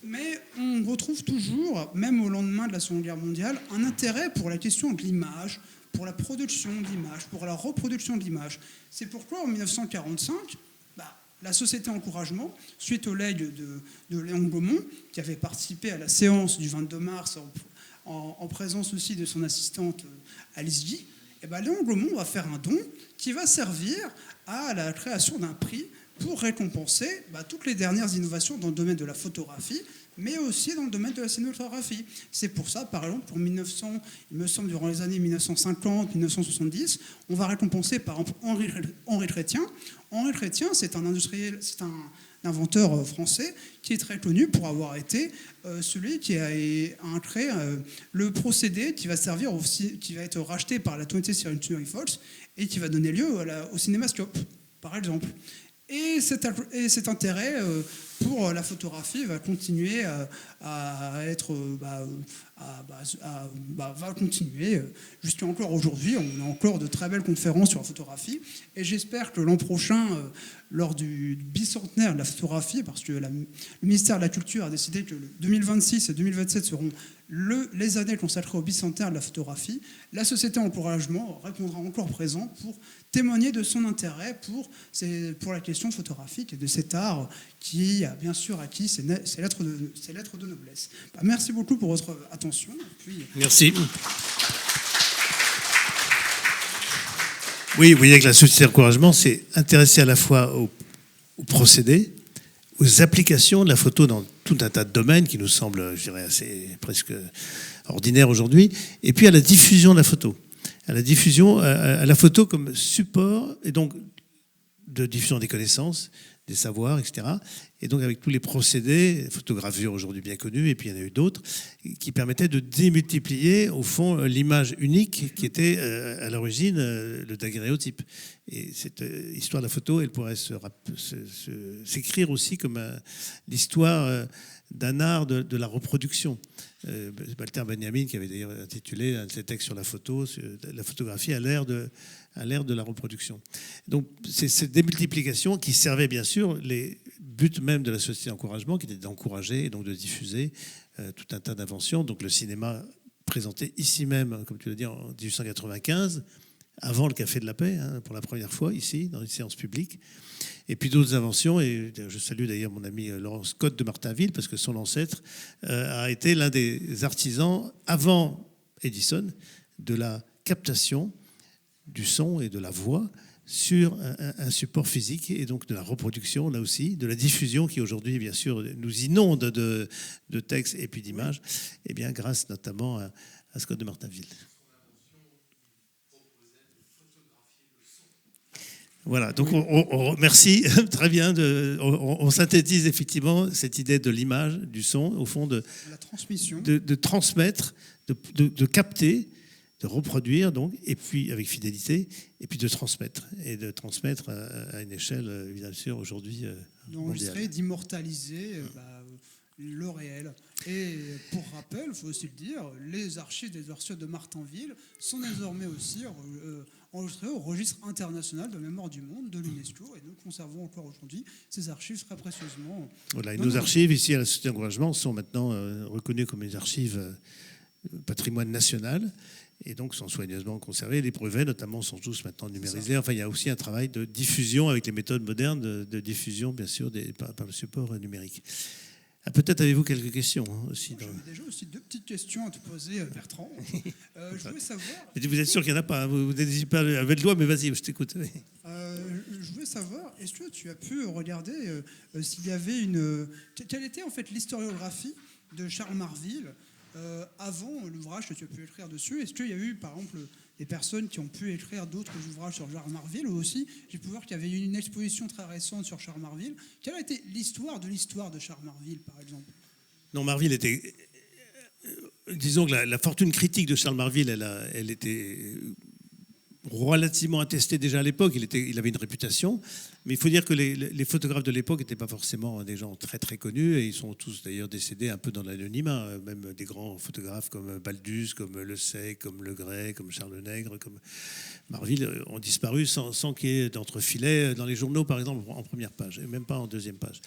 Mais on retrouve toujours, même au lendemain de la Seconde Guerre mondiale, un intérêt pour la question de l'image, pour la production de l'image, pour la reproduction de l'image. C'est pourquoi, en 1945, la Société Encouragement, suite au legs de Léon Gaumont, qui avait participé à la séance du 22 mars en présence aussi de son assistante Alice Guy, Léon Gaumont va faire un don qui va servir à la création d'un prix pour récompenser toutes les dernières innovations dans le domaine de la photographie, mais aussi dans le domaine de la cinématographie. C'est pour ça, par exemple, pour 1900, il me semble, durant les années 1950-1970, on va récompenser, par exemple, Henri Chrétien. Henri Chrétien, c'est un industriel, c'est un inventeur français qui est très connu pour avoir été celui qui a créé le procédé qui va servir qui va être racheté par la 20th Century Fox et qui va donner lieu au cinémascope, par exemple. Et cet intérêt pour la photographie va continuer à va continuer jusqu'à encore aujourd'hui. On a encore de très belles conférences sur la photographie et j'espère que l'an prochain, lors du bicentenaire de la photographie, parce que le ministère de la Culture a décidé que 2026 et 2027 seront les années consacrées au bicentenaire de la photographie, la Société Encouragement répondra encore présent pour témoigner de son intérêt pour la question photographique et de cet art qui a bien sûr acquis ses lettres de noblesse. Merci beaucoup pour votre attention. Merci. Oui, vous voyez que la Société Encouragement s'est intéressée à la fois aux procédés, aux applications de la photo dans tout un tas de domaines qui nous semblent, je dirais, presque ordinaires aujourd'hui, et puis à la diffusion de la photo. À la diffusion, à la photo comme support, et donc de diffusion des connaissances, des savoirs, etc. Et donc avec tous les procédés, photogravure aujourd'hui bien connue, et puis il y en a eu d'autres, qui permettaient de démultiplier, au fond, l'image unique qui était à l'origine le daguerréotype. Et cette histoire de la photo, elle pourrait s'écrire aussi comme l'histoire d'un art de la reproduction. Walter Benjamin, qui avait d'ailleurs intitulé un de ses textes sur la photo, la photographie à l'ère de la reproduction. Donc c'est cette démultiplication qui servait bien sûr les buts même de la Société Encouragement, qui était d'encourager et donc de diffuser tout un tas d'inventions. Donc le cinéma présenté ici même, comme tu l'as dit, en 1895, avant le Café de la Paix, pour la première fois ici, dans une séance publique. Et puis d'autres inventions, et je salue d'ailleurs mon ami Laurent Scott de Martinville, parce que son ancêtre a été l'un des artisans, avant Edison, de la captation du son et de la voix sur un support physique, et donc de la reproduction, là aussi, de la diffusion qui aujourd'hui, bien sûr, nous inonde de textes et puis d'images, et bien grâce notamment à Scott de Martinville. Voilà, donc on remercie, très bien, on synthétise effectivement cette idée de l'image, du son, au fond de la transmission, de transmettre, de capter, de reproduire, donc, et puis avec fidélité, et puis de transmettre à une échelle, bien sûr, aujourd'hui mondiale. D'immortaliser le réel. Et pour rappel, il faut aussi le dire, les archives des archives de Martinville sont désormais aussi enregistrées au registre international de mémoire du monde de l'UNESCO, et nous conservons encore aujourd'hui ces archives très précieusement. Voilà, et nos archives ici à la Société Encouragement sont maintenant reconnues comme des archives patrimoine national, et donc sont soigneusement conservées. Les brevets, notamment, sont tous maintenant numérisés. Enfin, il y a aussi un travail de diffusion avec les méthodes modernes de diffusion, bien sûr, par le support numérique. Peut-être avez-vous quelques questions aussi. J'avais déjà aussi deux petites questions à te poser, Bertrand. Je voulais savoir... Vous êtes sûr qu'il n'y en a pas, vous n'hésitez pas à lever le doigt, mais vas-y, je t'écoute. Je voulais savoir, est-ce que tu as pu regarder s'il y avait quelle était en fait l'historiographie de Charles Marville avant l'ouvrage que tu as pu écrire dessus? Est-ce qu'il y a eu, par exemple, des personnes qui ont pu écrire d'autres ouvrages sur Charles Marville, ou aussi, j'ai pu voir qu'il y avait eu une exposition très récente sur Charles Marville. Quelle a été l'histoire de Charles Marville, par exemple? Non, Marville était... disons que la fortune critique de Charles Marville, elle était relativement attestée déjà à l'époque. Il avait une réputation, mais il faut dire que les photographes de l'époque n'étaient pas forcément des gens très très connus, et ils sont tous d'ailleurs décédés un peu dans l'anonymat. Même des grands photographes comme Baldus, comme Le Sey, comme Le Gray, comme Charles Nègre, comme Marville ont disparu sans qu'il y ait d'entrefilet dans les journaux, par exemple, en première page, et même pas en deuxième page.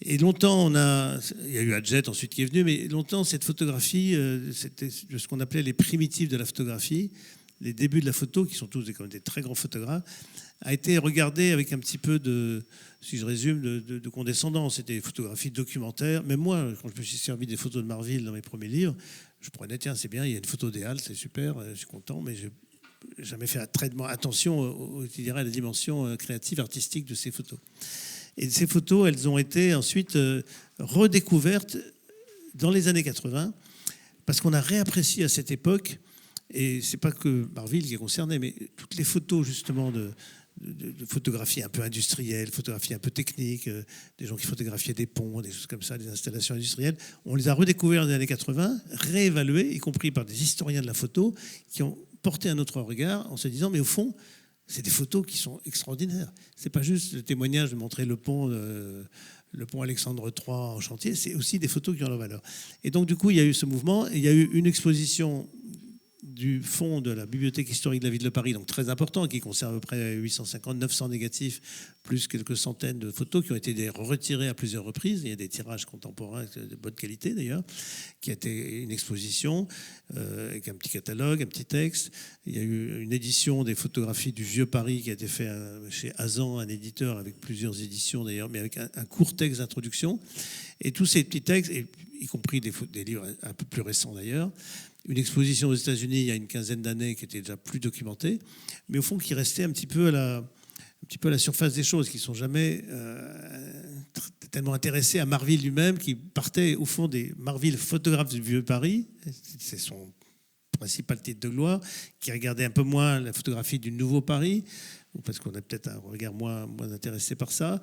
Et longtemps, il y a eu Adjet ensuite qui est venu, mais longtemps, cette photographie, c'était ce qu'on appelait les primitifs de la photographie, les débuts de la photo, qui sont tous des très grands photographes, a été regardée avec un petit peu si je résume, de condescendance. C'était des photographies documentaires. Même moi, quand je me suis servi des photos de Marville dans mes premiers livres, je prenais, tiens, c'est bien, il y a une photo des Halles, c'est super, je suis content, mais je n'ai jamais fait attention, je dirais, à la dimension créative, artistique de ces photos. Et ces photos, elles ont été ensuite redécouvertes dans les années 80, parce qu'on a réapprécié à cette époque, et c'est pas que Marville qui est concerné, mais toutes les photos justement de photographie un peu industrielle, photographie un peu technique, des gens qui photographiaient des ponts, des choses comme ça, des installations industrielles, on les a redécouvertes dans les années 80, réévaluées, y compris par des historiens de la photo, qui ont porté un autre regard en se disant, mais au fond, c'est des photos qui sont extraordinaires. C'est pas juste le témoignage de montrer le pont Alexandre III en chantier, c'est aussi des photos qui ont leur valeur. Et donc, du coup, il y a eu ce mouvement, et il y a eu une exposition du fonds de la Bibliothèque historique de la ville de Paris, donc très important, qui conserve à peu près 850-900 négatifs, plus quelques centaines de photos qui ont été retirées à plusieurs reprises. Il y a des tirages contemporains de bonne qualité d'ailleurs, qui a été une exposition avec un petit catalogue, un petit texte. Il y a eu une édition des photographies du Vieux Paris qui a été fait chez Azan, un éditeur avec plusieurs éditions d'ailleurs, mais avec un court texte d'introduction. Et tous ces petits textes, y compris des livres un peu plus récents d'ailleurs, une exposition aux États-Unis il y a une quinzaine d'années qui était déjà plus documentée, mais au fond qui restait un petit peu à la surface des choses, qui ne sont jamais tellement intéressés à Marville lui-même, qui partait au fond des Marville photographes du Vieux Paris, c'est son principal titre de gloire, qui regardait un peu moins la photographie du Nouveau Paris, parce qu'on a peut-être un regard moins intéressé par ça,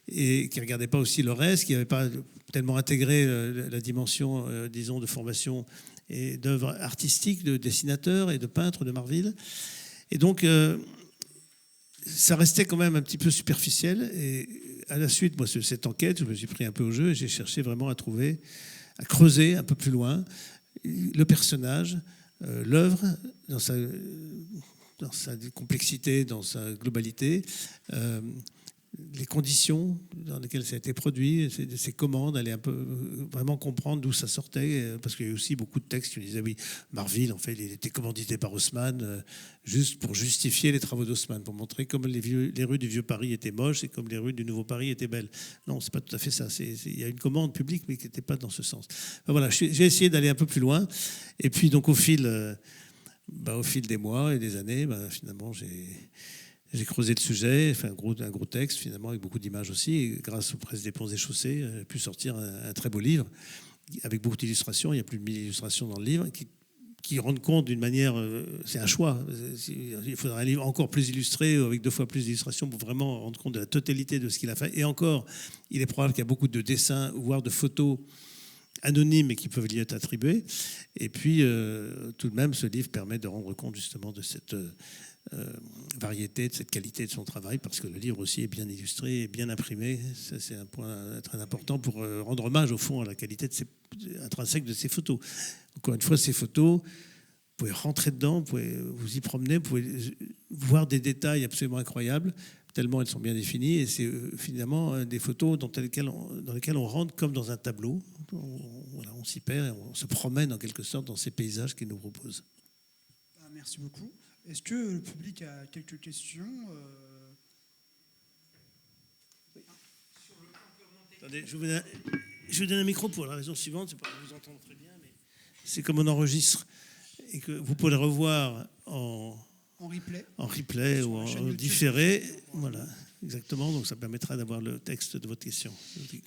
et qui ne regardait pas aussi le reste, qui n'avait pas tellement intégré la dimension, disons, de formation et d'œuvres artistiques de dessinateurs et de peintres de Marville. Et donc, ça restait quand même un petit peu superficiel. Et à la suite, moi, de cette enquête, je me suis pris un peu au jeu et j'ai cherché vraiment à creuser un peu plus loin le personnage, l'œuvre, dans sa complexité, dans sa globalité, les conditions dans lesquelles ça a été produit, ces commandes, aller un peu vraiment comprendre d'où ça sortait, parce qu'il y a aussi beaucoup de textes qui disaient oui, Marville, en fait, il était commandité par Haussmann, juste pour justifier les travaux d'Haussmann, pour montrer comme les rues du Vieux Paris étaient moches et comme les rues du Nouveau Paris étaient belles. Non, c'est pas tout à fait ça. Il y a une commande publique, mais qui n'était pas dans ce sens. Enfin, voilà, j'ai essayé d'aller un peu plus loin, et puis donc au fil des mois et des années, finalement, j'ai creusé le sujet, fait un gros texte finalement avec beaucoup d'images aussi. Et grâce aux presses des Ponts et Chaussées, j'ai pu sortir un très beau livre avec beaucoup d'illustrations. Il y a plus de 1000 illustrations dans le livre qui rendent compte d'une manière. C'est un choix. Il faudra un livre encore plus illustré avec 2 fois plus d'illustrations pour vraiment rendre compte de la totalité de ce qu'il a fait. Et encore, il est probable qu'il y a beaucoup de dessins, voire de photos anonymes et qui peuvent lui être attribués. Et puis, tout de même, ce livre permet de rendre compte justement de cette variété, de cette qualité de son travail, parce que le livre aussi est bien illustré et bien imprimé. Ça, c'est un point très important pour rendre hommage au fond à la qualité intrinsèque de ces photos. Encore une fois, ces photos, vous pouvez rentrer dedans, vous pouvez vous y promener, vous pouvez voir des détails absolument incroyables, tellement elles sont bien définies, et c'est finalement des photos dans lesquelles on rentre comme dans un tableau. On s'y perd et on se promène en quelque sorte dans ces paysages qu'il nous propose. Merci beaucoup. Est-ce que le public a quelques questions Attendez, je vous donne un micro pour la raison suivante, c'est pas que vous entendre très bien, mais c'est comme on enregistre et que vous pouvez le revoir en replay ou en différé. Voilà, exactement. Donc ça permettra d'avoir le texte de votre question.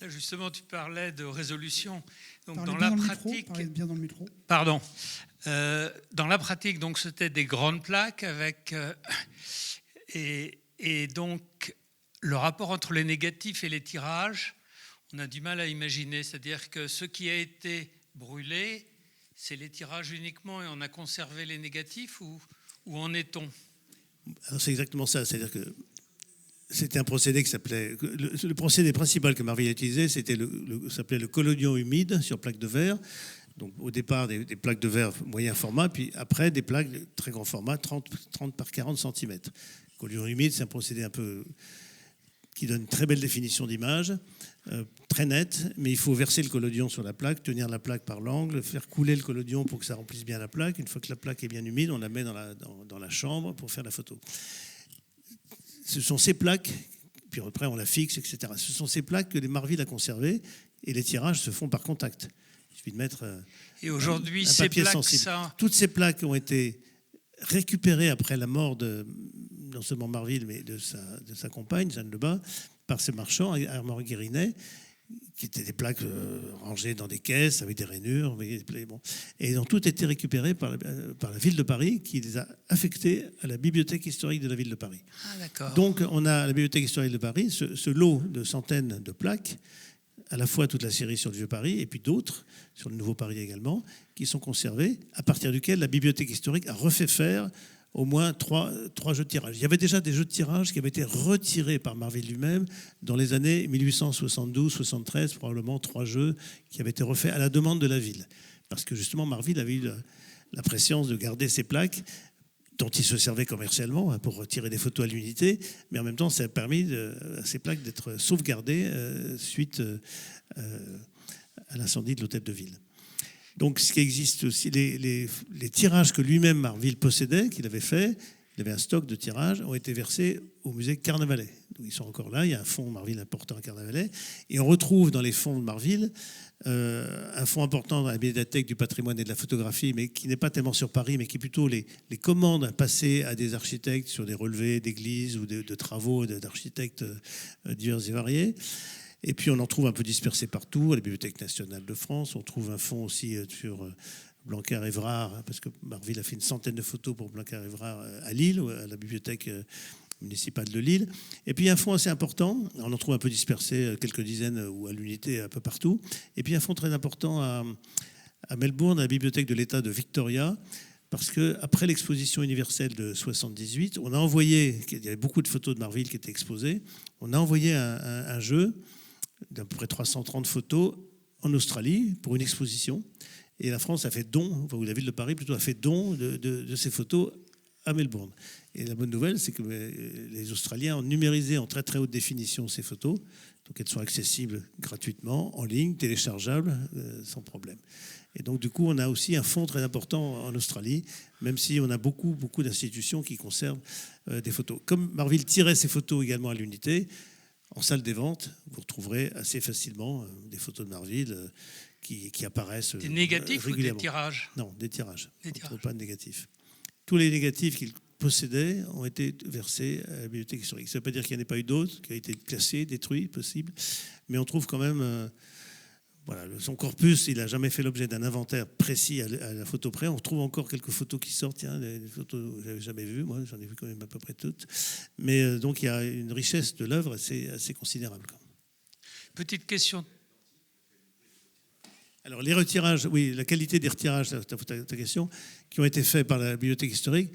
Justement, tu parlais de résolution. Donc, parlez bien dans le micro. Pardon. Dans la pratique, donc c'était des grandes plaques avec et donc le rapport entre les négatifs et les tirages, on a du mal à imaginer. C'est-à-dire que ce qui a été brûlé, c'est les tirages uniquement et on a conservé les négatifs ou en est-on ? Alors c'est exactement ça. C'est-à-dire que c'était un procédé qui s'appelait... Le procédé principal que Marville a utilisé, s'appelait le collodion humide sur plaque de verre. Donc au départ, des plaques de verre moyen format, puis après des plaques de très grand format, 30 par 40 cm. Le collodion humide, c'est un procédé un peu qui donne une très belle définition d'image, très nette, mais il faut verser le collodion sur la plaque, tenir la plaque par l'angle, faire couler le collodion pour que ça remplisse bien la plaque. Une fois que la plaque est bien humide, on la met dans la chambre pour faire la photo. Ce sont ces plaques, puis après on la fixe, etc. Ce sont ces plaques que les Marville a conservées, et les tirages se font par contact. Il suffit de mettre et aujourd'hui, un papier ces plaques, sensible. Toutes ces plaques ont été récupérées après la mort de non seulement Marville, mais de sa compagne, Jeanne Lebas, par ce marchand, Armand Guérinet, qui étaient des plaques rangées dans des caisses avec des rainures. Bon. Et elles ont toutes été récupérées par la ville de Paris, qui les a affectées à la bibliothèque historique de la ville de Paris. Ah, d'accord. Donc on a à la bibliothèque historique de Paris ce lot de centaines de plaques, à la fois toute la série sur le Vieux Paris et puis d'autres sur le Nouveau Paris également, qui sont conservées, à partir duquel la bibliothèque historique a refait faire au moins trois jeux de tirage. Il y avait déjà des jeux de tirage qui avaient été retirés par Marvil lui-même dans les années 1872-73, probablement 3 jeux qui avaient été refaits à la demande de la ville. Parce que justement, Marvil avait eu la prescience de garder ces plaques dont il se servait commercialement pour retirer des photos à l'unité, mais en même temps, ça a permis à ces plaques d'être sauvegardées suite à l'incendie de l'hôtel de ville. Donc, ce qui existe aussi, les tirages que lui-même Marvil possédait, qu'il avait fait, il avait un stock de tirages, ont été versés au musée Carnavalet. Donc, ils sont encore là, il y a un fonds Marvil important à Carnavalet, et on retrouve dans les fonds de Marvil un fonds important dans la Médiathèque du patrimoine et de la photographie, mais qui n'est pas tellement sur Paris, mais qui est plutôt les commandes passées à des architectes sur des relevés d'églises ou de travaux d'architectes divers et variés. Et puis on en trouve un peu dispersé partout, à la Bibliothèque nationale de France. On trouve un fonds aussi sur Blanquer-Évrard, parce que Marvil a fait une centaine de photos pour Blanquer-Évrard à Lille, à la bibliothèque municipale de Lille. Et puis un fonds assez important, on en trouve un peu dispersé, quelques dizaines ou à l'unité un peu partout. Et puis un fonds très important à Melbourne, à la bibliothèque de l'État de Victoria, parce qu'après l'exposition universelle de 78, on a envoyé, il y avait beaucoup de photos de Marvil qui étaient exposées, on a envoyé un jeu d'à peu près 330 photos en Australie pour une exposition. Et la France a fait don, ou la ville de Paris plutôt, a fait don de ces photos à Melbourne. Et la bonne nouvelle, c'est que les Australiens ont numérisé en très très haute définition ces photos, donc elles sont accessibles gratuitement, en ligne, téléchargeables, sans problème. Et donc du coup, on a aussi un fonds très important en Australie, même si on a beaucoup d'institutions qui conservent des photos. Comme Marvil tirait ses photos également à l'unité, en salle des ventes, vous retrouverez assez facilement des photos de Marvil qui apparaissent des négatifs régulièrement. Ou des tirages? Non, des tirages. Des On ne tirages. trouve pas de négatifs. Tous les négatifs qu'il possédait ont été versés à la bibliothèque historique. Ça ne veut pas dire qu'il n'y en ait pas eu d'autres, qui ont été classés, détruits, possible, mais on trouve quand même... Voilà, son corpus, il n'a jamais fait l'objet d'un inventaire précis à la photo près. On trouve encore quelques photos qui sortent, tiens, des photos que je n'avais jamais vues, moi j'en ai vu quand même à peu près toutes. Mais donc il y a une richesse de l'œuvre assez considérable. Petite question. Alors les retirages, oui, la qualité des retirages, c'est ta question, qui ont été faits par la bibliothèque historique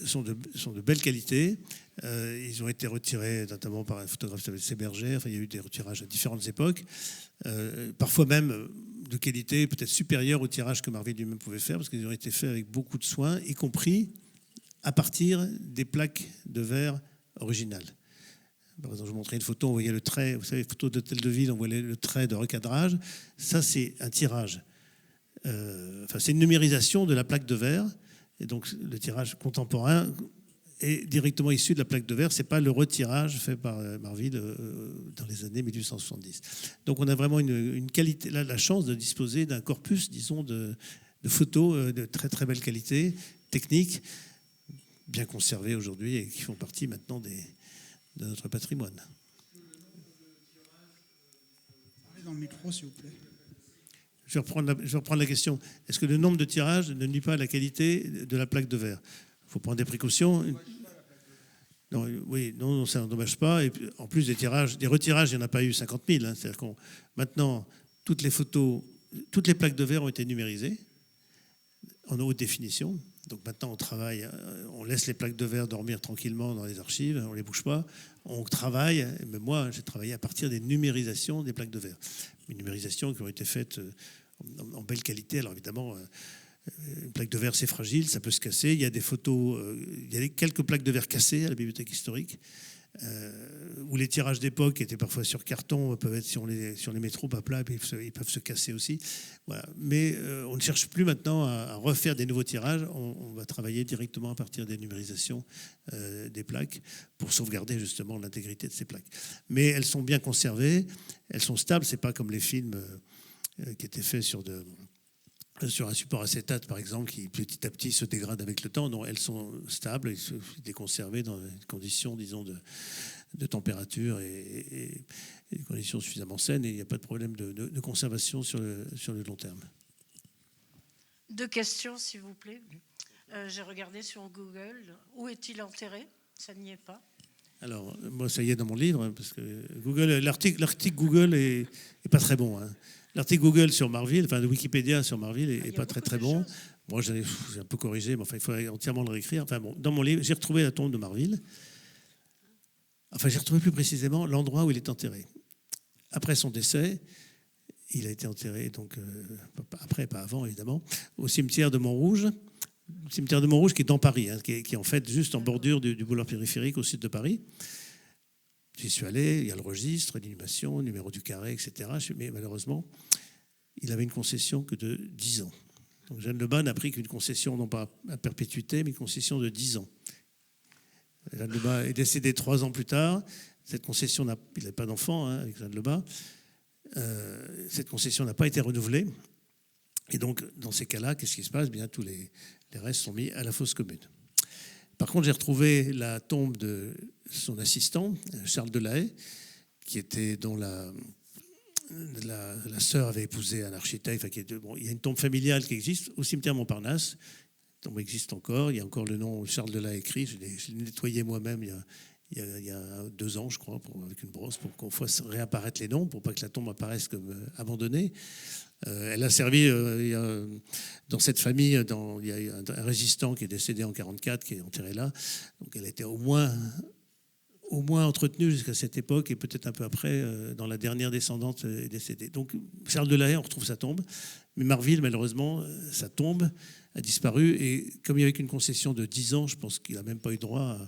sont de belle qualité. Ils ont été retirés notamment par un photographe qui s'appelle Séberger. Enfin, il y a eu des retirages à différentes époques, parfois même de qualité peut-être supérieure au tirage que Marvil lui-même pouvait faire, parce qu'ils ont été faits avec beaucoup de soin, y compris à partir des plaques de verre originales. Par exemple, je vous montrais une photo, on voyait le trait, vous savez, photo d'hôtel de ville, on voyait le trait de recadrage. Ça, c'est un tirage. C'est une numérisation de la plaque de verre. Et donc, le tirage contemporain est directement issu de la plaque de verre. Ce n'est pas le retirage fait par Marvil dans les années 1870. Donc, on a vraiment une qualité, la chance de disposer d'un corpus, disons, de photos de très, très belle qualité, techniques, bien conservées aujourd'hui et qui font partie maintenant de notre patrimoine. Parlez dans le micro, s'il vous plaît. Je vais reprendre la question. Est-ce que le nombre de tirages ne nuit pas à la qualité de la plaque de verre? Il faut prendre des précautions. Non, oui, non, ça n'endommage pas. Et puis, en plus des retirages, il n'y en a pas eu 50 000. C'est-à-dire qu'on maintenant, toutes les photos, toutes les plaques de verre ont été numérisées en haute définition. Donc maintenant, on travaille, on laisse les plaques de verre dormir tranquillement dans les archives, on ne les bouge pas. On travaille, mais moi, j'ai travaillé à partir des numérisations des plaques de verre. Une numérisation qui ont été faites en belle qualité. Alors évidemment, une plaque de verre, c'est fragile, ça peut se casser. Il y a des photos, il y a quelques plaques de verre cassées à la bibliothèque historique, où les tirages d'époque étaient parfois sur carton, peuvent être, si on les met trop à plat, ils peuvent se casser aussi. Voilà. Mais on ne cherche plus maintenant à refaire des nouveaux tirages. On va travailler directement à partir des numérisations des plaques pour sauvegarder justement l'intégrité de ces plaques. Mais elles sont bien conservées, elles sont stables. C'est pas comme les films qui étaient faits sur un support acétate, par exemple, qui petit à petit se dégrade avec le temps. Non, elles sont stables, il suffit de les conserver dans des conditions, disons, de température et des conditions suffisamment saines, et il n'y a pas de problème de conservation sur le long terme. 2 questions, s'il vous plaît. J'ai regardé sur Google. Où est-il enterré? Ça n'y est pas. Alors, moi, ça y est dans mon livre, hein, parce que l'article Google est pas très bon. Hein. L'article Google sur Marville, enfin de Wikipédia sur Marville, est pas très bon. Moi, j'ai un peu corrigé, mais enfin, il faudrait entièrement le réécrire. Enfin bon, dans mon livre, j'ai retrouvé la tombe de Marville. Enfin, j'ai retrouvé plus précisément l'endroit où il est enterré. Après son décès, il a été enterré, donc après, pas avant évidemment, au cimetière de Montrouge. Le cimetière de Montrouge qui est dans Paris, hein, qui est en fait juste en bordure du boulevard périphérique au sud de Paris. J'y suis allé, il y a le registre, l'inhumation, le numéro du carré, etc. Mais malheureusement, il avait une concession que de 10 ans. Donc Jeanne Le Bas n'a pris qu'une concession, non pas à perpétuité, mais une concession de 10 ans. Jeanne Le Bas est décédé 3 ans plus tard. Cette concession, il n'avait pas d'enfant hein, avec Jeanne Le Bas. Cette concession n'a pas été renouvelée. Et donc, dans ces cas-là, qu'est-ce qui se passe ? Bien, tous les restes sont mis à la fosse commune. Par contre, j'ai retrouvé la tombe de son assistant, Charles Delahaye, dont la sœur avait épousé un architecte. Il y a une tombe familiale qui existe au cimetière Montparnasse. La tombe existe encore. Il y a encore le nom Charles Delahaye écrit. Je l'ai nettoyé moi-même il y a 2 ans, je crois, avec une brosse, pour qu'on fasse réapparaître les noms, pour pas que la tombe apparaisse comme abandonnée. Elle a servi dans cette famille. Il y a un résistant qui est décédé en 1944, qui est enterré là. Donc elle a été au moins entretenue jusqu'à cette époque, et peut-être un peu après, dans la dernière descendante est décédée. Donc Charles Delahaye, on retrouve sa tombe. Mais Marville, malheureusement, sa tombe a disparu. Et comme il n'y avait qu'une concession de 10 ans, je pense qu'il n'a même pas eu droit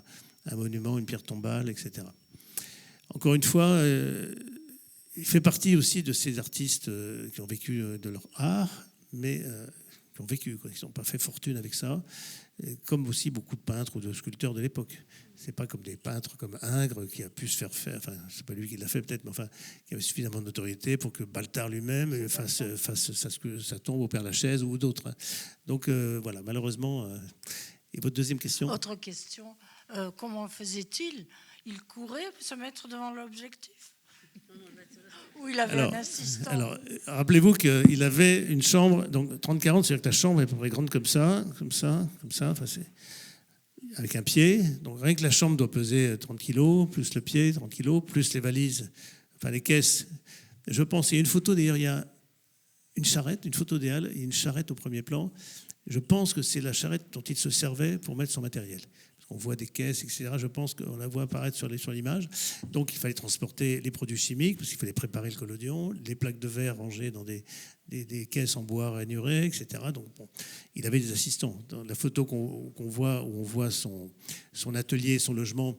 à un monument, une pierre tombale, etc. Encore une fois, il fait partie aussi de ces artistes qui ont vécu de leur art, mais qui ont vécu, quoi, qui n'ont pas fait fortune avec ça, comme aussi beaucoup de peintres ou de sculpteurs de l'époque. C'est pas comme des peintres comme Ingres qui a pu se faire, enfin, c'est pas lui qui l'a fait peut-être, mais enfin, qui avait suffisamment de notoriété pour que Baltard lui-même fasse sa tombe au Père-Lachaise ou d'autres. Hein. Donc voilà, malheureusement. Et votre deuxième question ? Autre question. Comment faisait-il ? Il courait pour se mettre devant l'objectif ? Ou il avait un assistant ? Alors, rappelez-vous qu'il avait une chambre, donc 30-40, c'est-à-dire que la chambre est à peu près grande comme ça, enfin c'est avec un pied. Donc rien que la chambre doit peser 30 kilos, plus le pied, 30 kilos, plus les valises, enfin les caisses. Je pense, il y a une photo d'ailleurs, il y a une charrette, une photo des Halles, il y a une charrette au premier plan. Je pense que c'est la charrette dont il se servait pour mettre son matériel. On voit des caisses, etc. Je pense qu'on la voit apparaître sur l'image. Donc, il fallait transporter les produits chimiques, parce qu'il fallait préparer le collodion, les plaques de verre rangées dans des caisses en bois rainurées, etc. Donc, bon, il avait des assistants. Dans la photo qu'on voit, où on voit son atelier, son logement,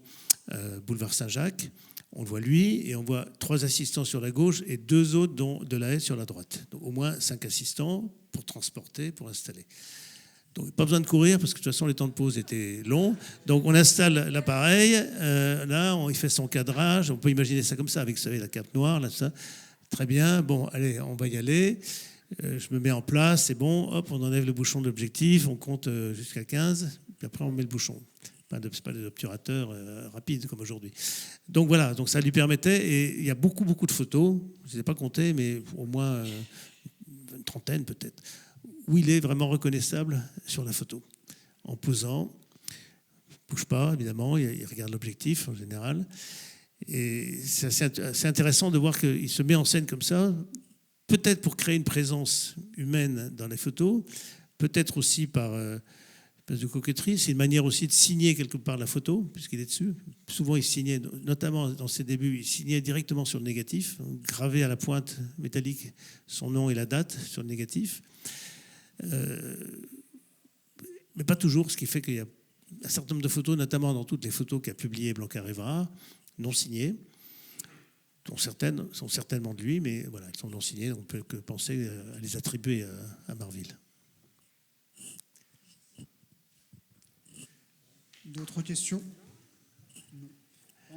boulevard Saint-Jacques, on le voit lui, et on voit 3 assistants sur la gauche et 2 autres, dont Delahaye sur la droite. Donc, au moins 5 assistants pour transporter, pour installer. Donc, pas besoin de courir parce que de toute façon, les temps de pause étaient longs. Donc, on installe l'appareil. Là, il fait son cadrage. On peut imaginer ça comme ça, avec, vous savez, la cape noire. Là, ça. Très bien. Bon, allez, on va y aller. Je me mets en place. C'est bon. Hop, on enlève le bouchon de l'objectif. On compte jusqu'à 15. Puis après, on met le bouchon. C'est pas des obturateurs rapides comme aujourd'hui. Donc, voilà. Donc, ça lui permettait. Et il y a beaucoup, beaucoup de photos. Je ne les ai pas comptées, mais au moins une trentaine peut-être, où il est vraiment reconnaissable sur la photo, en posant. Il ne bouge pas, évidemment, il regarde l'objectif en général. Et c'est assez intéressant de voir qu'il se met en scène comme ça, peut-être pour créer une présence humaine dans les photos, peut-être aussi par espèce de coquetterie. C'est une manière aussi de signer quelque part la photo, puisqu'il est dessus. Souvent, il signait, notamment dans ses débuts, il signait directement sur le négatif, gravé à la pointe métallique son nom et la date sur le négatif. Mais pas toujours, ce qui fait qu'il y a un certain nombre de photos, notamment dans toutes les photos qu'a publiées Blanquer-Évora, non signées, dont certaines sont certainement de lui, mais voilà, elles sont non signées, on ne peut que penser à les attribuer à Marville. D'autres questions ? Non.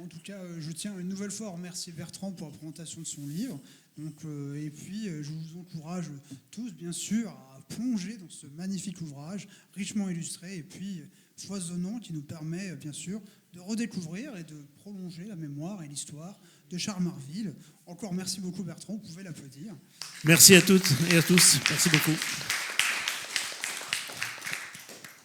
En tout cas, je tiens une nouvelle fois à remercier Bertrand pour la présentation de son livre. Donc, et puis, je vous encourage tous, bien sûr, à plonger dans ce magnifique ouvrage, richement illustré et puis foisonnant, qui nous permet, bien sûr, de redécouvrir et de prolonger la mémoire et l'histoire de Charles Marville. Encore merci beaucoup, Bertrand. Vous pouvez l'applaudir. Merci à toutes et à tous. Merci beaucoup.